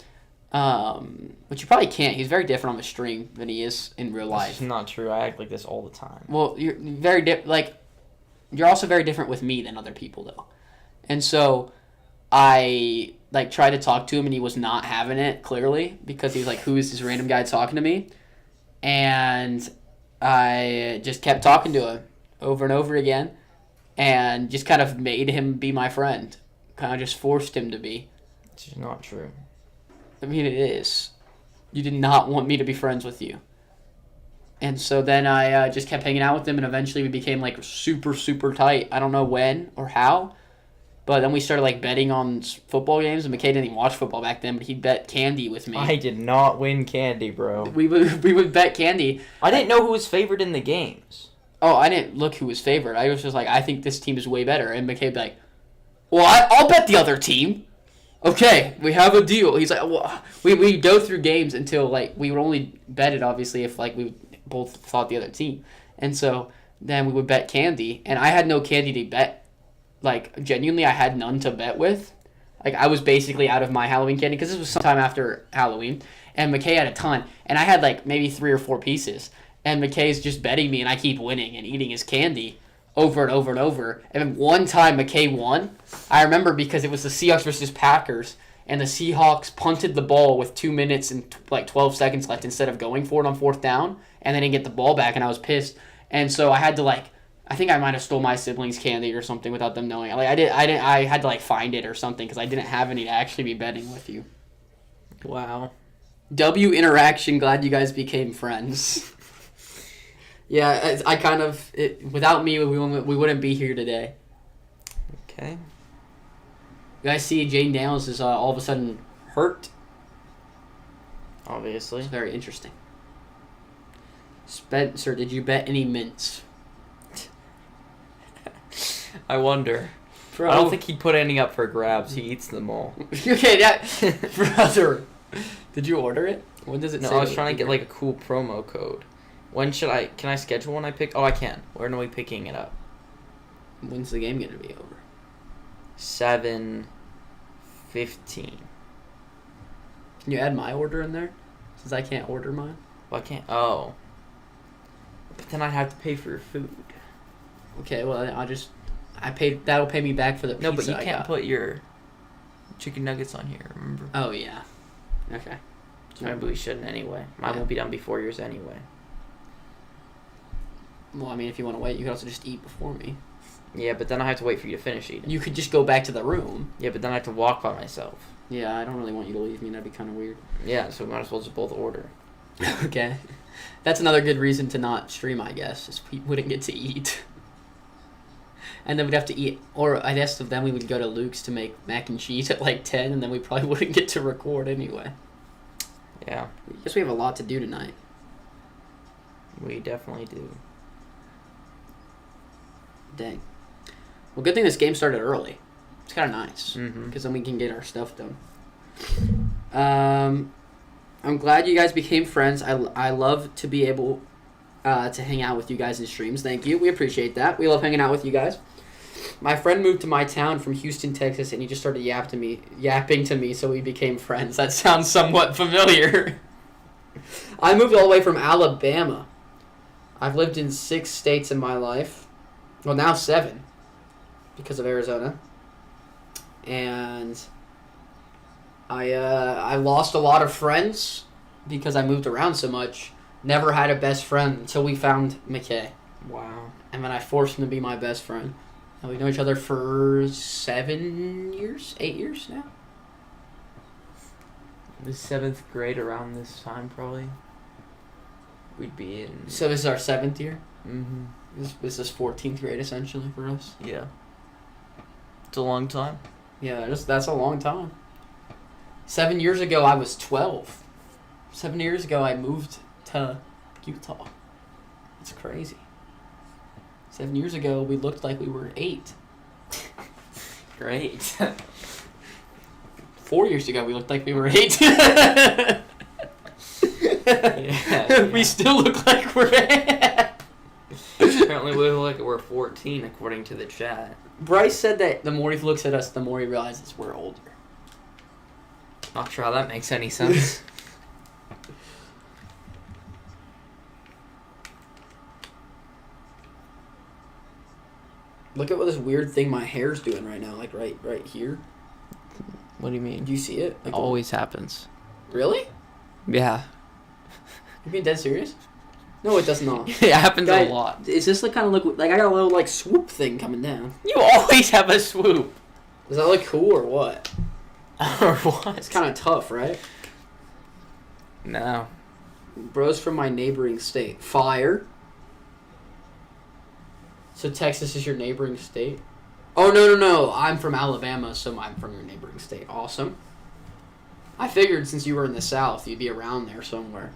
Which you probably can't. He's very different on the stream than he is in real life. That's not true. I act like this all the time. Well, you're very you're also very different with me than other people, though. And so I tried to talk to him, and he was not having it, clearly, because he was like, who is this random guy talking to me? And I just kept talking to him over and over again, and just kind of made him be my friend. Kind of just forced him to be. It's just not true. I mean, it is. You did not want me to be friends with you. And so then I just kept hanging out with him, and eventually we became super, super tight. I don't know when or how, but then we started betting on football games, and McKay didn't even watch football back then, but he'd bet candy with me. I did not win candy, bro. We would bet candy. I didn't know who was favored in the games. Oh, I didn't look who was favored. I was just like, I think this team is way better. And McKay would be like, well, I'll bet the other team. Okay, we have a deal. He's like, well, we go through games until we would only bet it obviously if we both thought the other team, and so then we would bet candy, and I had no candy to bet. Genuinely, I had none to bet with. I was basically out of my Halloween candy because this was sometime after Halloween, and McKay had a ton, and I had maybe 3 or 4 pieces, and McKay's just betting me, and I keep winning and eating his candy over and over and over. And then one time McKay won. I remember because it was the Seahawks versus Packers, and the Seahawks punted the ball with 2 minutes and 12 seconds left instead of going for it on 4th down, and they didn't get the ball back, and I was pissed. And so I had to I think I might have stole my siblings' candy or something without them knowing. I had to find it or something because I didn't have any to actually be betting with you. Wow. W interaction. Glad you guys became friends. Yeah, I kind of without me we wouldn't be here today. Okay. You guys see Jane Daniels is all of a sudden hurt. Obviously. It's very interesting. Spencer, did you bet any mints? I wonder. Bro. I don't think he'd put any up for grabs. He eats them all. Okay, brother. Did you order it? When does it say? No, I was trying to get a cool promo code. When should I... Can I schedule when I pick... Oh, I can. When are we picking it up? When's the game going to be over? 7:15. Can you add my order in there? Since I can't order mine. Well, I can't... Oh. But then I'd have to pay for your food. Okay, well, that'll pay me back for the pizza. No, but you can't put your chicken nuggets on here, remember? Oh, yeah. Okay. So maybe we shouldn't anyway. Mine won't be done before yours anyway. Well, I mean, if you want to wait, you can also just eat before me. Yeah, but then I have to wait for you to finish eating. You could just go back to the room. Yeah, but then I have to walk by myself. Yeah, I don't really want you to leave me. That'd be kind of weird. Yeah, so we might as well just both order. Okay. That's another good reason to not stream, I guess, is we wouldn't get to eat. And then we'd have to eat, or I guess then we would go to Luke's to make mac and cheese at 10, and then we probably wouldn't get to record anyway. Yeah. I guess we have a lot to do tonight. We definitely do. Dang. Well, good thing this game started early. It's kind of nice. Mm-hmm. Because then we can get our stuff done. I'm glad you guys became friends. I love to be able to hang out with you guys in streams. Thank you. We appreciate that. We love hanging out with you guys. My friend moved to my town from Houston, Texas, and he just started yapping to me, so we became friends. That sounds somewhat familiar. I moved all the way from Alabama. I've lived in 6 states in my life. Well, now 7 because of Arizona. And I lost a lot of friends because I moved around so much. Never had a best friend until we found McKay. Wow. And then I forced him to be my best friend. And we've known each other for 7 years, 8 years now. The 7th grade around this time, probably. We'd be in... So this is our 7th year? Mm-hmm. This is 14th grade, essentially, for us. Yeah. It's a long time. Yeah, that's a long time. 7 years ago, I was 12. 7 years ago, I moved to Utah. It's crazy. 7 years ago, we looked like we were 8. Great. 4 years ago, we looked like we were 8. Yeah. We still look like we're 8. Apparently, we look like we're 14, according to the chat. Bryce said that the more he looks at us, the more he realizes we're older. Not sure how that makes any sense. Look at what this weird thing my hair's doing right now, like right here. What do you mean? Do you see it? It always happens. Really? Yeah. You being dead serious? No, it does not. It happens Guy, a lot. Is this like kind of look like I got a little like swoop thing coming down? You always have a swoop. Does that look cool or what? Or what? It's kind of tough, right? No. Bros from my neighboring state. Fire. So Texas is your neighboring state? Oh, no. I'm from Alabama, so I'm from your neighboring state. Awesome. I figured since you were in the South, you'd be around there somewhere.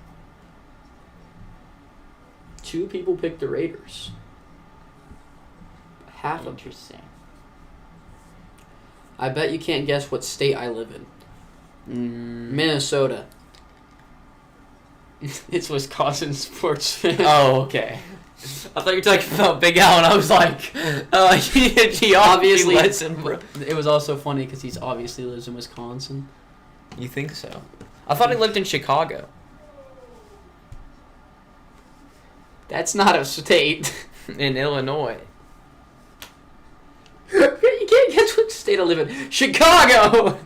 2 people picked the Raiders. Half of Interesting. I bet you can't guess what state I live in. Minnesota. It's Wisconsin sports fan. Oh, okay. I thought you were talking about Big Al, and I was like, he obviously lesson. It was also funny because he's obviously lives in Wisconsin. You think so? I thought he lived in Chicago. That's not a state. In Illinois. You can't guess what state I live in. Chicago!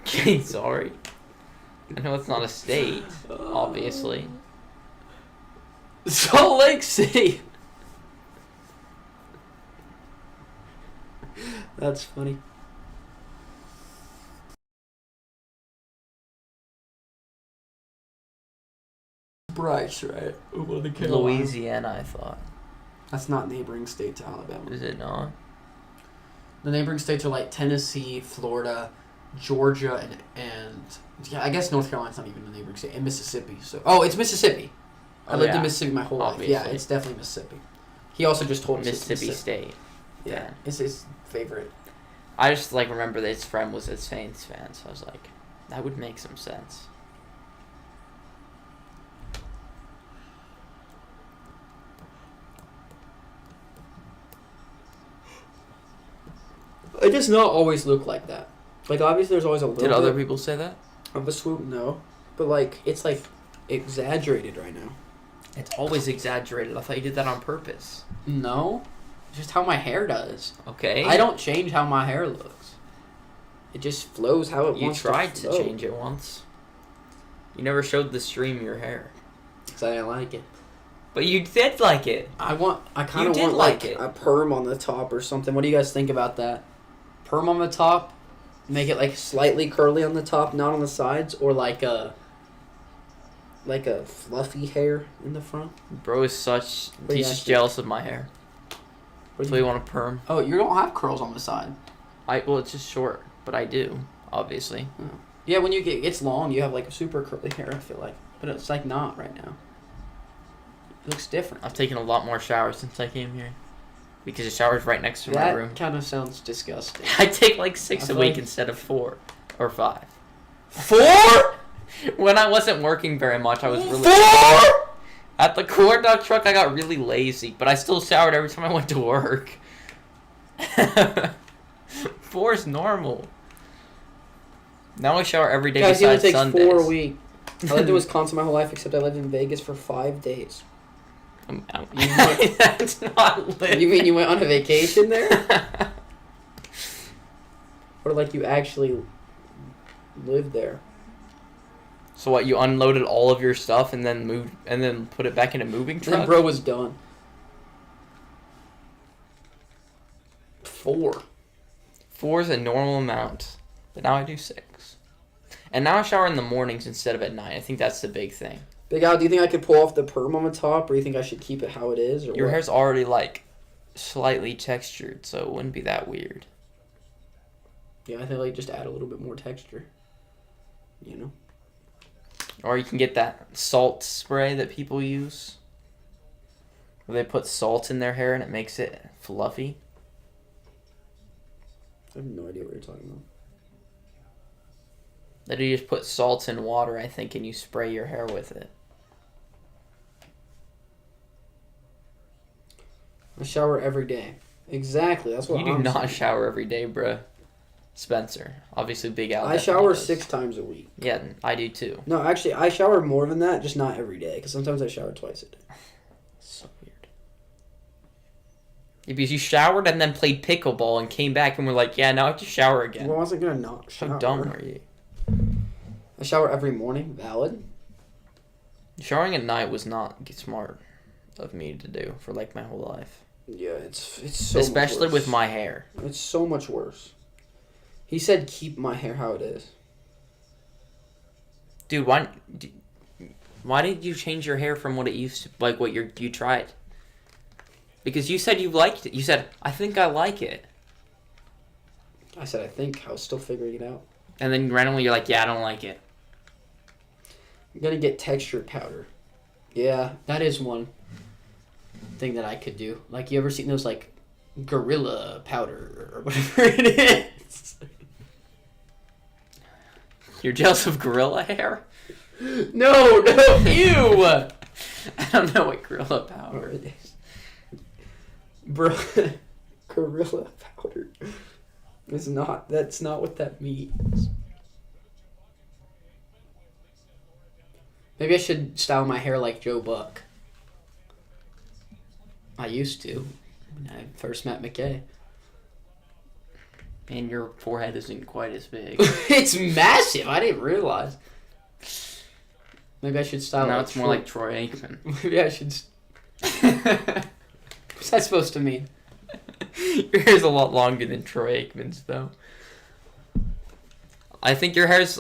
Okay, sorry. I know it's not a state, obviously. Salt Lake City. That's funny. Bryce, right? Louisiana, I thought. That's not neighboring state to Alabama. Is it not? The neighboring states are like Tennessee, Florida, Georgia, and yeah, I guess North Carolina's not even a neighboring state, and Mississippi. So, it's Mississippi. I lived in Mississippi my whole life. Yeah, it's definitely Mississippi. He also just told us Mississippi State. Yeah, it's his favorite. I just remember that his friend was a Saints fan, so I was like, that would make some sense. It does not always look like that. Like, obviously, there's always a little Did other people say that? of a swoop, no. But, it's, exaggerated right now. It's always exaggerated. I thought you did that on purpose. No. It's just how my hair does. Okay. I don't change how my hair looks. It just flows how it wants to flow. You tried to change it once. You never showed the stream your hair. Because I didn't like it. But you did like it. I kind of want, a perm on the top or something. What do you guys think about that? Perm on the top? Make it, slightly curly on the top, not on the sides? Or, a fluffy hair in the front? Bro is he's just jealous of my hair. So you want a perm? Oh, you don't have curls on the side. Well, it's just short, but I do, obviously. Oh. Yeah, when it's long, you have, super curly hair, I feel like. But it's, not right now. It looks different. I've taken a lot more showers since I came here. Because the shower's right next to my room. That kind of sounds disgusting. I take 6 a week instead of 4 or 5. 4? When I wasn't working very much, I was really... 4? At the corn dog truck, I got really lazy, but I still showered every time I went to work. 4 is normal. Now I shower every day besides takes Sundays. 4 a week. I lived in Wisconsin my whole life, except I lived in Vegas for 5 days. That's not lit. You mean you went on a vacation there? Or like you actually lived there? So what? You unloaded all of your stuff and then moved, and then put it back in a moving truck? Then bro was done. 4. 4 is a normal amount, but now I do 6. And now I shower in the mornings instead of at night. I think that's the big thing. Big Al, do you think I could pull off the perm on the top, or do you think I should keep it how it is? Or your what? hair's already like slightly textured, so it wouldn't be that weird. Yeah, I think like just add a little bit more texture. You know. Or you can get that salt spray that people use, where they put salt in their hair and it makes it fluffy. I have no idea what you're talking about. That you just put salt in water, I think, and you spray your hair with it. I shower every day. Exactly, that's what You do I'm not saying. shower every day, bruh. Spencer. Obviously, Big Al. I shower 6 times a week. Yeah, I do too. No, actually, I shower more than that, just not every day, because sometimes I shower twice a day. So weird. Yeah, because you showered and then played pickleball and came back and were like, yeah, now I have to shower again. Well, I wasn't going to not shower. How dumb are you? I shower every morning. Valid. Showering at night was not smart of me to do for like my whole life. Yeah, it's so especially much worse. with my hair. It's so much worse. He said keep my hair how it is. Dude, why did you change your hair from what it used to, like what you tried? Because you said you liked it. You said, I think I like it. I said I think. I was still figuring it out. And then randomly you're like, yeah, I don't like it. I'm going to get textured powder. Yeah, that is one thing that I could do. Like, you ever seen those, like, gorilla powder or whatever it is? You're jealous of gorilla hair? No, ew! I don't know what gorilla powder is. Bro, gorilla powder. That's not what that means. Maybe I should style my hair like Joe Buck. I used to when I first met McKay. And your forehead isn't quite as big. It's massive. I didn't realize. Maybe I should style. Now like it's more like Troy Aikman. Maybe I should. What's that supposed to mean? Your hair's a lot longer than Troy Aikman's, though. I think your hair's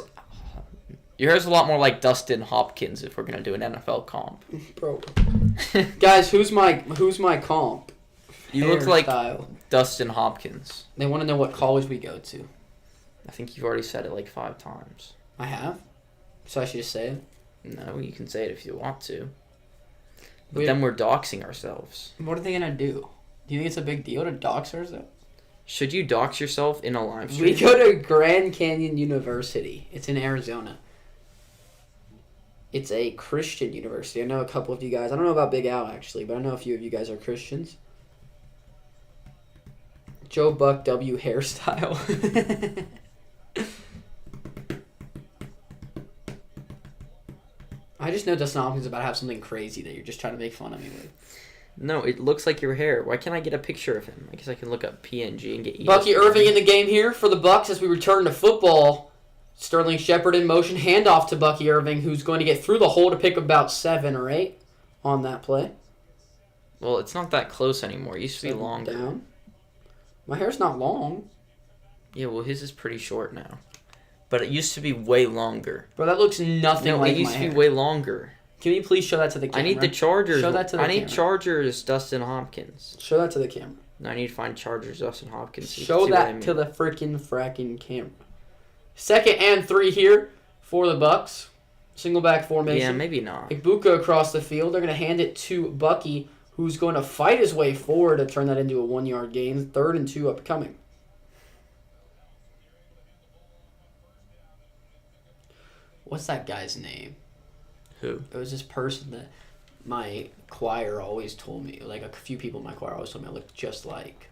a lot more like Dustin Hopkins if we're gonna do an NFL comp. Bro, guys, who's my comp? You look like Hairstyle. Dustin Hopkins. They want to know what college we go to. I think you've already said it like 5 times. I have, so I should just say it. No, you can say it if you want to. But then we're doxing ourselves. What are they gonna do? Do you think it's a big deal to dox ourselves? Should you dox yourself in a live stream? We go to Grand Canyon University. It's in Arizona. It's a Christian university. I know a couple of you guys. I don't know about Big Al, actually, but I know a few of you guys are Christians. Joe Buck W hairstyle. I just know Dustin Hopkins is about to have something crazy that you're just trying to make fun of me with. No, it looks like your hair. Why can't I get a picture of him? I guess I can look up PNG and get ESPN. Bucky Irving in the game here for the Bucks as we return to football. Sterling Shepard in motion. Handoff to Bucky Irving, who's going to get through the hole to pick about 7 or 8 on that play. Well, it's not that close anymore. It used to be 7 longer. down. My hair's not long. Yeah, well, his is pretty short now. But it used to be way longer. Bro, that looks nothing like it used my to hair. be way longer. Can you please show that to the camera? I need the Chargers. Show that to the I need camera. Chargers Dustin Hopkins. Show that to the camera. No, I need to find Chargers Dustin Hopkins. So you Show can see what I that mean. to the fracking camera. 2nd and 3 here for the Bucks. Single back formation. Yeah, maybe not. Ibuka across the field. They're going to hand it to Bucky, who's going to fight his way forward to turn that into a 1-yard gain. 3rd and 2 upcoming. What's that guy's name? Who? It was this person that my choir always told me, like a few people in my choir always told me I looked just like.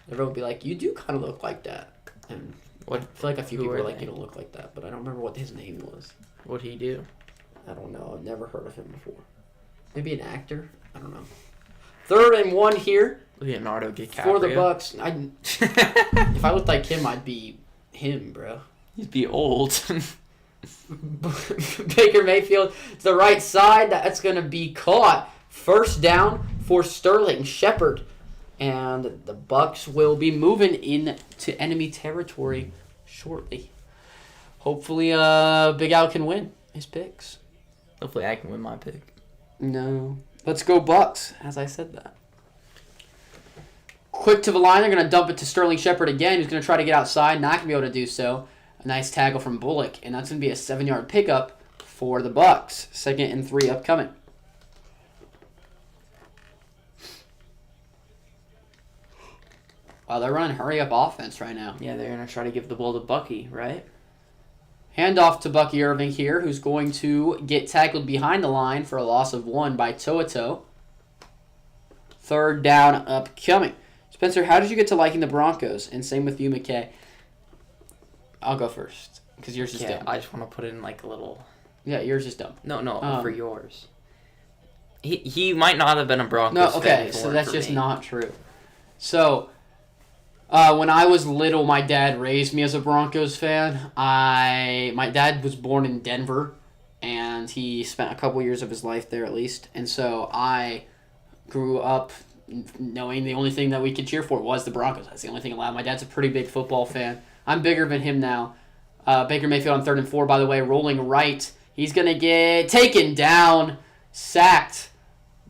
Everyone would be like, you do kind of look like that. And I feel like a few people were like, you don't look like that. But I don't remember what his name was. What'd he do? I don't know. I've never heard of him before. Maybe an actor? I don't know. 3rd and 1 here. Leonardo DiCaprio. For the Bucs. If I looked like him, I'd be him, bro. He'd be old. Baker Mayfield to the right side. That's going to be caught. First down for Sterling Shepard. And the Bucs will be moving into enemy territory shortly. Hopefully, Big Al can win his picks. Hopefully I can win my pick. No. Let's go Bucs, as I said that. Quick to the line. They're going to dump it to Sterling Shepard again, who's going to try to get outside. Not going to be able to do so. A nice tackle from Bullock, and that's going to be a 7-yard pickup for the Bucs. 2nd and 3 upcoming. Wow, they're running hurry-up offense right now. Yeah, they're going to try to give the ball to Bucky, right? Handoff to Bucky Irving here, who's going to get tackled behind the line for a loss of 1 by To'oto. 3rd down upcoming. Spencer, how did you get to liking the Broncos? And same with you, McKay. I'll go first, because yours is dumb. I just want to put in like a little... Yeah, yours is dumb. No, for yours. He might not have been a Broncos fan. No, okay, so that's just not true. So... when I was little, my dad raised me as a Broncos fan. My dad was born in Denver, and he spent a couple years of his life there at least. And so I grew up knowing the only thing that we could cheer for was the Broncos. That's the only thing allowed. My dad's a pretty big football fan. I'm bigger than him now. Baker Mayfield on 3rd and 4, by the way, rolling right. He's going to get taken down, sacked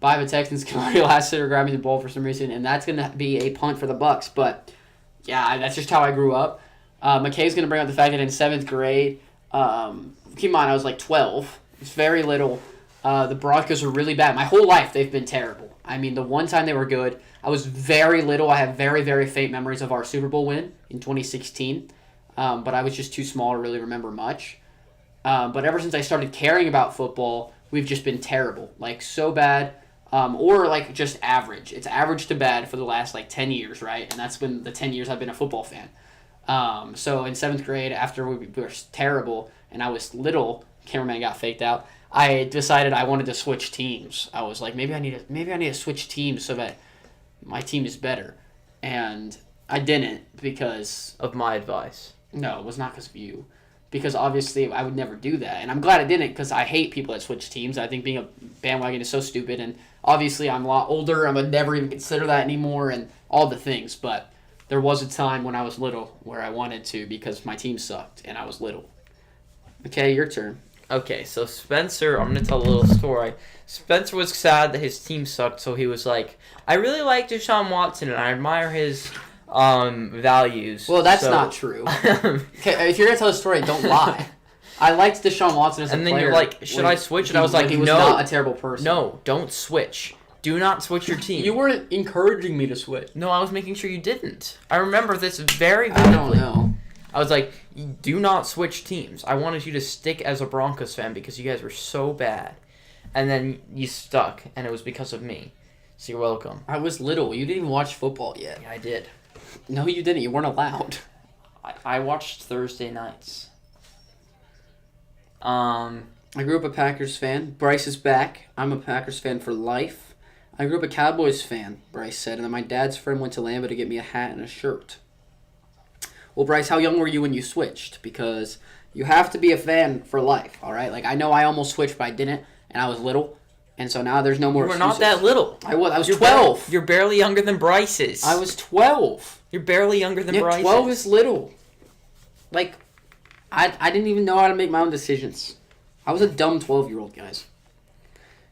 by the Texans. Kamari Lassiter grabbing the ball for some reason, and that's going to be a punt for the Bucs. But... yeah, that's just how I grew up. McKay's going to bring up the fact that in 7th grade, keep in mind, I was like 12. It's very little. The Broncos were really bad. My whole life, they've been terrible. I mean, the one time they were good, I was very little. I have very, very faint memories of our Super Bowl win in 2016. But I was just too small to really remember much. But ever since I started caring about football, we've just been terrible. Like, so bad. Or like just average. It's average to bad for the last like 10 years, right? And that's been the 10 years I've been a football fan. So in 7th grade, after we were terrible and I was little, cameraman got faked out, I decided I wanted to switch teams. I was like, maybe I need to switch teams so that my team is better. And I didn't because... of my advice. No, it was not because of you. Because obviously I would never do that. And I'm glad I didn't because I hate people that switch teams. I think being a bandwagon is so stupid. And obviously I'm a lot older. I would never even consider that anymore and all the things. But there was a time when I was little where I wanted to because my team sucked and I was little. Okay, your turn. Okay, so Spencer, I'm going to tell a little story. Spencer was sad that his team sucked, so he was like, I really like Deshaun Watson and I admire his... values. Well, that's not true. Okay, if you're gonna tell a story, don't lie. I liked Deshaun Watson as a player. And then you're like, should I switch? And I was like, he was not a terrible person. No, don't switch. Do not switch your team. You weren't encouraging me to switch. No, I was making sure you didn't. I remember this very vividly. I don't know. I was like, do not switch teams. I wanted you to stick as a Broncos fan because you guys were so bad. And then you stuck, and it was because of me. So you're welcome. I was little. You didn't even watch football yet. Yeah, I did. No, you didn't. You weren't allowed. I watched Thursday nights. I grew up a Packers fan. Bryce is back. I'm a Packers fan for life. I grew up a Cowboys fan, Bryce said, and then my dad's friend went to Lambeau to get me a hat and a shirt. Well, Bryce, how young were you when you switched? Because you have to be a fan for life, all right? Like, I know I almost switched, but I didn't, and I was little. And so now there's no more excuses. You were not that little. I was 12. You're barely younger than Bryce is. I was 12. You're barely younger than Bryce 12 is little. Like, I didn't even know how to make my own decisions. I was a dumb 12-year-old, guys.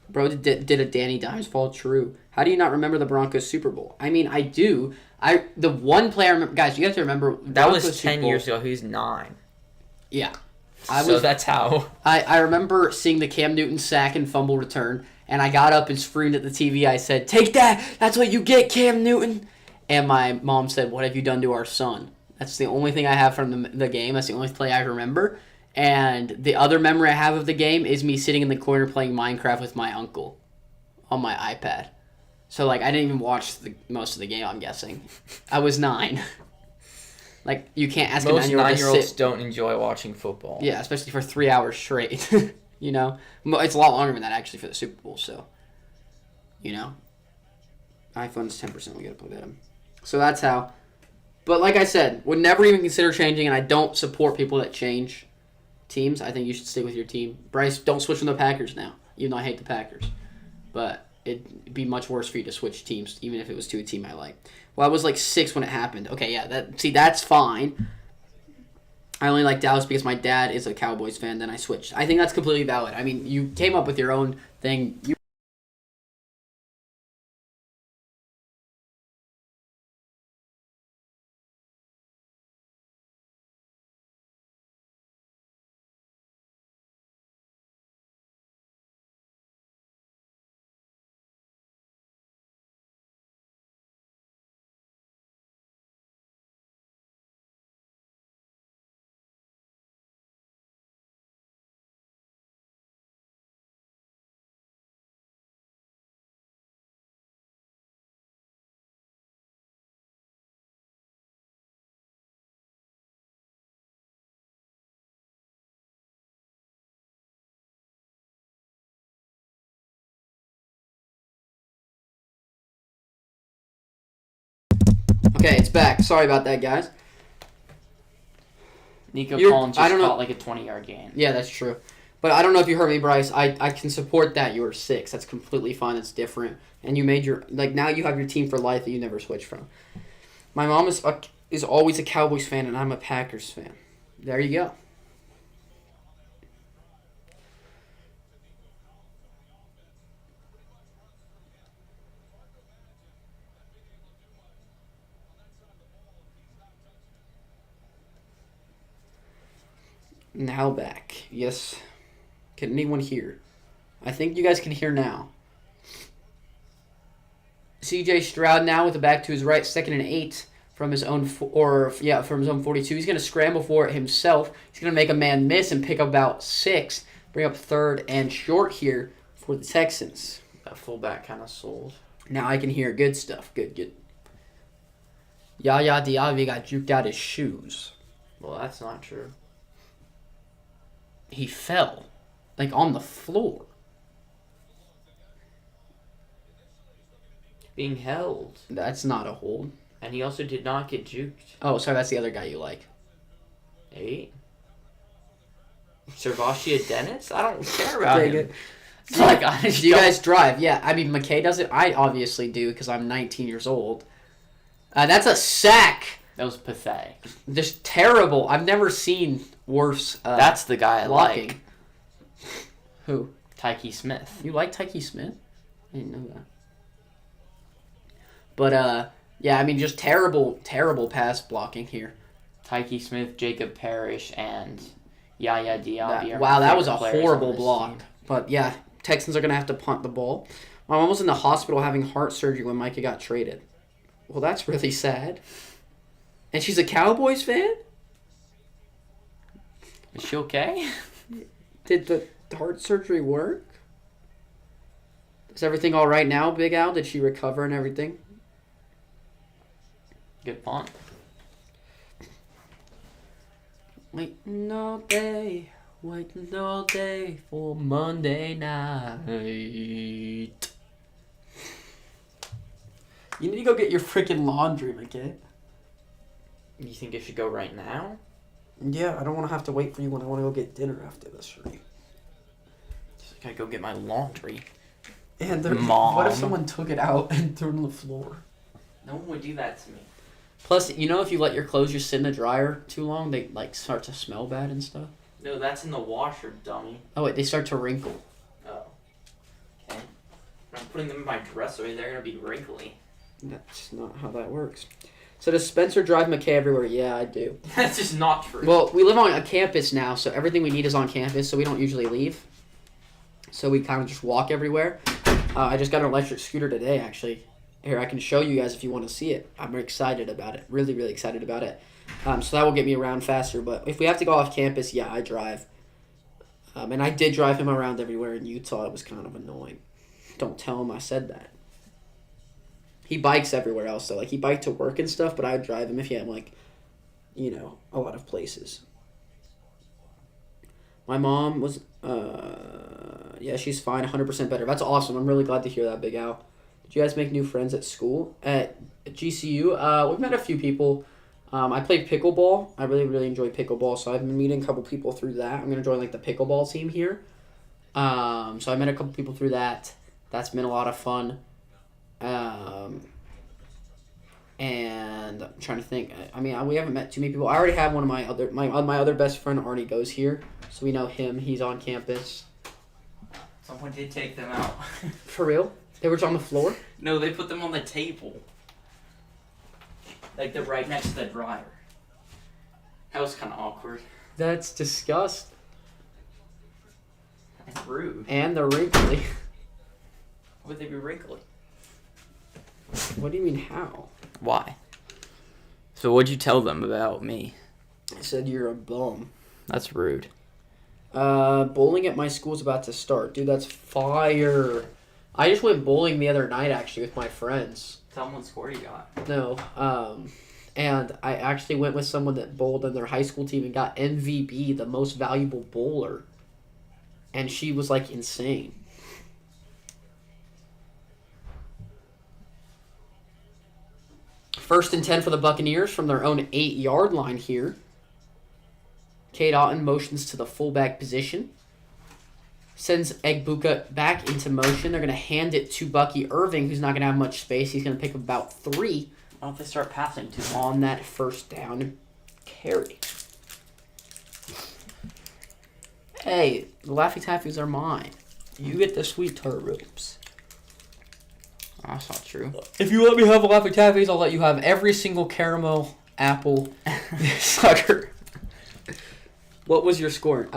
Bro did a Danny Dimes fall true. How do you not remember the Broncos Super Bowl? I mean, I do. The one player I remember... Guys, you have to remember... That was 10 years ago. He was 9. Yeah. So that's how. I remember seeing the Cam Newton sack and fumble return, and I got up and screamed at the TV. I said, "Take that! That's what you get, Cam Newton!" And my mom said, "What have you done to our son?" That's the only thing I have from the game. That's the only play I remember. And the other memory I have of the game is me sitting in the corner playing Minecraft with my uncle. on my iPad. So, like, I didn't even watch most of the game, I'm guessing. I was 9. Like, you can't ask a 9-year-old to sit. Most 9-year-olds don't enjoy watching football. Yeah, especially for 3 hours straight. You know? It's a lot longer than that, actually, for the Super Bowl, so. You know? iPhone's 10%. We gotta plug that in. So that's how. But like I said, would never even consider changing, and I don't support people that change teams. I think you should stay with your team. Bryce, don't switch from the Packers now, even though I hate the Packers. But it'd be much worse for you to switch teams, even if it was to a team I like. Well, I was like 6 when it happened. Okay, yeah, that's fine. I only like Dallas because my dad is a Cowboys fan, then I switched. I think that's completely valid. I mean, you came up with your own thing. Okay, it's back. Sorry about that, guys. Nico Collins just caught like a 20-yard gain. Yeah, that's true. But I don't know if you heard me, Bryce. I can support that you were 6. That's completely fine. That's different. And you made your... Like, now you have your team for life that you never switched from. My mom is always a Cowboys fan, and I'm a Packers fan. There you go. Now back. Yes. Can anyone hear? I think you guys can hear now. CJ Stroud now with the back to his right, 2nd and 8 from his own from his own 42. He's going to scramble for it himself. He's going to make a man miss and pick up about 6. Bring up 3rd and short here for the Texans. That fullback kind of sold. Now I can hear good stuff. Good. Yaya Diaby got juked out his shoes. Well, that's not true. He fell, like on the floor. Being held. That's not a hold. And he also did not get juked. Oh, sorry, that's the other guy you like. 8? Servachia Dennis? I don't care about him. It's like, do you guys drive? Yeah, I mean, McKay does it. I obviously do because I'm 19 years old. That's a sack. That was pathetic. Just terrible. I've never seen worse. That's the guy I blocking. like. Who? Tyke Smith. You like Tyke Smith? I didn't know that. But, yeah, I mean, just terrible pass blocking here. Tyke Smith, Jacob Parrish, and Yaya Diaby. Wow, that was a horrible block. Team. But, yeah, Texans are going to have to punt the ball. My mom was in the hospital having heart surgery when Micah got traded. Well, that's really sad. And she's a Cowboys fan? Is she okay? Did the heart surgery work? Is everything all right now, Big Al? Did she recover and everything? Good punt. Waiting all day for Monday night. You need to go get your freaking laundry, McKay. You think I should go right now? Yeah, I don't want to have to wait for you when I want to go get dinner after this. Right? Just gotta go get my laundry. And Mom. What if someone took it out and threw it on the floor? No one would do that to me. Plus, you know, if you let your clothes just sit in the dryer too long, they like start to smell bad and stuff. No, that's in the washer, dummy. Oh wait, they start to wrinkle. Oh. Okay. When I'm putting them in my dresser, they're gonna be wrinkly. That's not how that works. So does Spencer drive McKay everywhere? Yeah, I do. That's just not true. Well, we live on a campus now, so everything we need is on campus, so we don't usually leave. So we kind of just walk everywhere. I just got an electric scooter today, actually. Here, I can show you guys if you want to see it. I'm excited about it. Really, really excited about it. So that will get me around faster. But if we have to go off campus, yeah, I drive. And I did drive him around everywhere in Utah. It was kind of annoying. Don't tell him I said that. He bikes everywhere else, though. Like, he biked to work and stuff, but I would drive him if he had, like, you know, a lot of places. My mom was, yeah, she's fine, 100% better. That's awesome. I'm really glad to hear that, Big Al. Did you guys make new friends at school? At GCU? We've met a few people. I played pickleball. I really, really enjoy pickleball, so I've been meeting a couple people through that. I'm going to join, like, the pickleball team here. So I met a couple people through that. That's been a lot of fun. And I'm trying to think. I mean, we haven't met too many people. I already have one of my other best friend already goes here, so we know him. He's on campus. Someone did take them out. For real? They were on the floor? No, they put them on the table. Like they're right next to the dryer. That was kind of awkward. That's disgusting. That's rude. And they're wrinkly. Why would they be wrinkly? What do you mean, how? Why? So what'd you tell them about me? I said you're a bum. That's rude. Bowling at my school's about to start. Dude, that's fire. I just went bowling the other night, actually, with my friends. Tell them what score you got. No. And I actually went with someone that bowled on their high school team and got MVP, the most valuable bowler. And she was, like, insane. First and 10 for the Buccaneers from their own 8-yard line here. Cade Otton motions to the fullback position. Sends Egbuka back into motion. They're going to hand it to Bucky Irving, who's not going to have much space. He's going to pick up about 3. Why don't they start passing to him? On that first down carry. Hey, the Laffy Taffies are mine. You get the sweet tart ropes. Oh, that's not true. If you let me have a Laffy Taffies, I'll let you have every single caramel apple sucker. What was your score?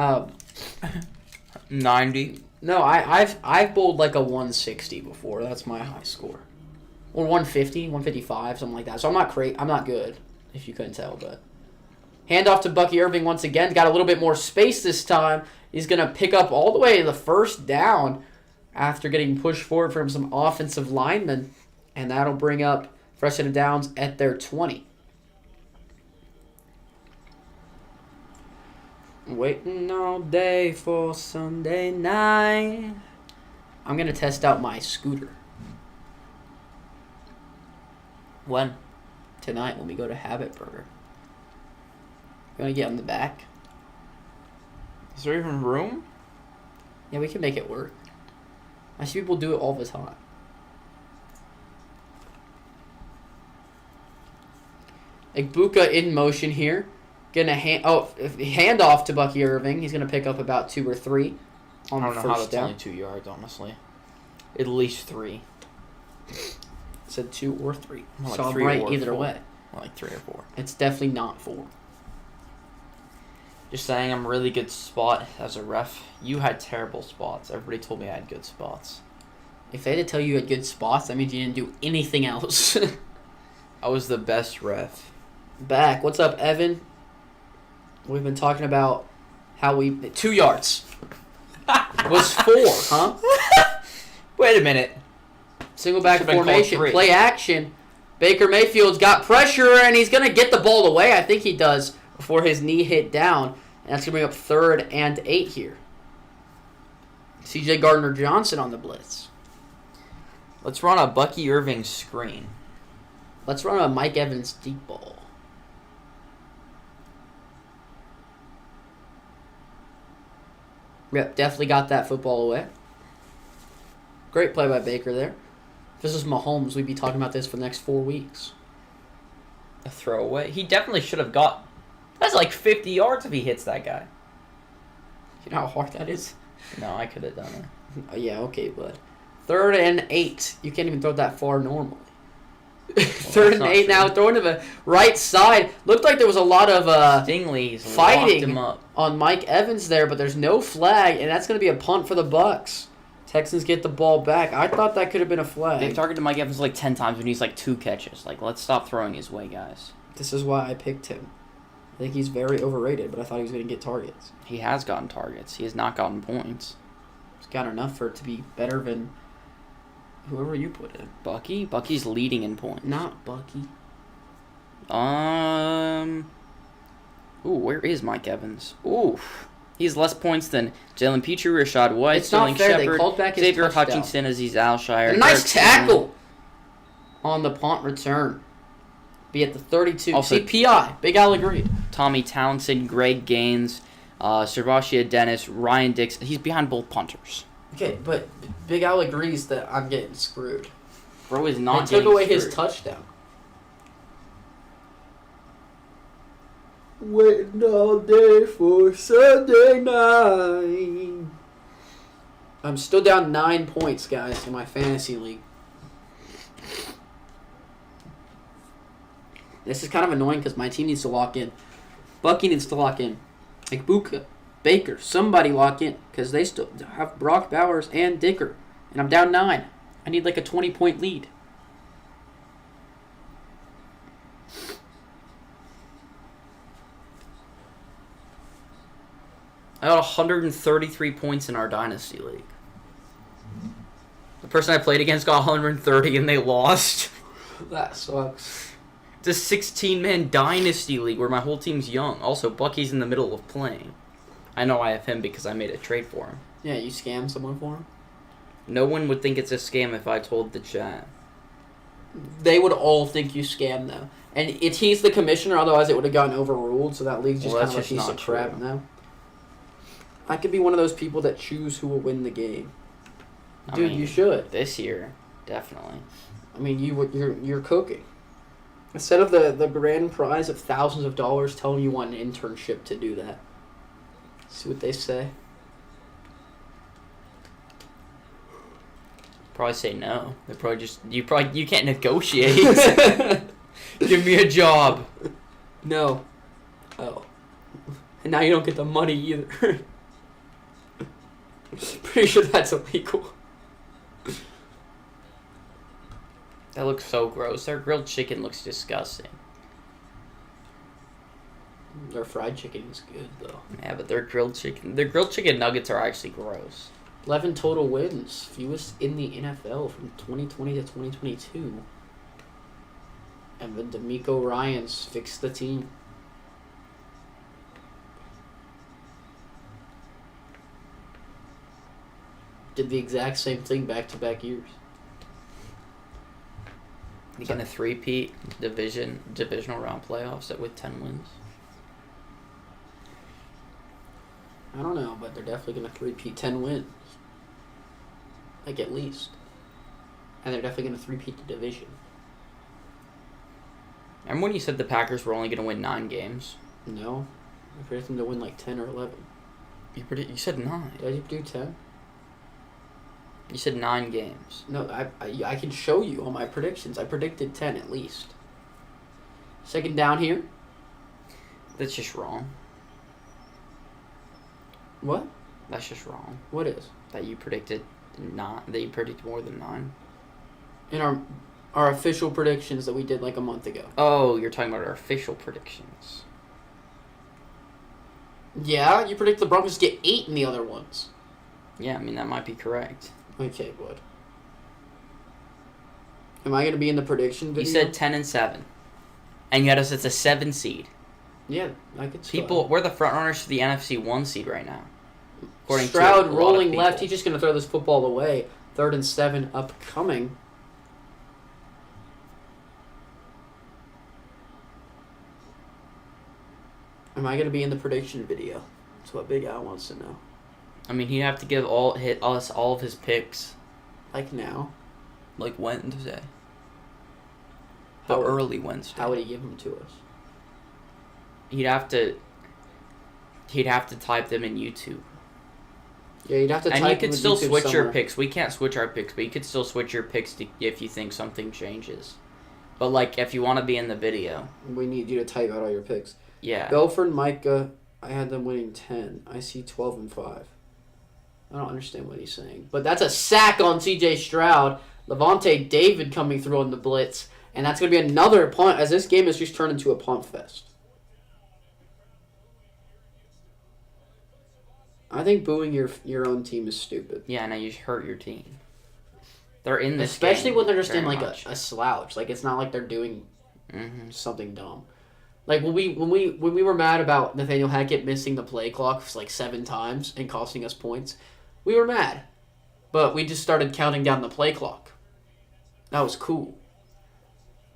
90. No, I've bowled like a 160 before. That's my high score. Or 150, 155, something like that. So I'm not good, if you couldn't tell, but handoff to Bucky Irving once again. Got a little bit more space this time. He's going to pick up all the way to the first down after getting pushed forward from some offensive linemen. And that'll bring up fresh set of downs at their 20. Waiting all day for Sunday night. I'm going to test out my scooter. When? Tonight when we go to Habit Burger. You want to get on the back? Is there even room? Yeah, we can make it work. I see people do it all the time. Egbuka in motion here. Gonna hand off to Bucky Irving. He's gonna pick up about 2 or 3 on the first down. I don't know how that's only 2 yards, honestly. At least 3. Said 2 or 3. Like so 3 I'm right or either 4. way. Like 3 or 4. It's definitely not 4. Just saying, I'm a really good spot as a ref. You had terrible spots. Everybody told me I had good spots. If they had to tell you had good spots, that means you didn't do anything else. I was the best ref. Back. What's up, Evan? We've been talking about how 2 yards. Was 4, huh? Wait a minute. Single back formation. Play action. Baker Mayfield's got pressure, and he's going to get the ball away. I think he does before his knee hit down. And that's going to bring up 3rd and 8 here. C.J. Gardner-Johnson on the blitz. Let's run a Bucky Irving screen. Let's run a Mike Evans deep ball. Yep, definitely got that football away. Great play by Baker there. If this was Mahomes, we'd be talking about this for the next 4 weeks. A throwaway? He definitely should have got... That's like 50 yards if he hits that guy. You know how hard that is? No, I could have done it. Yeah, okay, bud. 3rd and 8. You can't even throw that far normally. 3rd and 8 now, throwing to the right side. Looked like there was a lot of Stingley's fighting him up on Mike Evans there, but there's no flag, and that's going to be a punt for the Bucs. Texans get the ball back. I thought that could have been a flag. They've targeted Mike Evans like 10 times when he's like 2 catches. Like, let's stop throwing his way, guys. This is why I picked him. I think he's very overrated, but I thought he was going to get targets. He has gotten targets. He has not gotten points. He's got enough for it to be better than Whoever you put in. Bucky? Bucky's leading in points. Not Bucky. Ooh, where is Mike Evans? Ooh. He has less points than Jalen Petrie, Rashad White, It's not Sterling fair. They Shepard, called back his Xavier touchdown. Hutchinson, Aziz Alshire. A nice tackle on the punt return. Be at the 32. Also, See, PI. Big Al agreed. Tommy Townsend, Greg Gaines, Servatia Dennis, Ryan Dixon. He's behind both punters. Okay, but Big Al agrees that I'm getting screwed. Bro is not They took away screwed. his touchdown. Waiting all day for Sunday night. I'm still down 9 points, guys, in my fantasy league. This is kind of annoying because my team needs to lock in. Bucky needs to lock in. Like Buka, Baker, somebody lock in because they still have Brock Bowers and Dicker. And I'm down 9. I need like a 20-point lead. I got 133 points in our Dynasty League. The person I played against got 130 and they lost. That sucks. It's a 16-man Dynasty League where my whole team's young. Also, Bucky's in the middle of playing. I know I have him because I made a trade for him. Yeah, you scammed someone for him? No one would think it's a scam if I told the chat. They would all think you scammed though. And he's the commissioner, otherwise it would have gotten overruled, so that league's just Well, kind of a that's just piece of not crap true. now. I could be one of those people that choose who will win the game. Dude, you should. This year, definitely. I mean, you're cooking. Instead of the grand prize of thousands of dollars, tell them you want an internship to do that. See what they say. Probably say no. They probably just you can't negotiate. Give me a job. No. Oh. And now you don't get the money either. Pretty sure that's illegal. That looks so gross. Their grilled chicken looks disgusting. Their fried chicken is good though. Yeah, but their grilled chicken nuggets are actually gross. 11 total wins, fewest in the NFL from 2020 to 2022. And then D'Amico Ryans fixed the team. Did the exact same thing back-to-back years. You gonna three-peat divisional round playoffs with 10 wins? I don't know, but they're definitely going to three-peat 10 wins. Like, at least. And they're definitely going to three-peat the division. Remember when you said the Packers were only gonna win 9 games? No. I predicted them to win like 10 or 11. You said 9. Did I do 10? You said 9 games. No, I can show you all my predictions. I predicted 10 at least. Second down here. That's just wrong. What? That's just wrong. What is? That you predicted more than 9. In our official predictions that we did like a month ago. Oh, you're talking about our official predictions. Yeah, you predict the Broncos get 8 in the other ones. Yeah, I mean, that might be correct. Okay, bud. Am I going to be in the prediction video? You said 10 and 7. And you had us as a 7 seed. Yeah, I could see. We're the front runners for the NFC 1 seed right now. According Stroud to a lot rolling of left. people. He's just going to throw this football away. 3rd and 7 upcoming. Am I going to be in the prediction video? That's what Big Al wants to know. I mean, he'd have to give us all of his picks. Like now? Like Wednesday. How early Wednesday. How would he give them to us? He'd have to type them in YouTube. Yeah, you'd have to type And you could them in still YouTube switch your somewhere. picks. We can't switch our picks, but you could still switch your picks if you think something changes. But, like, if you want to be in the video. We need you to type out all your picks. Yeah. Belford, Micah, I had them winning 10. I see 12 and 5. I don't understand what he's saying. But that's a sack on C.J. Stroud. Levante David coming through on the blitz. And that's going to be another punt, as this game has just turned into a punt fest. I think booing your own team is stupid. Yeah, now you hurt your team. They're in this Especially game when they're just in very like much. a slouch. Like it's not like they're doing something dumb. Like when we were mad about Nathaniel Hackett missing the play clock like 7 times and costing us points, we were mad. But we just started counting down the play clock. That was cool.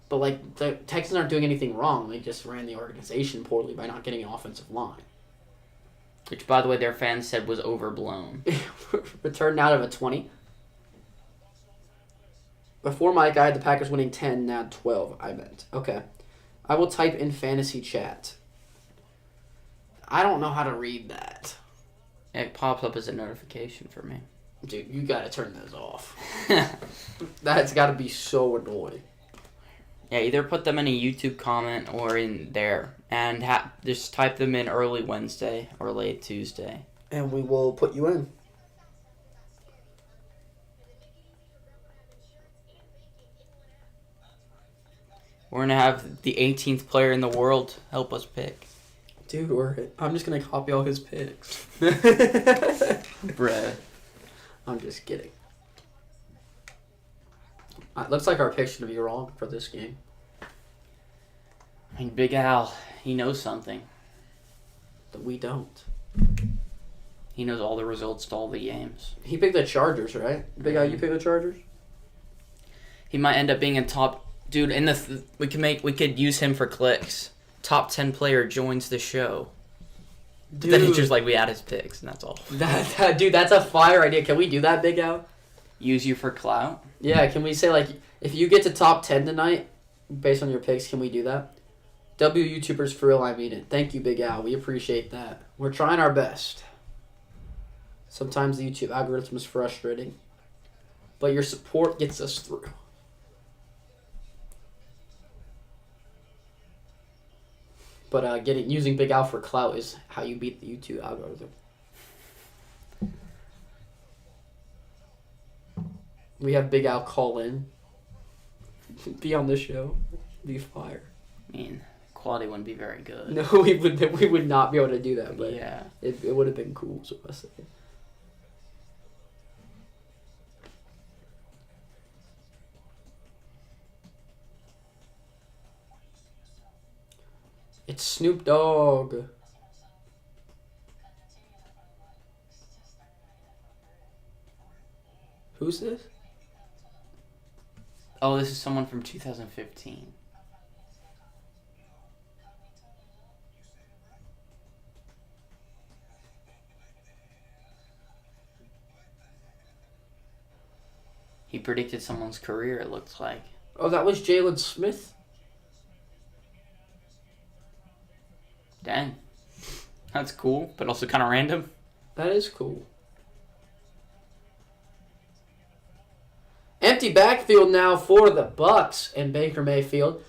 But like the Texans aren't doing anything wrong. They just ran the organization poorly by not getting an offensive line. Which, by the way, their fans said was overblown. Returned out of a 20. Before Mike, I had the Packers winning 10, now 12, I meant. Okay. I will type in fantasy chat. I don't know how to read that. It pops up as a notification for me. Dude, you gotta turn those off. That's gotta be so annoying. Yeah, either put them in a YouTube comment or in there. And just type them in early Wednesday or late Tuesday. And we will put you in. We're going to have the 18th player in the world help us pick. Dude, I'm just going to copy all his picks. Bruh. I'm just kidding. It looks like our picks should be wrong for this game. I mean, Big Al, he knows something. But we don't. He knows all the results to all the games. He picked the Chargers, right? Big Al, you picked the Chargers? He might end up being a top... Dude, we could use him for clicks. Top 10 player joins the show. Dude. Then it's just like we add his picks, and that's all. Dude, that's a fire idea. Can we do that, Big Al? Use you for clout? Yeah, can we say, like, if you get to top 10 tonight, based on your picks, can we do that? YouTubers for real, I mean it. Thank you, Big Al. We appreciate that. We're trying our best. Sometimes the YouTube algorithm is frustrating. But your support gets us through. But using Big Al for clout is how you beat the YouTube algorithm. We have Big Al call in. Be on the show. Be fire. I mean, quality wouldn't be very good. No, we would not be able to do that. But yeah, it would have been cool. So I say. It's Snoop Dogg. Who's this? Oh, this is someone from 2015. He predicted someone's career, it looks like. Oh, that was Jalen Smith? Dang. That's cool, but also kind of random. That is cool. Empty backfield now for the Bucs and Baker Mayfield.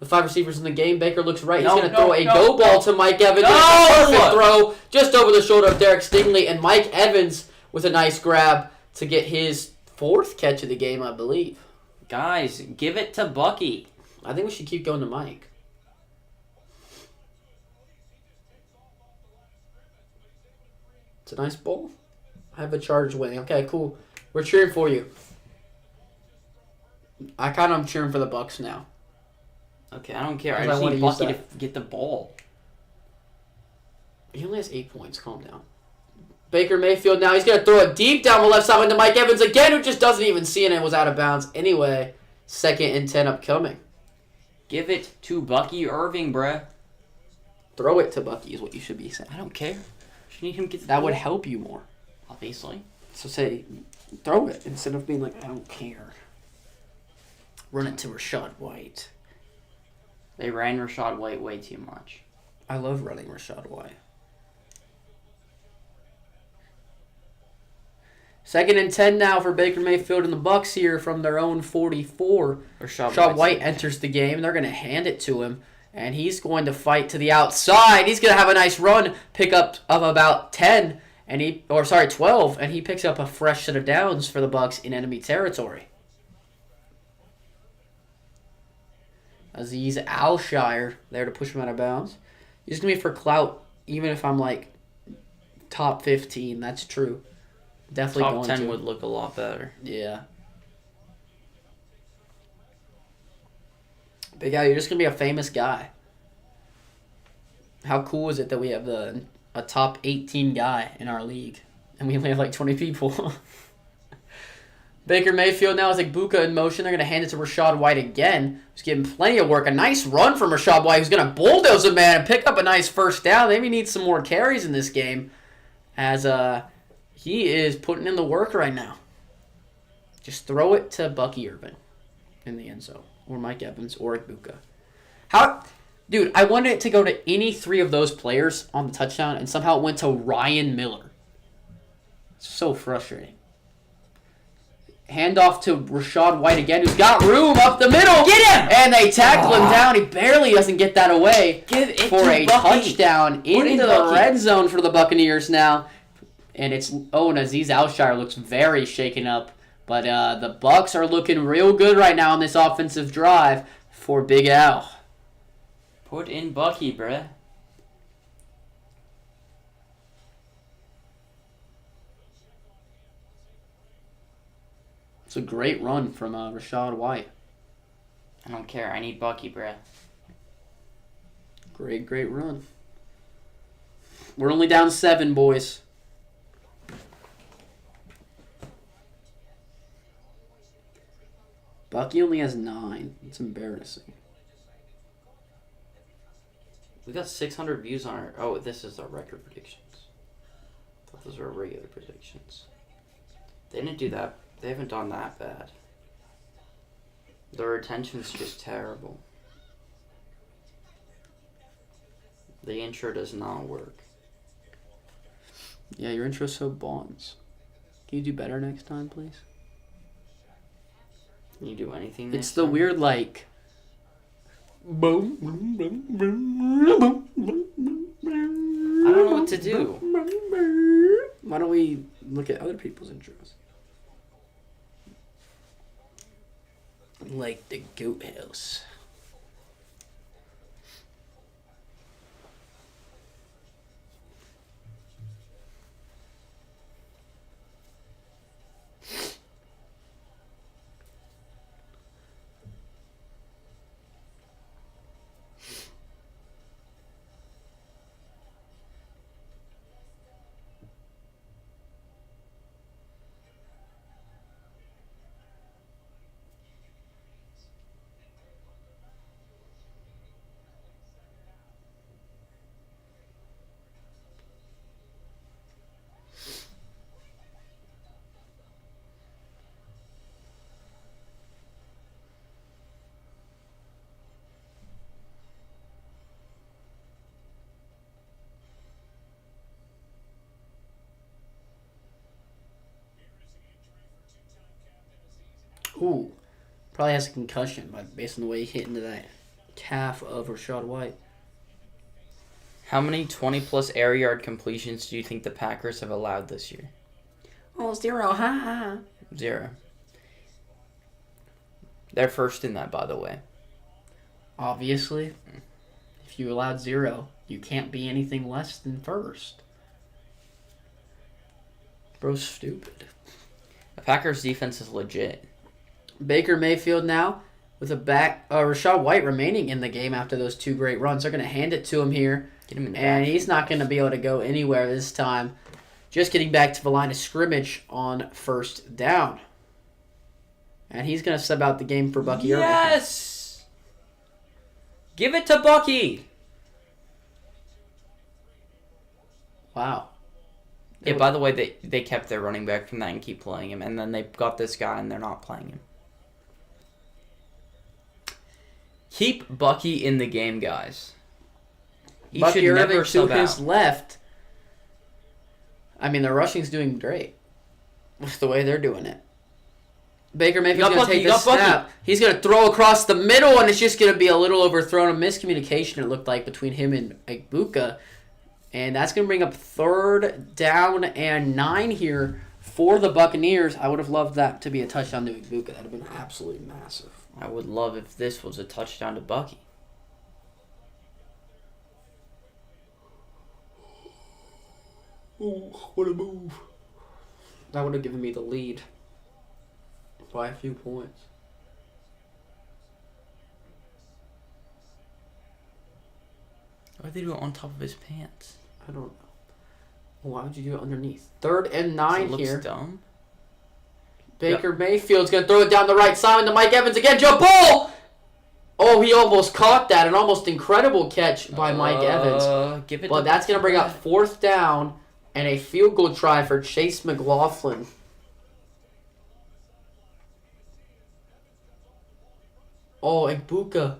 With 5 receivers in the game, Baker looks right. He's going to throw a go ball to Mike Evans. Perfect throw just over the shoulder of Derek Stingley. And Mike Evans with a nice grab to get his 4th catch of the game, I believe. Guys, give it to Bucky. I think we should keep going to Mike. It's a nice ball. I have the Chargers winning. Okay, cool. We're cheering for you. I kind of am cheering for the Bucs now. Okay, I don't care. I just need Bucky to get the ball. He only has 8 points. Calm down. Baker Mayfield now. He's going to throw it deep down the left side into Mike Evans again, who just doesn't even see it and was out of bounds. Anyway, 2nd and 10 upcoming. Give it to Bucky Irving, bruh. Throw it to Bucky is what you should be saying. I don't care. You need him to get the that ball. would help you more. Obviously. So say, throw it instead of being like, I don't care. Run it to Rachaad White. They ran Rachaad White way too much. I love running Rachaad White. 2nd and 10 now for Baker Mayfield and the Bucs here from their own 44. Rachaad White enters the game. They're going to hand it to him. And he's going to fight to the outside. He's going to have a nice run. Pick up of about 10. 12. And he picks up a fresh set of downs for the Bucs in enemy territory. Azeez Alshire there to push him out of bounds. He's going to be for clout, even if I'm like top 15. That's true. Definitely top going 10 to. would look a lot better. Yeah. Big Al, you're just going to be a famous guy. How cool is it that we have a top 18 guy in our league, and we only have like 20 people? Baker Mayfield now has Igbokwe in motion. They're going to hand it to Rachaad White again. He's getting plenty of work. A nice run from Rachaad White, who's going to bulldoze a man and pick up a nice first down. Maybe needs some more carries in this game, as he is putting in the work right now. Just throw it to Bucky Irvin in the end zone, or Mike Evans, or Igbokwe. Dude, I wanted it to go to any three of those players on the touchdown, and somehow it went to Ryan Miller. So frustrating. Handoff to Rachaad White again, who's got room up the middle. Get him! And they tackle him down. He barely doesn't get that away for a touchdown into the red zone for the Buccaneers now. And Aziz Alshire looks very shaken up. But the Bucs are looking real good right now on this offensive drive for Big Al. Put in Bucky, bruh. It's a great run from Rachaad White. I don't care. I need Bucky, bruh. Great run. We're only down 7, boys. Bucky only has 9. It's embarrassing. We got 600 views on our... Oh, this is our record predictions. I thought those were our regular predictions. They didn't do that. They haven't done that bad. The retention's just terrible. The intro does not work. Yeah, your intro's so bonds. Can you do better next time, please? Can you do anything It's the weird, like... Boom. I don't know what to do. Why don't we look at other people's intros? Like the Goat House. Ooh, probably has a concussion based on the way he hit into that calf of Rachaad White. How many 20-plus air yard completions do you think the Packers have allowed this year? Oh, 0. Ha. 0. They're first in that, by the way. Obviously, if you allowed 0, you can't be anything less than first. Bro's stupid. The Packers' defense is legit. Baker Mayfield now with Rachaad White remaining in the game after those 2 great runs. They're going to hand it to him here. Get him in the and back. He's not going to be able to go anywhere this time. Just getting back to the line of scrimmage on first down. And he's going to sub out the game for Bucky Irvin. Yes! Give it to Bucky! Wow. Yeah, by the way, they kept their running back from that and keep playing him. And then they got this guy and they're not playing him. Keep Bucky in the game, guys. He Bucky should Irvin never to sub his out. left. I mean, the rushing's doing great with the way they're doing it. Baker Mayfield's going to take the snap. He's going to throw across the middle, and it's just going to be a little overthrown. A miscommunication, it looked like, between him and Igbokwe. And that's going to bring up 3rd down and 9 here for the Buccaneers. I would have loved that to be a touchdown to Igbokwe. That would have been absolutely massive. I would love if this was a touchdown to Bucky. Ooh, what a move. That would have given me the lead by a few points. Why would they do it on top of his pants? I don't know. Why would you do it underneath? 3rd and 9 it here. Looks dumb. Baker Mayfield's going to throw it down the right side to Mike Evans again. Jump ball! Oh, he almost caught that. An almost incredible catch by Mike Evans. But that's going to bring up 4th down and a field goal try for Chase McLaughlin. Oh, Ibuka.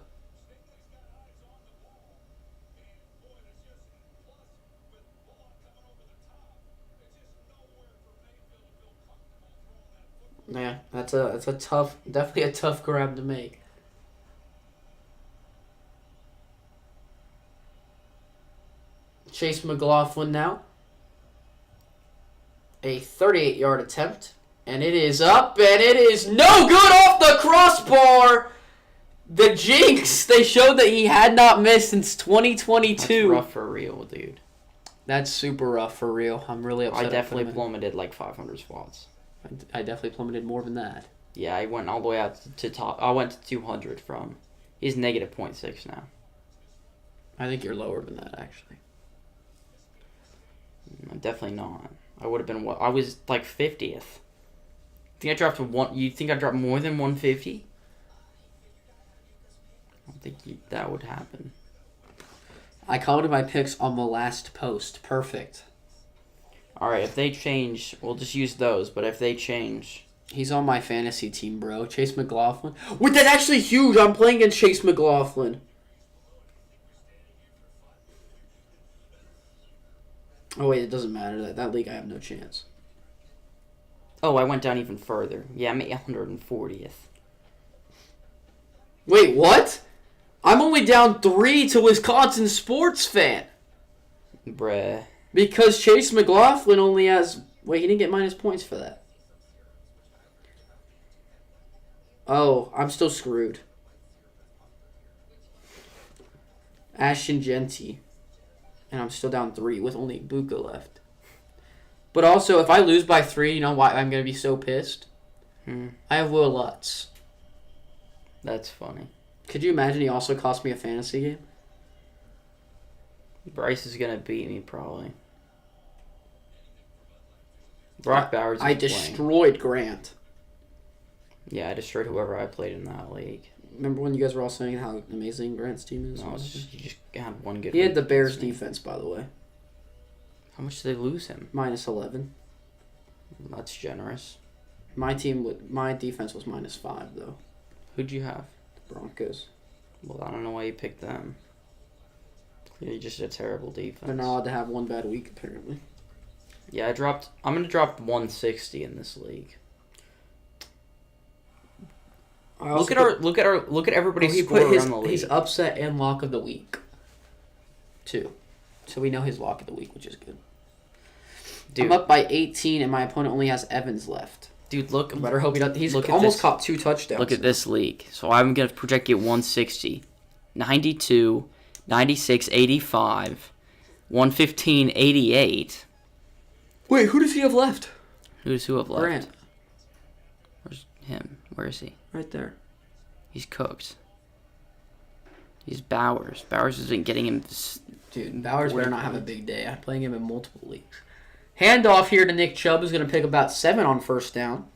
Yeah, that's a tough, definitely a tough grab to make. Chase McLaughlin now. A 38-yard attempt. And it is up, and it is no good off the crossbar. The jinx. They showed that he had not missed since 2022. That's rough for real, dude. That's super rough for real. I'm really upset. I definitely plummeted like 500 spots. I definitely plummeted more than that. Yeah, I went all the way out to top. I went to 200 from. He's negative 0.6 now. I think you're lower than that, actually. Definitely not. I would have been what? I was like 50th. Think I dropped one? You think I dropped more than 150? I don't think that would happen. I counted my picks on the last post. Perfect. Alright, if they change, we'll just use those. But if they change... He's on my fantasy team, bro. Chase McLaughlin. Wait, that's actually huge. I'm playing against Chase McLaughlin. Oh, wait, it doesn't matter. That league, I have no chance. Oh, I went down even further. Yeah, I'm at 140th. Wait, what? I'm only down 3 to Wisconsin Sports Fan. Bruh. Because Chase McLaughlin only has... Wait, he didn't get minus points for that. Oh, I'm still screwed. Ashton Genty. And I'm still down 3 with only Ibuka left. But also, if I lose by 3, you know why I'm going to be so pissed? I have Will Lutz. That's funny. Could you imagine he also cost me a fantasy game? Bryce is going to beat me, probably. Brock Bowers is I destroyed Grant. Yeah, I destroyed whoever I played in that league. Remember when you guys were all saying how amazing Grant's team is? No, you just had one good. He had the Bears defense, by the way. How much did they lose him? Minus 11. That's generous. My defense was minus 5, though. Who'd you have? The Broncos. Well, I don't know why you picked them. Clearly just a terrible defense. They're not allowed to have one bad week, apparently. Yeah, I'm going to drop 160 in this league. Look at everybody's score around the league. He's upset and lock of the week, too. So we know his lock of the week, which is good. Dude, I'm up by 18, and my opponent only has Evans left. Dude, look. I better hope he doesn't. He's almost caught 2 touchdowns. Look at this league. So I'm going to project it 160, 92, 96, 85, 115, 88. Wait, who does he have left? Who have left? Grant. Where's him? Where is he? Right there. He's cooked. He's Bowers. Bowers isn't getting him. Dude, Bowers better not have a big day. I'm playing him in multiple leagues. Handoff here to Nick Chubb, who's going to pick about 7 on first down.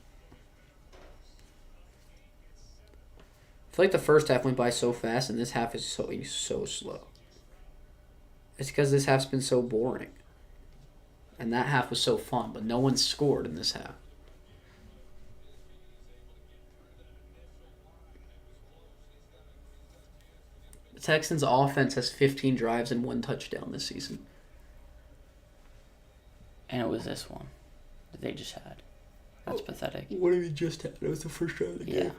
I feel like the first half went by so fast, and this half is so slow. It's because this half's been so boring. And that half was so fun, but no one scored in this half. The Texans' offense has 15 drives and 1 touchdown this season. And it was this one that they just had. That's pathetic. What did we just had? That was the first drive of the game. Yeah.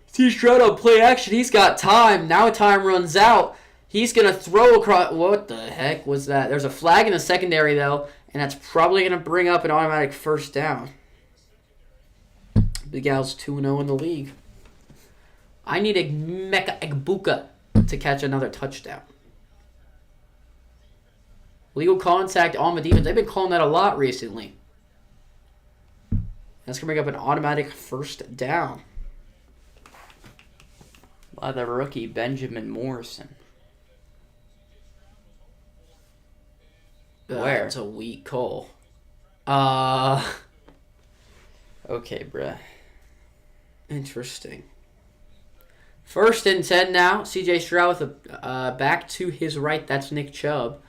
See Stroud on play action. He's got time. Now time runs out. He's going to throw across. What the heck was that? There's a flag in the secondary, though, and that's probably going to bring up an automatic first down. Big Al's 2-0 in the league. I need Egbuka to catch another touchdown. Legal contact on the defense. They've been calling that a lot recently. That's going to bring up an automatic first down. By the rookie, Benjamin Morrison. Where? It's a weak call. Okay, bruh. Interesting. 1st and 10 now. C.J. Stroud with a back to his right. That's Nick Chubb.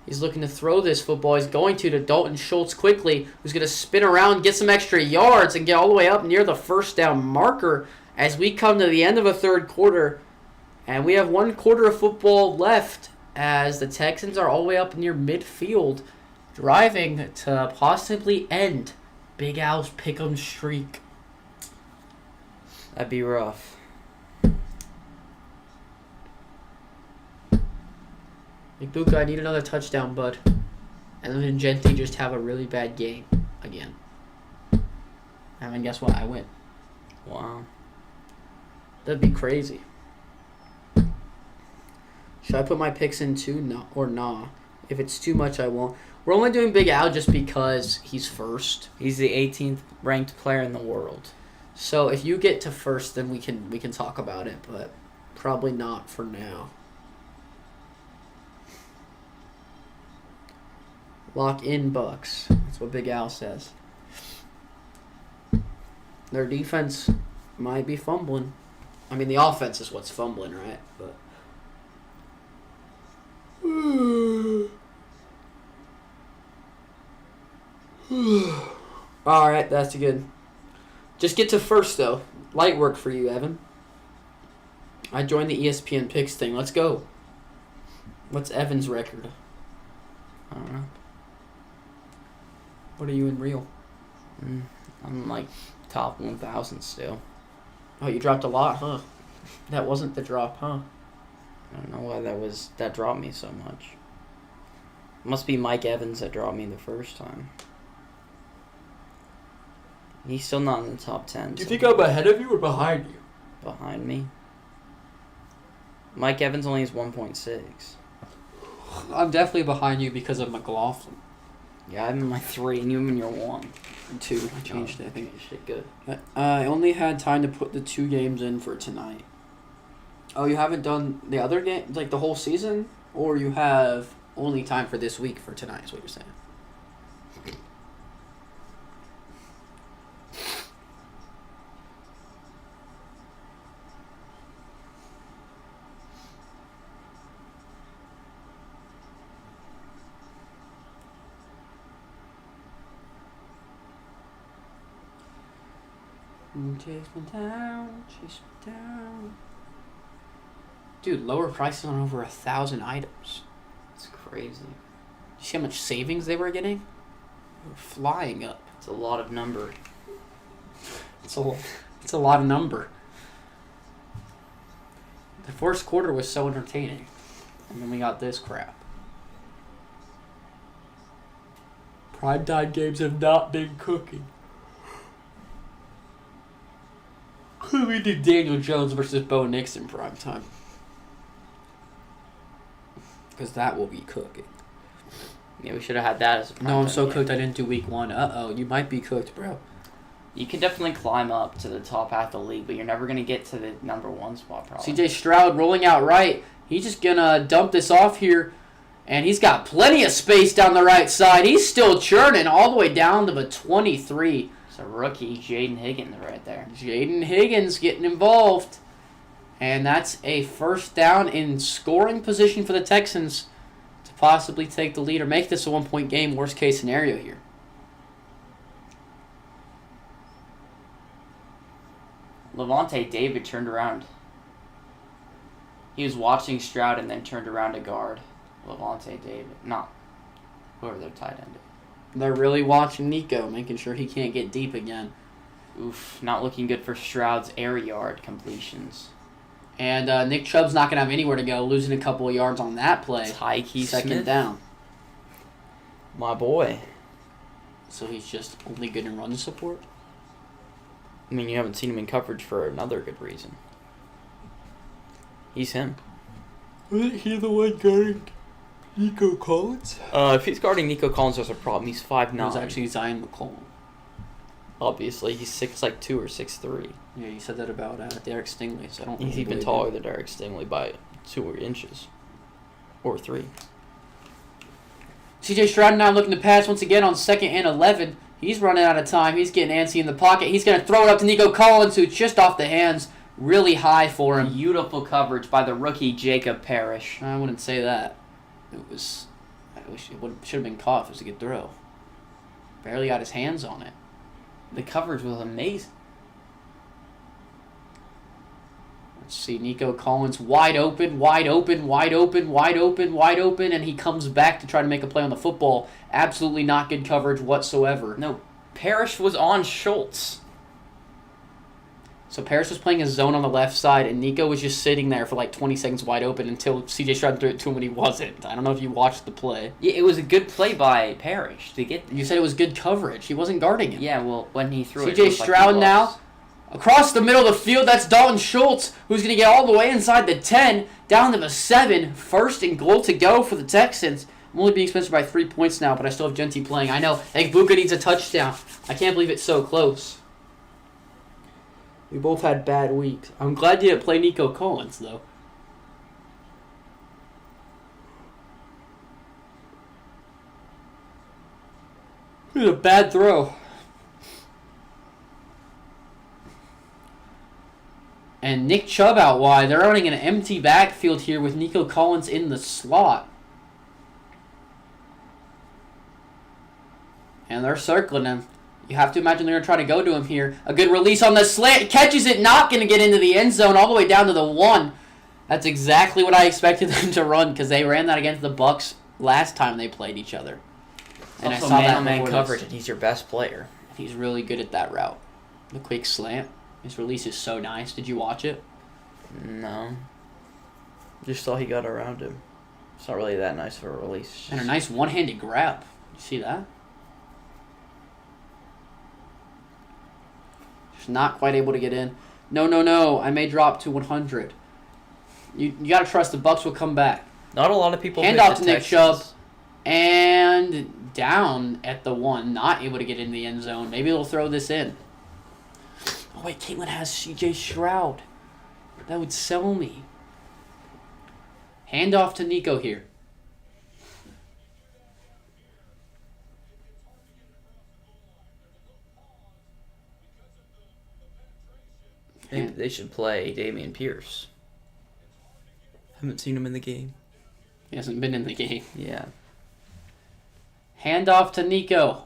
He's looking to throw this football. He's going to Dalton Schultz quickly, who's going to spin around, get some extra yards, and get all the way up near the first down marker as we come to the end of a third quarter. And we have 1 quarter of football left as the Texans are all the way up near midfield, driving to possibly end Big Al's pick'em streak. That'd be rough. Buka, I need another touchdown, bud. And then Genti just have a really bad game again. And guess what? I win. Wow. That'd be crazy. Should I put my picks in too? No, or nah. If it's too much, I won't. We're only doing Big Al just because he's first. He's the 18th ranked player in the world. So if you get to first, then we can talk about it, but probably not for now. Lock in Bucks. That's what Big Al says. Their defense might be fumbling. I mean, the offense is what's fumbling, right? But all right, that's good. Just get to first, though. Light work for you, Evan. I joined the ESPN picks thing. Let's go. What's Evan's record? I don't know. What are you in real? I'm like top 1,000 still. Oh, you dropped a lot, huh? That wasn't the drop, huh? I don't know why that dropped me so much. Must be Mike Evans that dropped me the first time. He's still not in the top 10. Do you think I'm ahead of you or behind you? Behind me? Mike Evans only has 1.6. I'm definitely behind you because of McLaughlin. Yeah, I'm in my 3 and you're in your 1. 2. I changed it, I think. Shit, good. I only had time to put the 2 games in for tonight. Oh, you haven't done the other game, like the whole season? Or you have only time for this week for tonight, is what you're saying? Chase me down, chase me down. Dude, lower prices on over 1,000 items. It's crazy. You see how much savings they were getting? They were flying up. It's a lot of number. It's a lot of number. The first quarter was so entertaining. And then we got this crap. Primetime games have not been cooking. We do Daniel Jones versus Bo Nix in primetime. Because that will be cooking. Yeah, we should have had that as a No, I'm primetime so game. cooked I didn't do week 1. Uh-oh, you might be cooked, bro. You can definitely climb up to the top half of the league, but you're never going to get to the number 1 spot, probably. C.J. Stroud rolling out right. He's just going to dump this off here. And he's got plenty of space down the right side. He's still churning all the way down to the 23. It's a rookie, Jaden Higgins, right there. Jaden Higgins getting involved. And that's a first down in scoring position for the Texans to possibly take the lead or make this a 1-point game, worst case scenario here. Levante David turned around. He was watching Stroud and then turned around to guard Levante David. Not whoever their tight end is. They're really watching Nico, making sure he can't get deep again. Oof, not looking good for Stroud's air yard completions. And Nick Chubb's not going to have anywhere to go, losing a couple of yards on that play. Tyke Second Smith. down. My boy. So he's just only good in run support? I mean, you haven't seen him in coverage for another good reason. He's him. Wasn't he the one guarding Nico Collins? If he's guarding Nico Collins, there's a problem. He's 5'9". It was actually Zion McCollum. Obviously, he's 6'2" or 6'3". Yeah, you said that about Derek Stingley, so I don't He's really even believe taller it. than Derek Stingley by 2 inches. Or 3. C.J. Stroud now looking to pass once again on 2nd and 11. He's running out of time. He's getting antsy in the pocket. He's going to throw it up to Nico Collins, who's just off the hands. Really high for him. Beautiful coverage by the rookie Jacob Parrish. I wouldn't say that. It was... I wish it should have been caught if it was a good throw. Barely got his hands on it. The coverage was amazing. Let's see, Nico Collins wide open, and he comes back to try to make a play on the football. Absolutely not good coverage whatsoever. No, Parrish was on Schultz. So Parrish was playing his zone on the left side, and Nico was just sitting there for like 20 seconds wide open until C.J. Stroud threw it to him when he wasn't. I don't know if you watched the play. Yeah, it was a good play by Parrish to get. You said it was good coverage. He wasn't guarding him. Yeah, well, when he threw C.J. Stroud now. Across the middle of the field, that's Dalton Schultz, who's going to get all the way inside the 10, down to the 7. 1st and goal to go for the Texans. I'm only being sponsored by 3 points now, but I still have Genty playing. I know. I think Buca needs a touchdown. I can't believe it's so close. We both had bad weeks. I'm glad you didn't play Nico Collins, though. It was a bad throw. And Nick Chubb out wide. They're running an empty backfield here with Nico Collins in the slot. And they're circling him. You have to imagine they're going to try to go to him here. A good release on the slant. Catches it, not going to get into the end zone all the way down to the 1. That's exactly what I expected them to run because they ran that against the Bucs last time they played each other. And also I saw man-on-man coverage, and he's your best player. He's really good at that route. The quick slant. His release is so nice. Did you watch it? No. Just saw he got around him. It's not really that nice of a release. And a nice one-handed grab. You see that? Just not quite able to get in. No. I may drop to 100. You got to trust the Bucs will come back. Not a lot of people. Hand off to Nick Chubb. And down at the 1. Not able to get in the end zone. Maybe they'll throw this in. Oh, wait, Caitlin has C.J. Stroud. That would sell me. Hand off to Nico here. Maybe they should play Dameon Pierce. Haven't seen him in the game. He hasn't been in the game. Yeah. Hand off to Nico.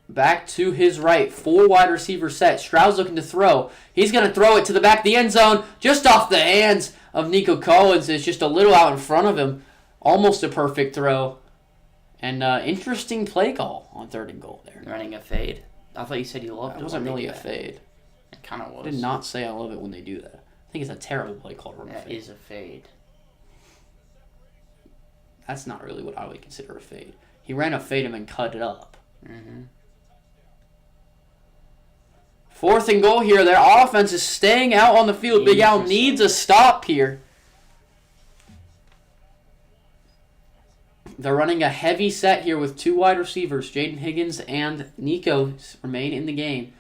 Back to his right. 4 wide receiver set. Stroud's looking to throw. He's going to throw it to the back of the end zone. Just off the hands of Nico Collins. It's just a little out in front of him. Almost a perfect throw. And interesting play call on 3rd and goal there. Running a fade. I thought you said you loved it. It wasn't really a fade. It kind of was. I did not say I love it when they do that. I think it's a terrible play call to run a fade. That is a fade. That's not really what I would consider a fade. He ran a fade and then cut it up. Mm-hmm. 4th and goal here. Their offense is staying out on the field. Big Al needs a stop here. They're running a heavy set here with 2 wide receivers. Jaden Higgins and Nico remain in the game.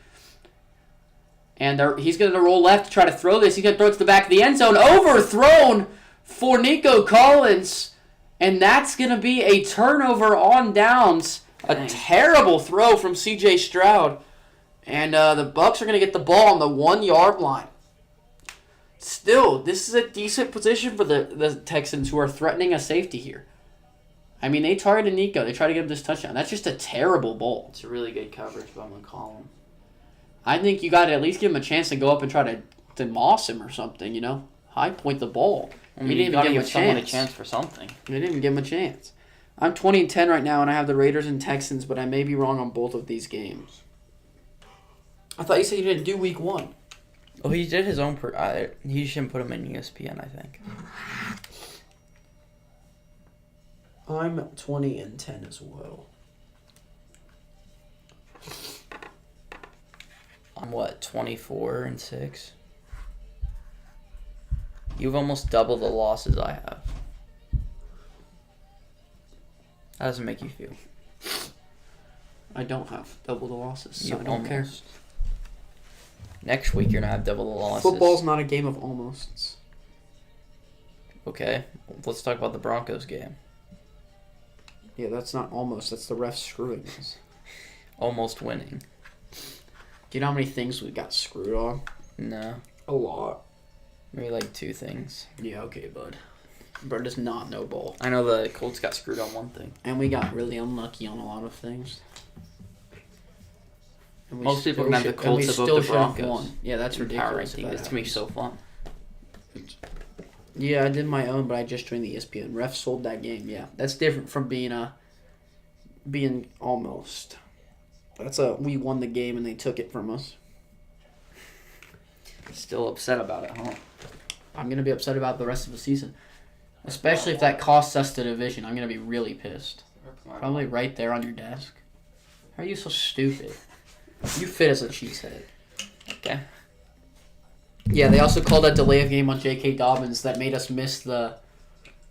And he's going to roll left to try to throw this. He's going to throw it to the back of the end zone. Overthrown for Nico Collins. And that's going to be a turnover on downs. A terrible throw from C.J. Stroud. And the Bucs are going to get the ball on the 1-yard line. Still, this is a decent position for the Texans who are threatening a safety here. I mean, they targeted Nico. They tried to get him this touchdown. That's just a terrible ball. It's a really good coverage by McCollum. I think you got to at least give him a chance to go up and try to moss him or something, you know? High point the ball. I mean, you didn't even give someone a chance for something. You didn't even give him a chance. I'm 20-10 right now, and I have the Raiders and Texans, but I may be wrong on both of these games. I thought you said you didn't do week 1. Oh, he did his own... he shouldn't put him in ESPN, I think. I'm 20-10 as well. I'm 24-6? You've almost double the losses I have. How does it make you feel? I don't have double the losses, so You I don't care. Next week you're gonna have double the losses. Football's not a game of almosts. Okay, let's talk about the Broncos game. Yeah, that's not almost. That's the refs screwing us. Almost winning. Do you know how many things we got screwed on? No. A lot. Maybe like 2 things. Yeah, okay, bud. Bro does not know ball. I know the Colts got screwed on one thing. And we got really unlucky on a lot of things. Most people remember the Colts above the Broncos. Yeah, that's ridiculous. It's going to be so fun. Yeah, I did my own, but I just joined the ESPN. Refs sold that game. Yeah, that's different from being almost. We won the game and they took it from us. Still upset about it, huh? I'm gonna be upset about the rest of the season, especially if that costs us the division. I'm gonna be really pissed. Probably right there on your desk. How are you so stupid? You fit as a cheesehead. Okay. Yeah, they also called that delay of game on J.K. Dobbins that made us miss the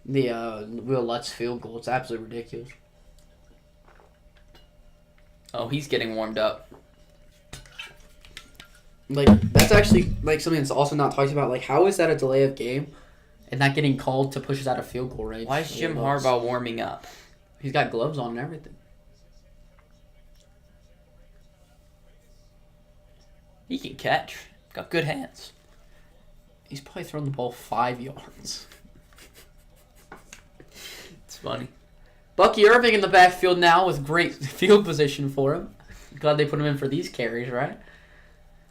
Will Lutz field goal. It's absolutely ridiculous. Oh, he's getting warmed up. Like, that's actually like something that's also not talked about. Like, how is that a delay of game and not getting called to push us out of field goal range? Why is Jim Harbaugh warming up? He's got gloves on and everything. He can catch. Got good hands. He's probably thrown the ball 5 yards. It's funny. Bucky Irving in the backfield now with great field position for him. Glad they put him in for these carries, right?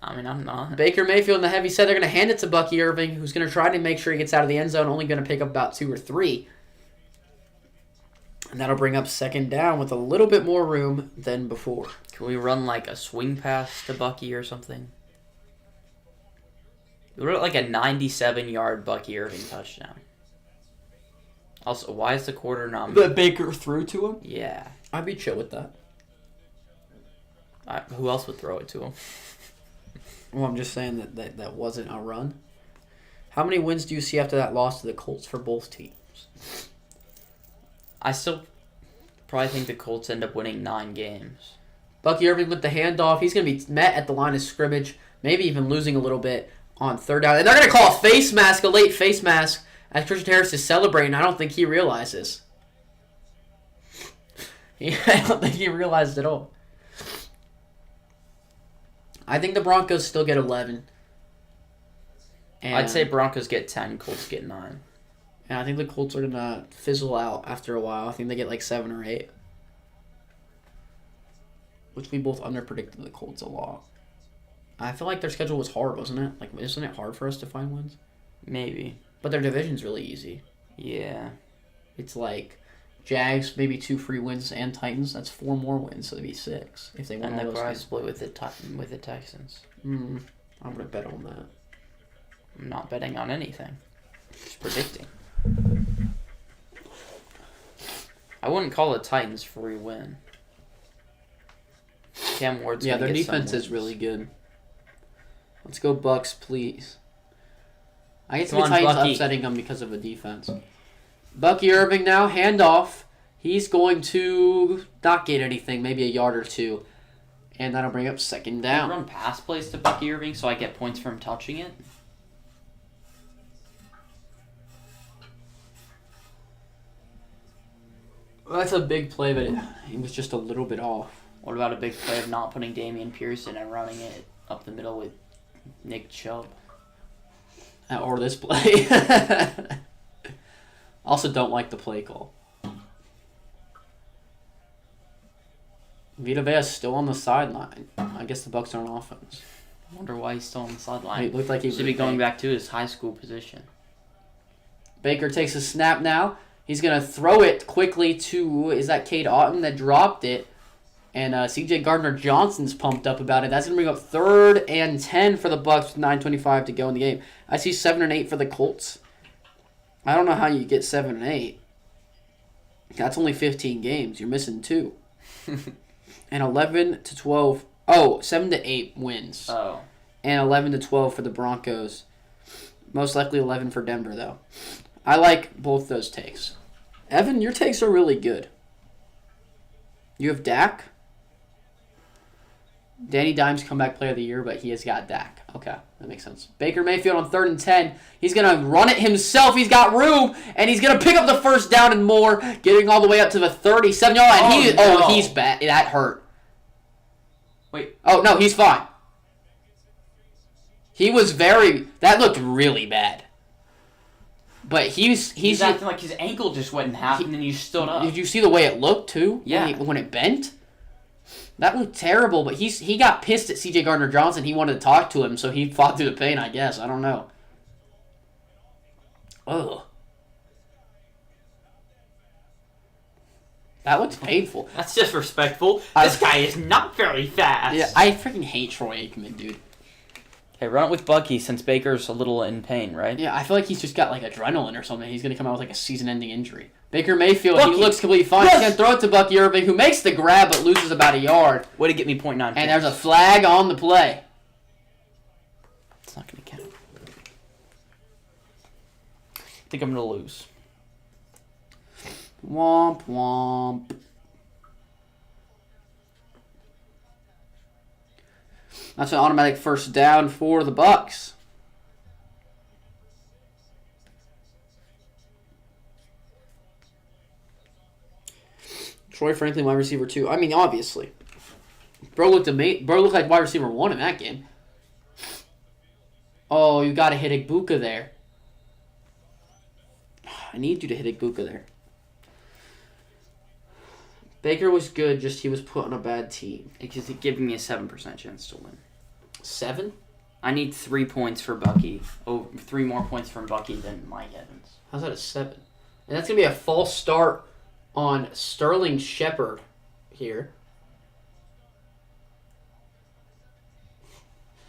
I mean, I'm not. Baker Mayfield and the heavy set, they're going to hand it to Bucky Irving, who's going to try to make sure he gets out of the end zone, only going to pick up about 2 or 3. And that'll bring up second down with a little bit more room than before. Can we run like a swing pass to Bucky or something? We wrote like a 97-yard Bucky Irving touchdown. Also, why is the quarter not... That Baker threw to him? Yeah. I'd be chill with that. Who else would throw it to him? Well, I'm just saying that wasn't a run. How many wins do you see after that loss to the Colts for both teams? I still probably think the Colts end up winning 9 games. Bucky Irving with the handoff. He's going to be met at the line of scrimmage, maybe even losing a little bit on third down. And they're going to call a late face mask, as Christian Harris is celebrating. I don't think he realizes. I don't think he realized at all. I think the Broncos still get 11. And I'd say Broncos get 10, Colts get 9. And I think the Colts are going to fizzle out after a while. I think they get like 7 or 8. Which we both underpredicted the Colts a lot. I feel like their schedule was hard, wasn't it? Like, isn't it hard for us to find wins? Maybe. But their division's really easy. Yeah. It's like Jags, maybe 2 free wins, and Titans. That's 4 more wins, so it'd be 6 if they won and all they'll those probably games. split with the Texans. I'm going to bet on that. I'm not betting on anything. Just predicting. I wouldn't call the Titans free win. Cam Ward's Yeah, gonna their get some defense is wins. really good. Let's go Bucks, please. I get Come the on, Titans Bucky. upsetting them because of a defense. Bucky Irving now, handoff. He's going to not get anything, maybe a yard or 2. And that'll bring up second Can I down. run pass plays to Bucky Irving so I get points from touching it? Well, that's a big play, but it was just a little bit off. What about a big play of not putting Damian Pearson and running it up the middle with Nick Chubb? Or this play. Also don't like the play call. Vita Vea's still on the sideline. I guess the Bucks are on offense. I wonder why he's still on the sideline. It looked like he should be going back to his high school position. Baker takes a snap now. He's going to throw it quickly to, is that Cade Otton that dropped it? And C.J. Gardner-Johnson's pumped up about it. That's going to bring up 3rd and 10 for the Bucks with 9:25 to go in the game. I see 7 and 8 for the Colts. I don't know how you get 7 and 8. That's only 15 games. You're missing 2. And 11 to 12. Oh, 7 to 8 wins. Oh. And 11 to 12 for the Broncos. Most likely 11 for Denver, though. I like both those takes. Evan, your takes are really good. You have Dak? Danny Dimes comeback player of the year, but he has got Dak. Okay, that makes sense. Baker Mayfield on 3rd and 10. He's going to run it himself. He's got room, and he's going to pick up the first down and more, getting all the way up to the 37-yard line. And he's bad. That hurt. Wait. Oh, no, he's fine. He was that looked really bad. But he's acting like his ankle just went in half, and then you stood up. Did you see the way it looked, too? Yeah. When it bent? That looked terrible, but he got pissed at C.J. Gardner-Johnson. He wanted to talk to him, so he fought through the pain, I guess. I don't know. Ugh. That looks painful. That's disrespectful. This guy is not very fast. Yeah, I freaking hate Troy Aikman, dude. Hey, run it with Bucky since Baker's a little in pain, right? Yeah, I feel like he's just got like adrenaline or something. He's going to come out with like a season-ending injury. Baker Mayfield, Bucky. He looks completely fine. Yes. He's going to throw it to Bucky Irving, who makes the grab but loses about a yard. Way to get me 0.9 points. And there's a flag on the play. It's not going to count. I think I'm going to lose. Womp womp. That's an automatic first down for the Bucs. Troy Franklin, wide receiver 2. I mean, obviously. Bro looked like wide receiver 1 in that game. Oh, you got to hit Igbukah there. I need you to hit Igbukah there. Baker was good, just he was put on a bad team. Because it gave me a 7% chance to win. 7? I need 3 points for Bucky. Oh, 3 more points from Bucky than Mike Evans. How's that a 7? And that's going to be a false start on Sterling Shepard here.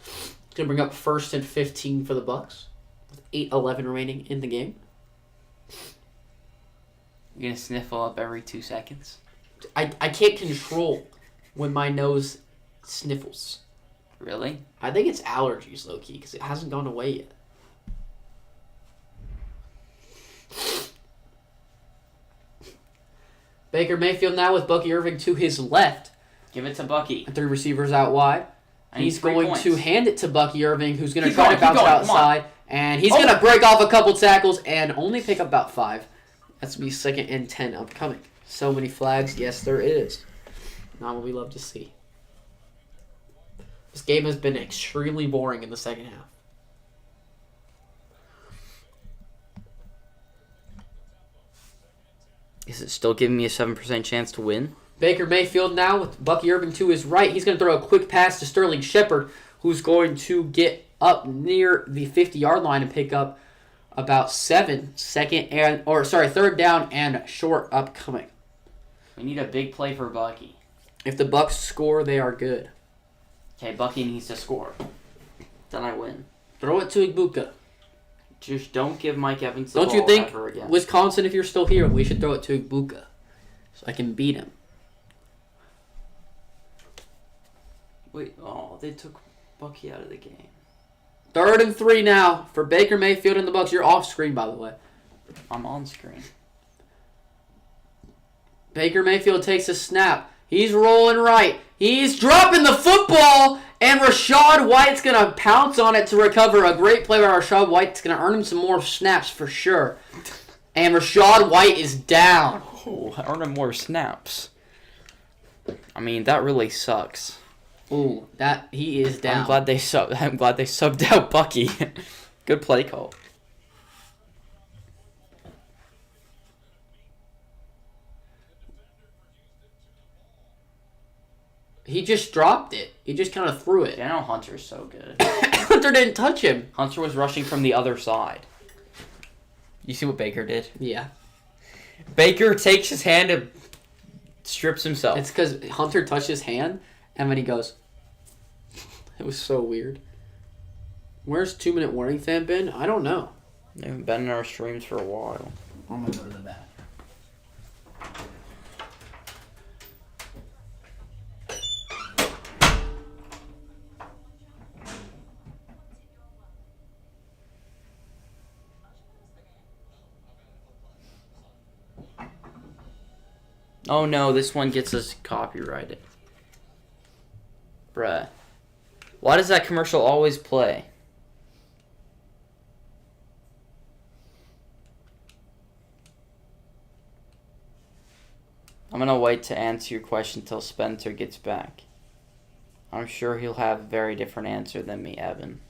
It's going to bring up 1st and 15 for the Bucs with 8:11 remaining in the game. You're going to sniffle up every 2 seconds? I can't control when my nose sniffles. Really? I think it's allergies, low-key, because it hasn't gone away yet. Baker Mayfield now with Bucky Irving to his left. Give it to Bucky. And 3 receivers out wide. He's going to hand it to Bucky Irving, who's going to try to bounce it outside. And he's going to break off a couple tackles and only pick up about 5. That's going to be 2nd and 10 upcoming. So many flags. Yes, there is. Not what we love to see. This game has been extremely boring in the second half. Is it still giving me a 7% chance to win? Baker Mayfield now with Bucky Irving to his right. He's going to throw a quick pass to Sterling Shepard, who's going to get up near the 50-yard line and pick up about 7. 3rd down and short upcoming. We need a big play for Bucky. If the Bucs score, they are good. Okay, Bucky needs to score. Then I win. Throw it to Igbukah. Just don't give Mike Evans the ball ball ever again. Wisconsin, if you're still here, we should throw it to Igbukah so I can beat him. Wait, they took Bucky out of the game. 3rd and 3 now for Baker Mayfield and the Bucs. You're off screen, by the way. I'm on screen. Baker Mayfield takes a snap. He's rolling right. He's dropping the football, and Rachaad White's going to pounce on it to recover. A great play by Rachaad White. It's going to earn him some more snaps for sure. And Rachaad White is down. Oh, earn him more snaps. I mean, that really sucks. Ooh, he is down. I'm glad they subbed out Bucky. Good play call. He just dropped it. He just kind of threw it. Daniel Hunter's so good. Hunter didn't touch him. Hunter was rushing from the other side. You see what Baker did? Yeah. Baker takes his hand and strips himself. It's because Hunter touched his hand, and then he goes. It was so weird. Where's 2-minute warning fan been? I don't know. They haven't been in our streams for a while. I'm going to go to the bathroom. Oh no, this one gets us copyrighted. Bruh. Why does that commercial always play? I'm going to wait to answer your question until Spencer gets back. I'm sure he'll have a very different answer than me, Evan.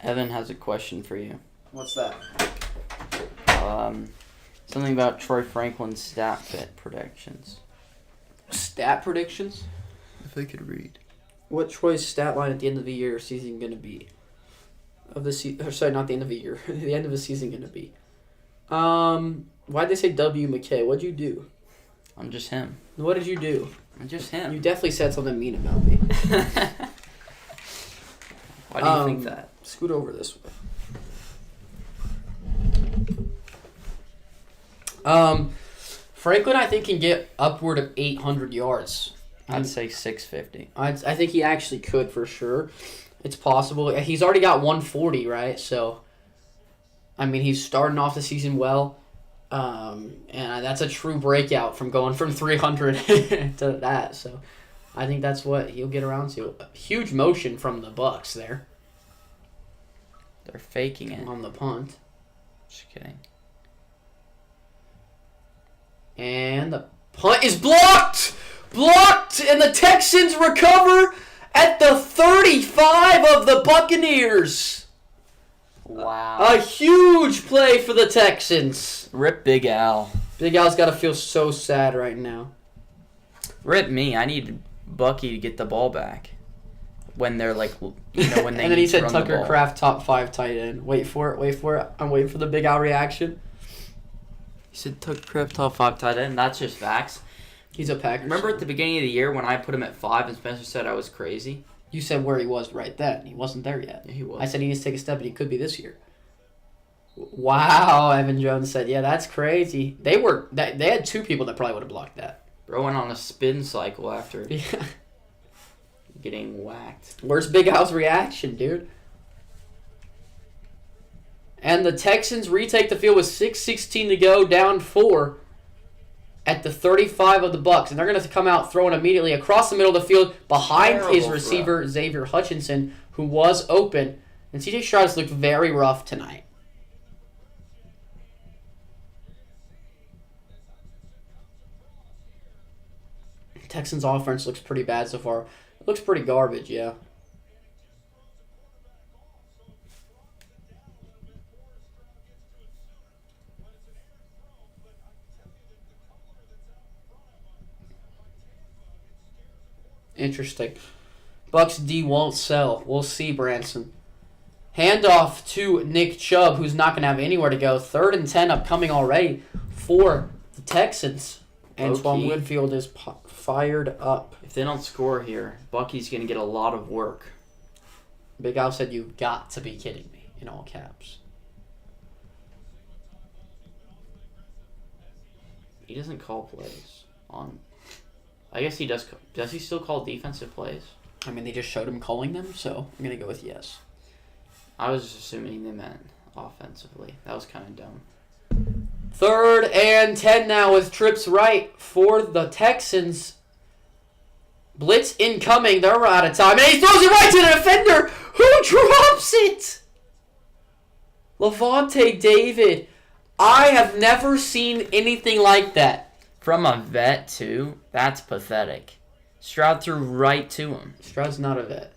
Evan has a question for you. What's that? Something about Troy Franklin's stat fit predictions. Stat predictions? If I could read. What Troy's stat line at the end of the year season going to be? Sorry, not the end of the year. The end of the season going to be. Why'd they say W. McKay? What'd you do? I'm just him. What did you do? I'm just him. You definitely said something mean about me. Why do you think that? Scoot over this way. Franklin, I think, can get upward of 800 yards. I'd say 650. I think he actually could for sure. It's possible. He's already got 140, right? So, I mean, he's starting off the season well. And that's a true breakout from going from 300 to that. So, I think that's what he'll get around to. A huge motion from the Bucs there. They're faking it. On the punt. Just kidding. And the punt is blocked! Blocked! And the Texans recover at the 35 of the Buccaneers. Wow. A huge play for the Texans. Rip Big Al. Big Al's got to feel so sad right now. Rip me. I need Bucky to get the ball back. When they're like, when they and then he said Tucker Kraft top 5 tight end. Wait for it. I'm waiting for the Big Al reaction. He said Tucker Kraft top 5 tight end. That's just facts. He's a Packers. Remember at the beginning of the year when I put him at 5 and Spencer said I was crazy? You said where he was right then. He wasn't there yet. Yeah, he was. I said he needs to take a step and he could be this year. Wow, Evan Jones said, yeah, that's crazy. They had 2 people that probably would have blocked that. Bro went on a spin cycle after Yeah. getting whacked. Where's Big Al's reaction, dude? And the Texans retake the field with 6:16 to go, down 4 at the 35 of the Bucs. And they're going to come out throwing immediately across the middle of the field behind his receiver, Xavier Hutchinson, who was open. And C.J. Stroud's looked very rough tonight. Texans offense looks pretty bad so far. It looks pretty garbage, yeah. Interesting. Bucs D won't sell. We'll see, Branson. Handoff to Nick Chubb, who's not going to have anywhere to go. 3rd and 10 upcoming already for the Texans. Antoine Winfield is fired up. If they don't score here, Bucky's going to get a lot of work. Big Al said, "You've got to be kidding me," in all caps. He doesn't call plays on... I guess he does. Does he still call defensive plays? I mean, they just showed him calling them, so I'm going to go with yes. I was assuming they meant offensively. That was kind of dumb. 3rd and 10 now with trips right for the Texans. Blitz incoming. They're out of time. And he throws it right to the defender who drops it. Levante David. I have never seen anything like that. From a vet, too? That's pathetic. Stroud threw right to him. Stroud's not a vet.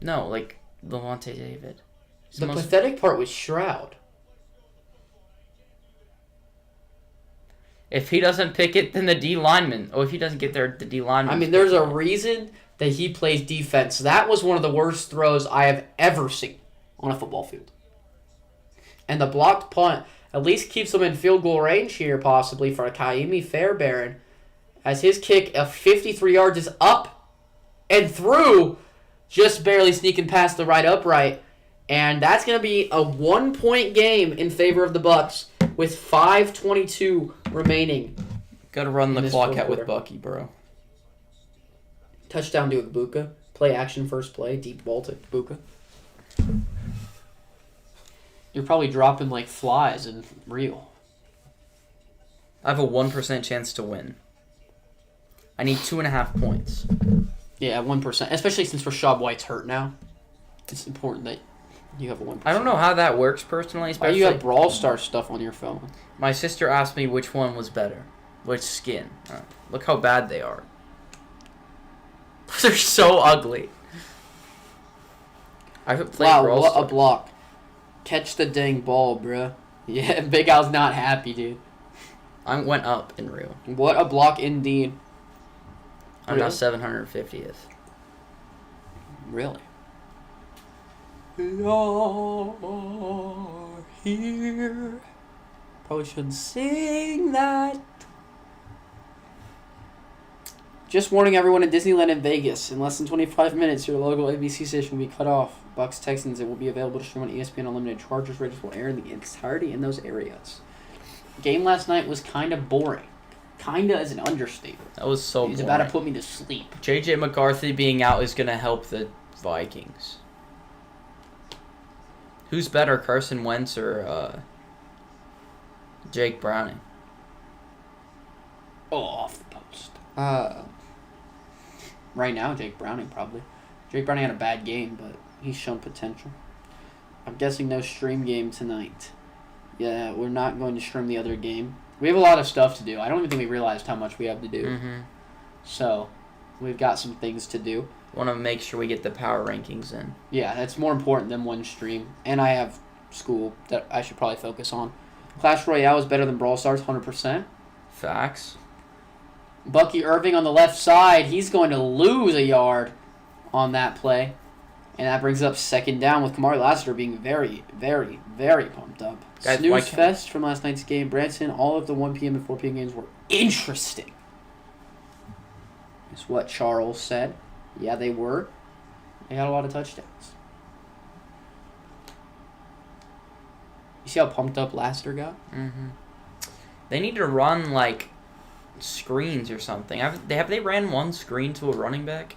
No, like Levante David. The pathetic part was Stroud. If he doesn't pick it, then the D lineman. Oh, if he doesn't get there, the D lineman. I mean, there's a reason that he plays defense. That was one of the worst throws I have ever seen on a football field. And the blocked punt at least keeps him in field goal range here, possibly, for a Kaimi Fairbairn, as his kick of 53 yards is up and through, just barely sneaking past the right upright. And that's going to be a 1-point game in favor of the Bucs with 5:22 remaining. Got to run the clock out with Bucky, bro. Touchdown to Ibuka. Play action first play. Deep ball to Ibuka. You're probably dropping like flies in real. I have a 1% chance to win. I need 2.5 points. Yeah, 1%. Especially since Rashad White's hurt now. It's important that you have a 1%. I don't know how that works personally. Why you have Brawl Stars stuff on your phone? My sister asked me which one was better. Which skin. Look how bad they are. They're so ugly. I could play Brawl what Stars. A block. Catch the dang ball, bruh. Yeah, Big Al's not happy, dude. I went up in real. What a block indeed. I'm now 750th. Really? You're here. Probably shouldn't sing that. Just warning everyone in Disneyland in Vegas. In less than 25 minutes, your local ABC station will be cut off. Bucs Texans, it will be available to stream on ESPN Unlimited. Chargers Raiders will air in the entirety in those areas. Game last night was kind of boring. Kinda is an understatement. That was so boring. He's about to put me to sleep. J.J. McCarthy being out is going to help the Vikings. Who's better, Carson Wentz or Jake Browning? Oh, off the post. Right now, Jake Browning probably. Jake Browning had a bad game, but he's shown potential. I'm guessing no stream game tonight. Yeah, we're not going to stream the other game. We have a lot of stuff to do. I don't even think we realized how much we have to do. Mm-hmm. So, we've got some things to do. Want to make sure we get the power rankings in. Yeah, that's more important than one stream. And I have school that I should probably focus on. Clash Royale is better than Brawl Stars, 100%. Facts. Bucky Irving on the left side. He's going to lose a yard on that play. And that brings up second down with Kamari Lassiter being very, very, very pumped up. Guys, Snooze fest from last night's game. Branson, all of the 1 p.m. and 4 p.m. games were interesting. Is what Charles said. Yeah, they were. They had a lot of touchdowns. You see how pumped up Lassiter got? Mm-hmm. They need to run, like, screens or something. Have they ran one screen to a running back?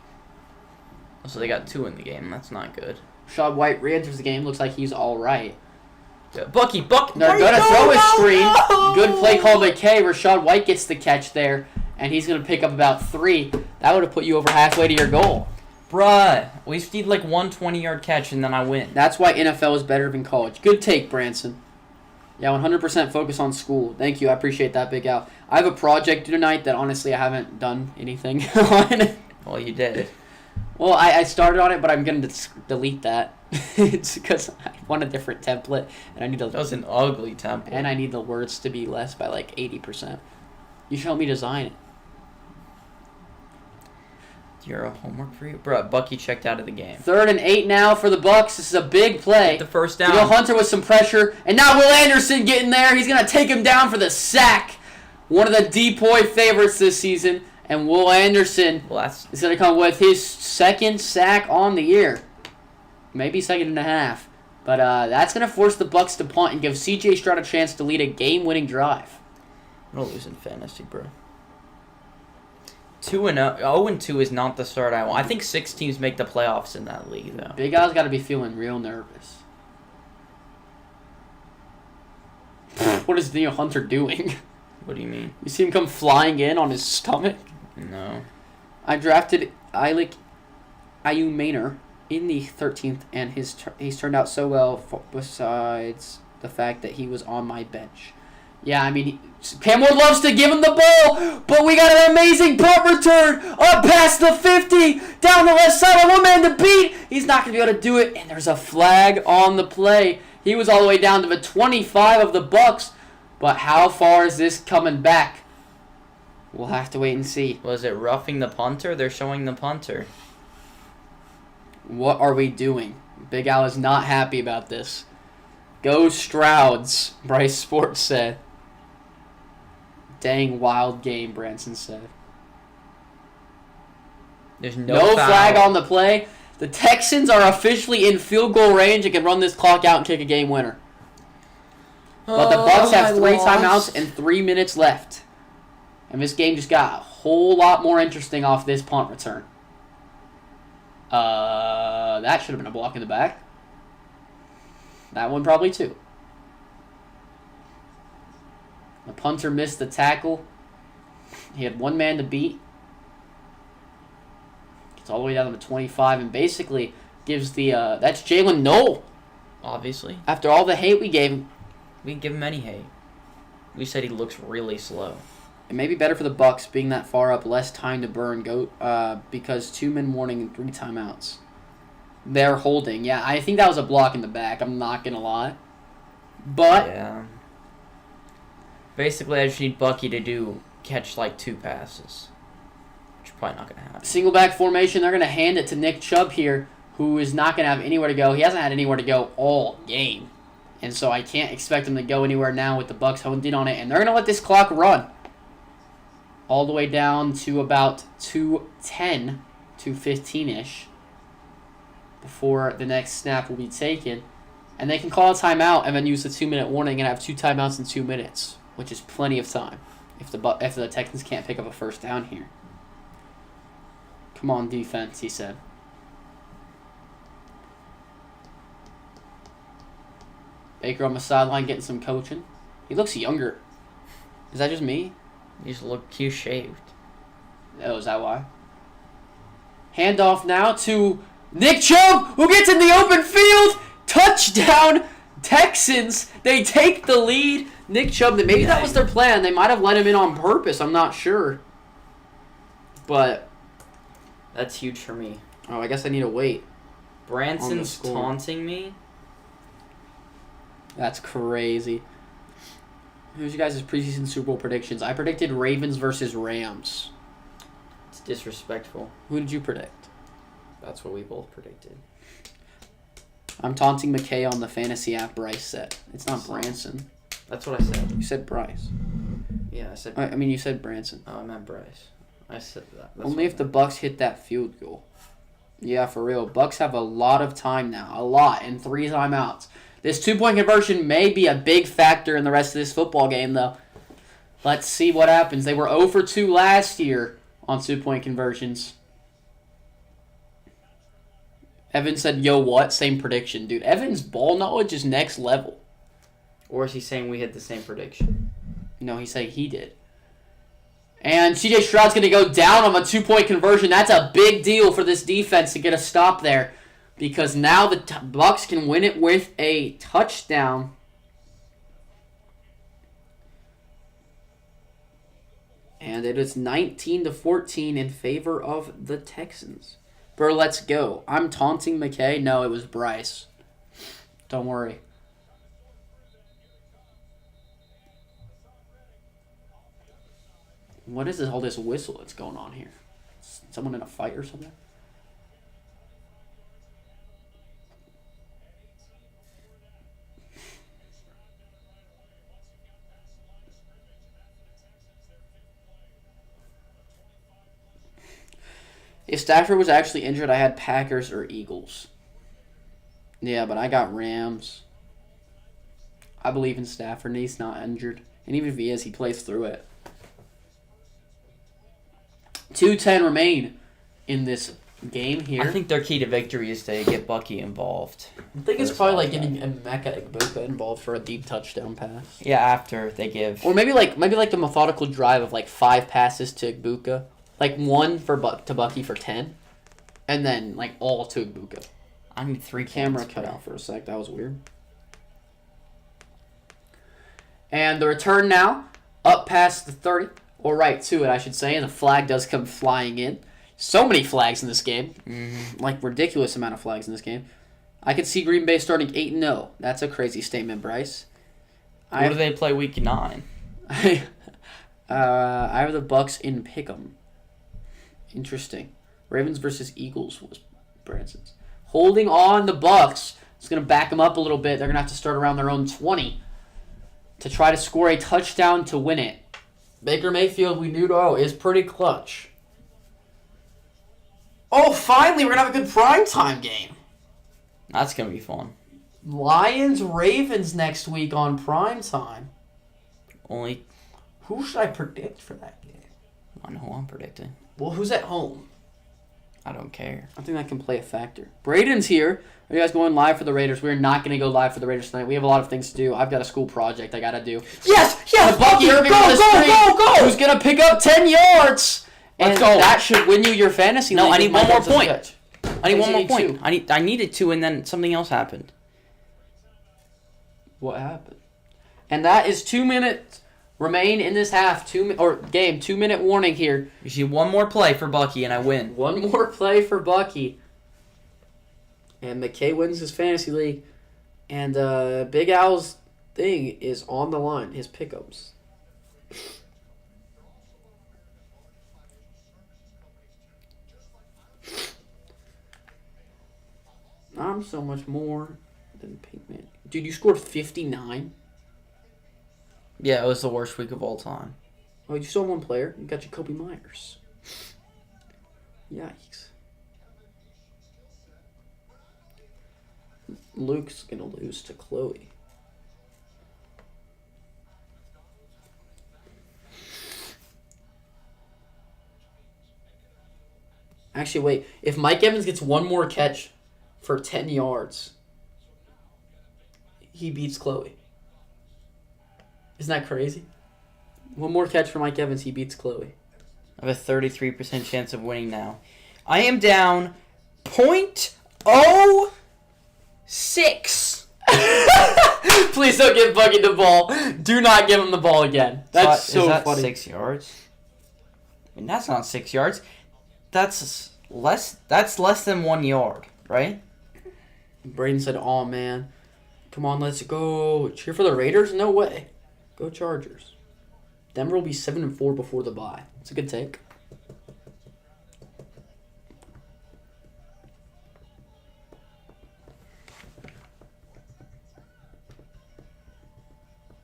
So they got 2 in the game. That's not good. Rashad White re-enters the game. Looks like he's all right. Yeah, Bucky! They're going to throw a screen. No! Good play call by Kay. Rashad White gets the catch there, and he's going to pick up about 3. That would have put you over halfway to your goal. Bruh, we just need like 1 20-yard catch, and then I win. That's why NFL is better than college. Good take, Branson. Yeah, 100% focus on school. Thank you. I appreciate that, Big Al. I have a project due tonight that honestly I haven't done anything on. Well, you did. Well, I started on it, but I'm going to delete that. It's because I want a different template, and I need to. That was an ugly template. And I need the words to be less by like 80%. You should help me design it. You're a homework for you, bro. Bucky checked out of the game. 3rd and 8 now for the Bucs. This is a big play. Get the first down. Daniel Hunter with some pressure, and now Will Anderson getting there. He's gonna take him down for the sack. One of the DPOY favorites this season, and Will Anderson is gonna come with his 2nd sack on the year, maybe 2nd and a half. But that's gonna force the Bucs to punt and give C.J. Stroud a chance to lead a game-winning drive. I'm gonna lose in fantasy, bro. 0-2 is not the start I want. I think 6 teams make the playoffs in that league, though. Big Al's got to be feeling real nervous. What is Daniel Hunter doing? What do you mean? You see him come flying in on his stomach? No. I drafted Ayuk Maynor in the 13th, and he's turned out so well besides the fact that he was on my bench. Yeah, I mean, Cam Ward loves to give him the ball, but we got an amazing punt return up past the 50, down the left side, one man to beat. He's not going to be able to do it, and there's a flag on the play. He was all the way down to the 25 of the Bucs, but how far is this coming back We'll have to wait and see. Was it roughing the punter? They're showing the punter. What are we doing? Big Al is not happy about this. Go Strouds, Bryce Sports said. Dang wild game, Branson said. There's no flag on the play. The Texans are officially in field goal range and can run this clock out and kick a game winner. But the Bucs have 3 timeouts and 3 minutes left. And this game just got a whole lot more interesting off this punt return. That should have been a block in the back. That one probably too. The punter missed the tackle. He had one man to beat. Gets all the way down to the 25 and basically gives the that's Jalen Noel. Obviously. After all the hate we gave him. We didn't give him any hate. We said he looks really slow. It may be better for the Bucs being that far up, less time to burn, because 2 men warning and 3 timeouts. They're holding. Yeah, I think that was a block in the back. I'm not going to lie. But yeah. Basically, I just need Bucky to catch like 2 passes. Which is probably not going to happen. Single back formation, they're going to hand it to Nick Chubb here, who is not going to have anywhere to go. He hasn't had anywhere to go all game. And so I can't expect him to go anywhere now with the Bucs honed in on it. And they're going to let this clock run all the way down to about 2:10, 2:15-ish before the next snap will be taken. And they can call a timeout and then use the 2-minute warning and have 2 timeouts in 2 minutes, which is plenty of time if the Texans can't pick up a first down here. Come on, defense, he said. Baker on the sideline getting some coaching. He looks younger. Is that just me? You just look cute shaved. Oh, is that why? Handoff now to Nick Chubb, who gets in the open field. Touchdown, Texans. They take the lead. Nick Chubb, maybe that was their plan. They might have let him in on purpose. I'm not sure. But that's huge for me. Oh, I guess I need to wait. Branson's taunting me. That's crazy. Who's you guys' preseason Super Bowl predictions? I predicted Ravens versus Rams. It's disrespectful. Who did you predict? That's what we both predicted. I'm taunting McKay on the fantasy app Bryce said. It's not Branson. That's what I said. You said Bryce. Yeah, I said... I mean, you said Branson. Oh, I meant Bryce. I said that. Only if the Bucs hit that field goal. Yeah, for real. Bucs have a lot of time now. A lot. And 3 timeouts. This 2-point conversion may be a big factor in the rest of this football game, though. Let's see what happens. They were 0 for 2 last year on 2-point conversions. Evan said, yo, what? Same prediction. Dude, Evan's ball knowledge is next level. Or is he saying we had the same prediction? No, he's saying he did. And C.J. Stroud's going to go down on a 2-point conversion. That's a big deal for this defense to get a stop there. Because now the Bucs can win it with a touchdown. And it is 19-14 in favor of the Texans. Bro, let's go. I'm taunting McKay. No, it was Bryce. Don't worry. What is all this whistle that's going on here? Someone in a fight or something? If Stafford was actually injured, I had Packers or Eagles. Yeah, but I got Rams. I believe in Stafford, and he's not injured. And even if he is, he plays through it. 2:10 remain in this game here. I think their key to victory is to get Bucky involved. I think it's probably like getting Emeka Egbuka involved for a deep touchdown pass. Yeah, after they give. Or maybe like the methodical drive of like 5 passes to Egbuka. Like 1 to Bucky for 10, and then like all to Egbuka. I need 3 camera cut out for a sec. That was weird. And the return now up past the 30, or right to it, I should say, and the flag does come flying in. So many flags in this game, like ridiculous amount of flags in this game. I could see Green Bay starting 8-0. That's a crazy statement, Bryce. Who do they play week 9? I have the Bucks in Pick'em. Interesting. Ravens versus Eagles was Branson's. Holding on the Bucks. It's going to back them up a little bit. They're going to have to start around their own 20 to try to score a touchdown to win it. Baker Mayfield, we knew, is pretty clutch. Oh, finally, we're going to have a good primetime game. That's going to be fun. Lions-Ravens next week on primetime. Only... Who should I predict for that game? I know who I'm predicting. Well, who's at home? I don't care. I think that can play a factor. Braden's here. Are you guys going live for the Raiders? We're not going to go live for the Raiders tonight. We have a lot of things to do. I've got a school project I got to do. Yes! Bucky Irving go! Who's going to pick up 10 yards? Let's go. That should win you your fantasy league. No, I need one more point. I need one more point. Two. I needed two, and then something else happened. What happened? And that is 2 minutes remain in this half. 2 minute warning here. You see one more play for Bucky, and I win. One more play for Bucky. And McKay wins his fantasy league. And Big Al's thing is on the line. His pickups. I'm so much more than Pinkman. Dude, you scored 59? Yeah, it was the worst week of all time. Oh, you still have one player? You got Jacoby Myers. Yikes. Luke's going to lose to Chloe. Actually, wait. If Mike Evans gets one more catch for 10 yards, he beats Chloe. Isn't that crazy? One more catch for Mike Evans, he beats Chloe. I have a 33% chance of winning now. I am down .06. Please don't give Bucky the ball. Do not give him the ball again. That's so is that funny. 6 yards? I mean, that's not 6 yards. That's less than 1 yard, right? Braden said, "Oh man, come on, let's go cheer for the Raiders." No way, go Chargers. Denver will be 7-4 before the bye. It's a good take.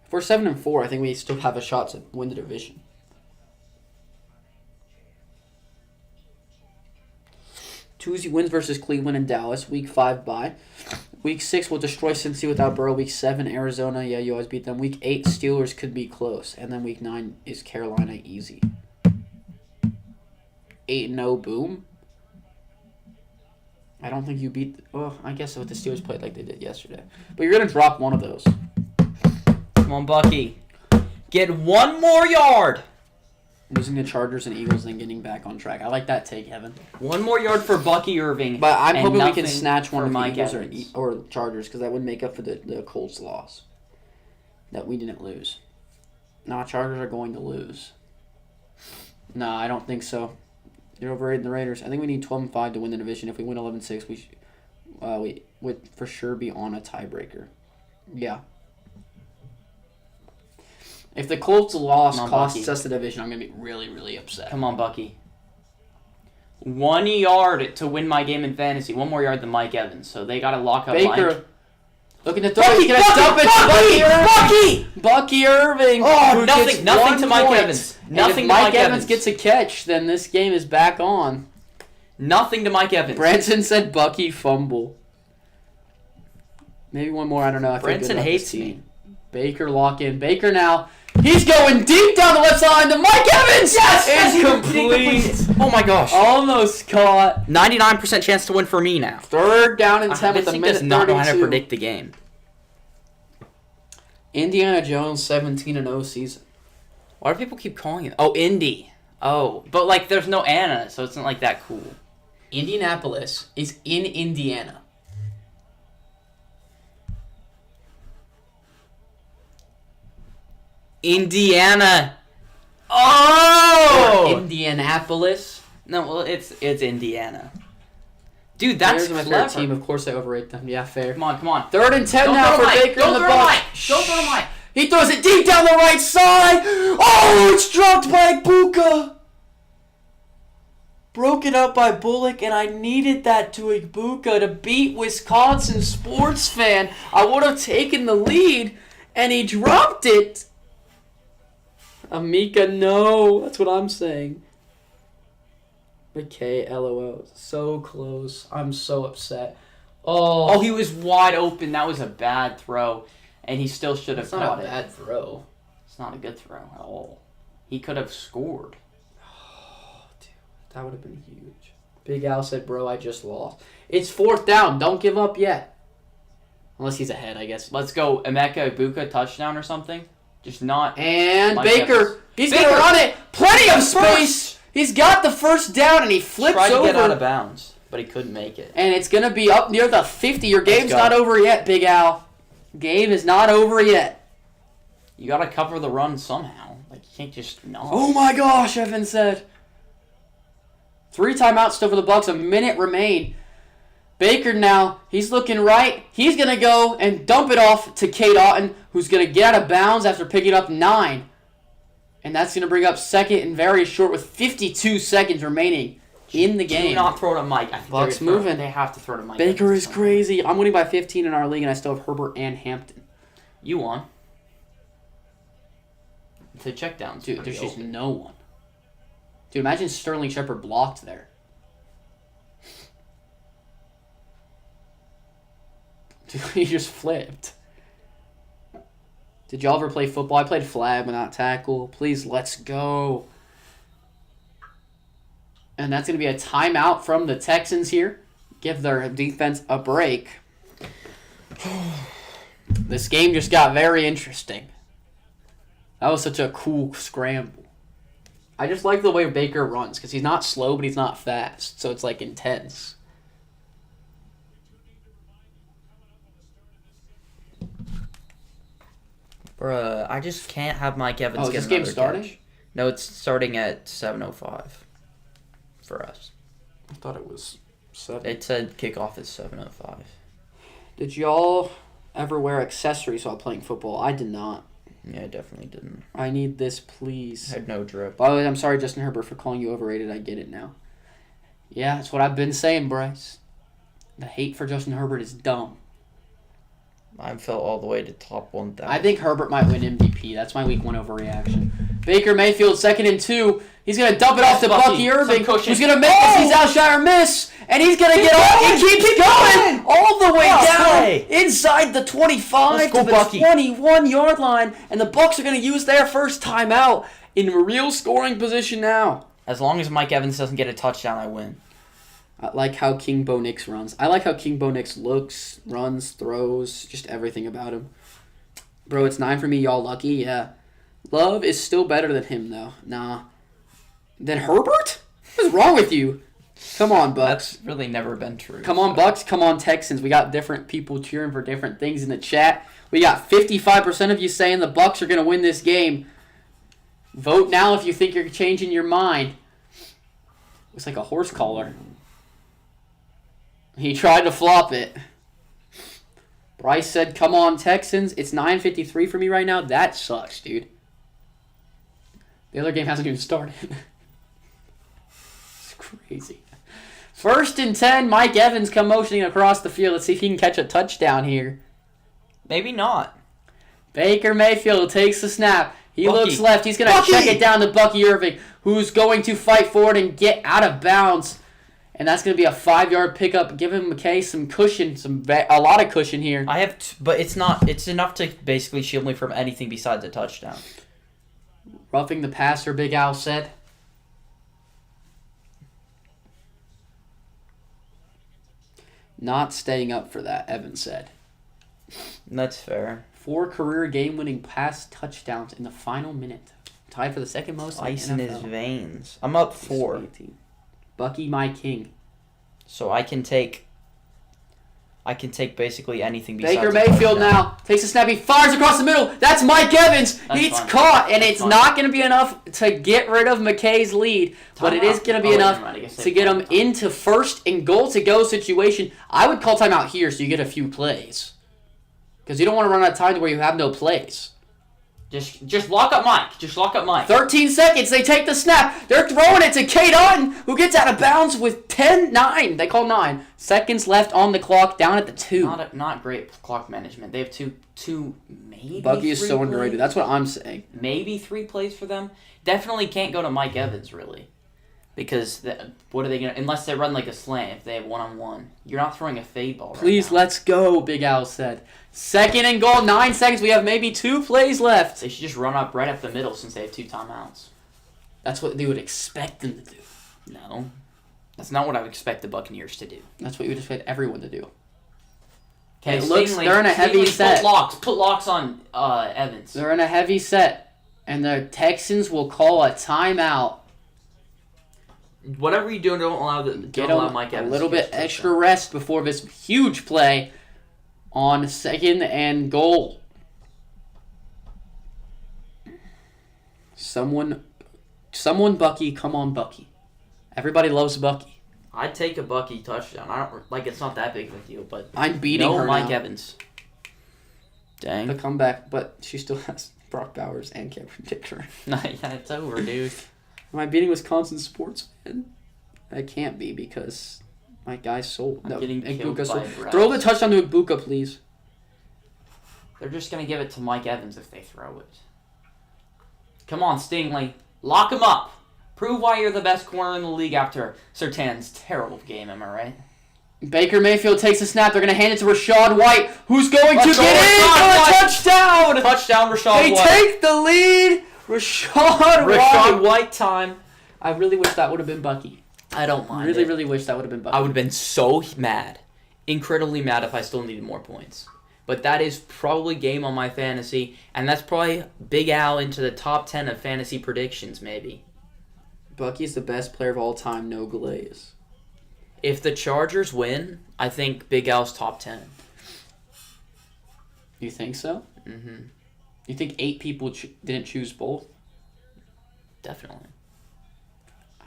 If we're 7-4, I think we still have a shot to win the division. Tuesday wins versus Cleveland and Dallas. Week 5 bye. Week 6 will destroy Cincy without Burrow. Week 7 Arizona. Yeah, you always beat them. Week 8 Steelers could be close, and then Week 9 is Carolina easy. 8-0 boom. I don't think you beat. Oh, I guess if the Steelers played like they did yesterday, but you're gonna drop one of those. Come on, Bucky. Get one more yard. Losing the Chargers and Eagles, then getting back on track. I like that take, Evan. One more yard for Bucky Irving. But I'm hoping we can snatch one of the Mike Eagles or Chargers, because that would make up for the Colts' loss that we didn't lose. Nah, Chargers are going to lose. Nah, I don't think so. You're overrating the Raiders. I think we need 12-5 to win the division. If we win 11-6, we would for sure be on a tiebreaker. Yeah. If the Colts' loss costs us the division, I'm going to be really, really upset. Come on, Bucky. 1 yard to win my game in fantasy. One more yard than Mike Evans. So they got to lock up Baker. Mike. Looking to throw. He's going to dump it to Bucky Irving. Oh, nothing to Mike Evans. Nothing to Mike Evans gets a catch, then this game is back on. Nothing to Mike Evans. Branson said Bucky fumble. Maybe one more. I don't know. Branson hates me. Baker lock in. Baker now. He's going deep down the left side to Mike Evans. Yes! It's complete. Oh my gosh. Almost caught. 99% chance to win for me now. 3rd down and 10 with a minute 32. Does not know how to predict the game. Indiana Jones 17-0 season. Why do people keep calling it? Oh, Indy. Oh, but like there's no Anna, so it's not like that cool. Indianapolis is in Indiana. Indiana. Oh! Or Indianapolis. No, well, it's Indiana. Dude, that's my clever. favorite team. Of course, I overrate them. Yeah, fair. Come on. 3rd and 10 now for Baker in the box. Don't throw to Mike. He throws it deep down the right side. Oh, it's dropped by Buka. Broken up by Bullock, and I needed that to Ibuka to beat Wisconsin sports fan. I would have taken the lead, and he dropped it. Amika, no. That's what I'm saying. McKay, LOL. So close. I'm so upset. Oh, he was wide open. That was a bad throw, and he still should have caught it. It's not a bad throw. It's not a good throw at all. He could have scored. That would have been huge. Big Al said, bro, I just lost. It's 4th down. Don't give up yet. Unless he's ahead, I guess. Let's go Emeka Ibuka touchdown or something. Just not. And Mike Baker. Evans. He's going to run it. Plenty of space. He's got the first down, and he flips Tried to over. get out of bounds, but he couldn't make it. And it's going to be up near the 50. Your game's not over yet, Big Al. Game is not over yet. You got to cover the run somehow. Like, you can't just not. Oh, my gosh, Evan said. 3 timeouts still for the Bucs. A minute remain. Baker now, he's looking right. He's going to go and dump it off to Cade Otton, who's going to get out of bounds after picking up 9. And that's going to bring up 2nd and very short with 52 seconds remaining in the game. Do not throw to Mike. Bucs moving. They have to throw to Mike. Baker is crazy. I'm winning by 15 in our league, and I still have Herbert and Hampton. You won. The check down. Dude, there's just no one. Dude, imagine Sterling Shepard blocked there. Dude, he just flipped. Did y'all ever play football? I played flag but not tackle. Please, let's go. And that's going to be a timeout from the Texans here. Give their defense a break. This game just got very interesting. That was such a cool scramble. I just like the way Baker runs because he's not slow, but he's not fast. So it's like intense. Bruh, I just can't have Mike Evans get this game another starting? catch. No, it's starting at 7:05 for us. I thought it was 7. It said kickoff is 7:05. Did y'all ever wear accessories while playing football? I did not. Yeah, I definitely didn't. I need this, please. I had no drip. By the way, I'm sorry, Justin Herbert, for calling you overrated. I get it now. Yeah, that's what I've been saying, Bryce. The hate for Justin Herbert is dumb. I fell all the way to top 1,000. I think Herbert might win MVP. That's my week 1 overreaction. Baker Mayfield, 2nd and 2. He's going to dump it off to Bucky Irving, who's going to make the Cesar Shire miss, and he's going to get off. He keeps going all the way down inside the 25 to the 21-yard line, and the Bucs are going to use their first timeout in real scoring position now. As long as Mike Evans doesn't get a touchdown, I win. I like how King Bo Nix runs. I like how King Bo Nix looks, runs, throws, just everything about him. Bro, it's 9 for me. Y'all lucky? Yeah. Love is still better than him, though. Nah. Than Herbert? What's wrong with you? Come on, Bucks. That's really never been true. Come on, Bucks. Come on, Texans. We got different people cheering for different things in the chat. We got 55% of you saying the Bucks are going to win this game. Vote now if you think you're changing your mind. Looks like a horse collar. He tried to flop it. Bryce said, come on, Texans. It's 9:53 for me right now. That sucks, dude. The other game hasn't even started. It's crazy. 1st and 10, Mike Evans come motioning across the field. Let's see if he can catch a touchdown here. Maybe not. Baker Mayfield takes the snap. He looks left. He's going to check it down to Bucky Irving, who's going to fight forward and get out of bounds. And that's going to be a 5-yard pickup, giving McKay some cushion, a lot of cushion here. I have, but it's not. It's enough to basically shield me from anything besides a touchdown. Roughing the passer, Big Al said. Not staying up for that, Evan said. That's fair. 4 career game-winning pass touchdowns in the final minute. Tied for the second most Ice in in NFL. his veins. I'm up 4. Bucky, my king. So I can take basically anything besides Baker Mayfield now takes a snap. He fires across the middle. That's Mike Evans. He's caught, and it's not going to be enough to get rid of McKay's lead, but it is going to be enough to get him into 1st and goal to go situation. I would call timeout here so you get a few plays, because you don't want to run out of time to where you have no plays. Just lock up Mike. Just lock up Mike. 13 seconds. They take the snap. They're throwing it to Kate Otten, who gets out of bounds with 9. They call 9 seconds left on the clock, down at the 2. Not great clock management. They have two maybe. Bucky is so plays. underrated. That's what I'm saying. Maybe 3 plays for them. Definitely can't go to Mike Evans, really. Because what are they going to... Unless they run like a slant, if they have one-on-one. You're not throwing a fade ball Please, right now. let's go, Big Al said. 2nd and goal, 9 seconds. We have maybe 2 plays left. They should just run up right up the middle since they have 2 timeouts. That's what they would expect them to do. No. That's not what I would expect the Buccaneers to do. That's what you would expect everyone to do. Okay, They're in a heavy set. Put locks on Evans. They're in a heavy set, and the Texans will call a timeout. Whatever you do, don't allow Mike Evans. A little bit extra rest before this huge play on 2nd and goal. Someone, Bucky, come on, Bucky. Everybody loves Bucky. I'd take a Bucky touchdown. I don't like. It's not that big of a deal, but I'm beating her Mike now. Evans. Dang. The comeback, but she still has Brock Bowers and Cameron Dicker. Yeah, it's over, dude. Am I beating Wisconsin sports fan? I can't be because my guy's sold. I'm getting killed by refs. Throw the touchdown to Ibuka, please. They're just gonna give it to Mike Evans if they throw it. Come on, Stingley, lock him up. Prove why you're the best corner in the league after Surtain's terrible game. Am I right? Baker Mayfield takes a snap. They're going to hand it to Rachaad White, who's going to get in Rachaad for a touchdown. Touchdown, Rachaad White. They take the lead. Rachaad White time. I really wish that would have been Bucky. I don't mind. Really wish that would have been Bucky. I would have been so mad, incredibly mad if I still needed more points. But that is probably game on my fantasy, and that's probably Big Al into the top 10 of fantasy predictions, maybe. Bucky's the best player of all time, no glaze. If the Chargers win, I think Big Al's top 10. You think so? Mm-hmm. You think 8 people didn't choose both? Definitely.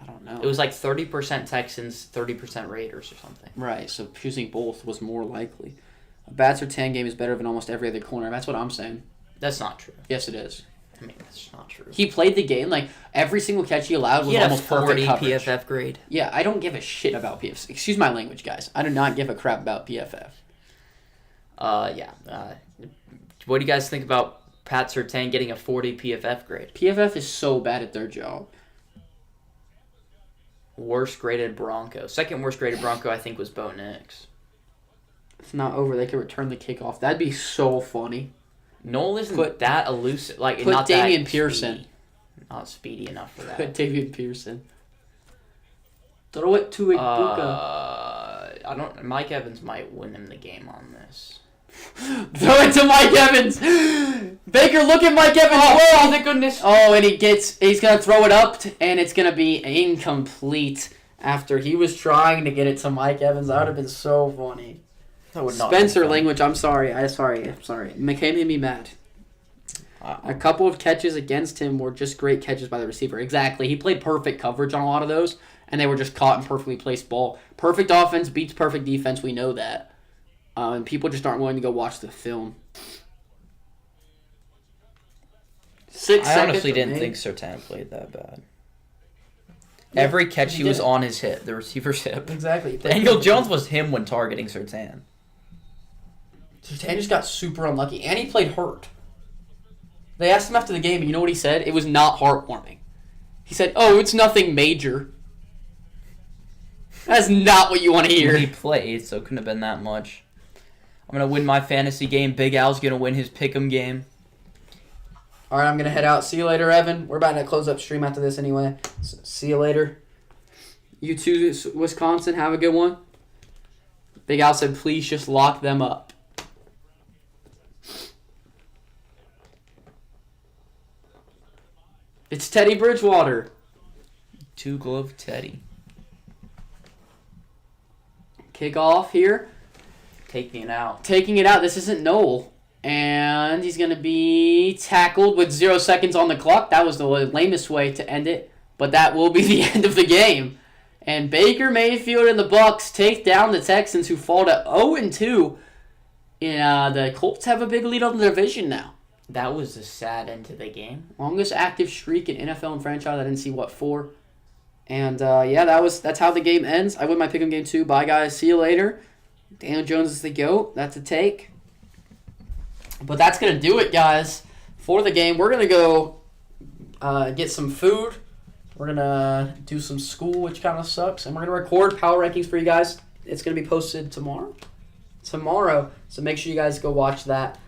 I don't know. It was like 30% Texans, 30% Raiders or something. Right, so choosing both was more likely. A bad Surtain game is better than almost every other corner. That's what I'm saying. That's not true. Yes, it is. I mean, that's not true. He played the game, like, every single catch he allowed was almost perfect coverage. PFF grade. Yeah, I don't give a shit about PFF. Excuse my language, guys. I do not give a crap about PFF. Yeah. What do you guys think about Pat Surtain getting a 40 PFF grade? PFF is so bad at their job. Worst graded Bronco. Second worst graded Bronco, I think, was Bo Nix. It's not over. They could return the kickoff. That'd be so funny. Noel isn't that elusive. Like, put not Damian that Pearson. Speedy. Not speedy enough for that. Put Damian Pearson. Throw it to Ibuka. Mike Evans might win him the game on this. Throw it to Mike Evans. Baker, look at Mike Evans. Oh, thank goodness. Oh, and he's going to throw it up, and it's going to be incomplete after he was trying to get it to Mike Evans. That would have been so funny. Spencer language, I'm sorry. I'm sorry. McKay made me mad. A couple of catches against him were just great catches by the receiver. Exactly. He played perfect coverage on a lot of those, and they were just caught and perfectly placed ball. Perfect offense beats perfect defense. We know that. And people just aren't willing to go watch the film. 6 seconds. I honestly didn't think Surtain played that bad. Yeah, every catch he was on his hip, the receiver's hip. Exactly. Daniel Jones was him when targeting Surtain. Surtain just got super unlucky, and he played hurt. They asked him after the game, and you know what he said? It was not heartwarming. He said, "Oh, it's nothing major." That's not what you want to hear. He played, so it couldn't have been that much. I'm going to win my fantasy game. Big Al's going to win his pick'em game. All right, I'm going to head out. See you later, Evan. We're about to close up stream after this anyway. So, see you later. You two, Wisconsin, have a good one. Big Al said, please just lock them up. It's Teddy Bridgewater. Two-glove Teddy. Kick off here. Taking it out. This isn't Noel. And he's going to be tackled with 0 seconds on the clock. That was the lamest way to end it. But that will be the end of the game. And Baker Mayfield and the Bucs take down the Texans, who fall to 0-2. And the Colts have a big lead on the division now. That was a sad end to the game. Longest active streak in NFL and franchise. I didn't see 4. And that's how the game ends. I win my pick'em game too. Bye guys. See you later. Daniel Jones is the GOAT. That's a take. But that's gonna do it, guys, for the game. We're gonna go get some food. We're gonna do some school, which kind of sucks, and we're gonna record power rankings for you guys. It's gonna be posted tomorrow. So make sure you guys go watch that.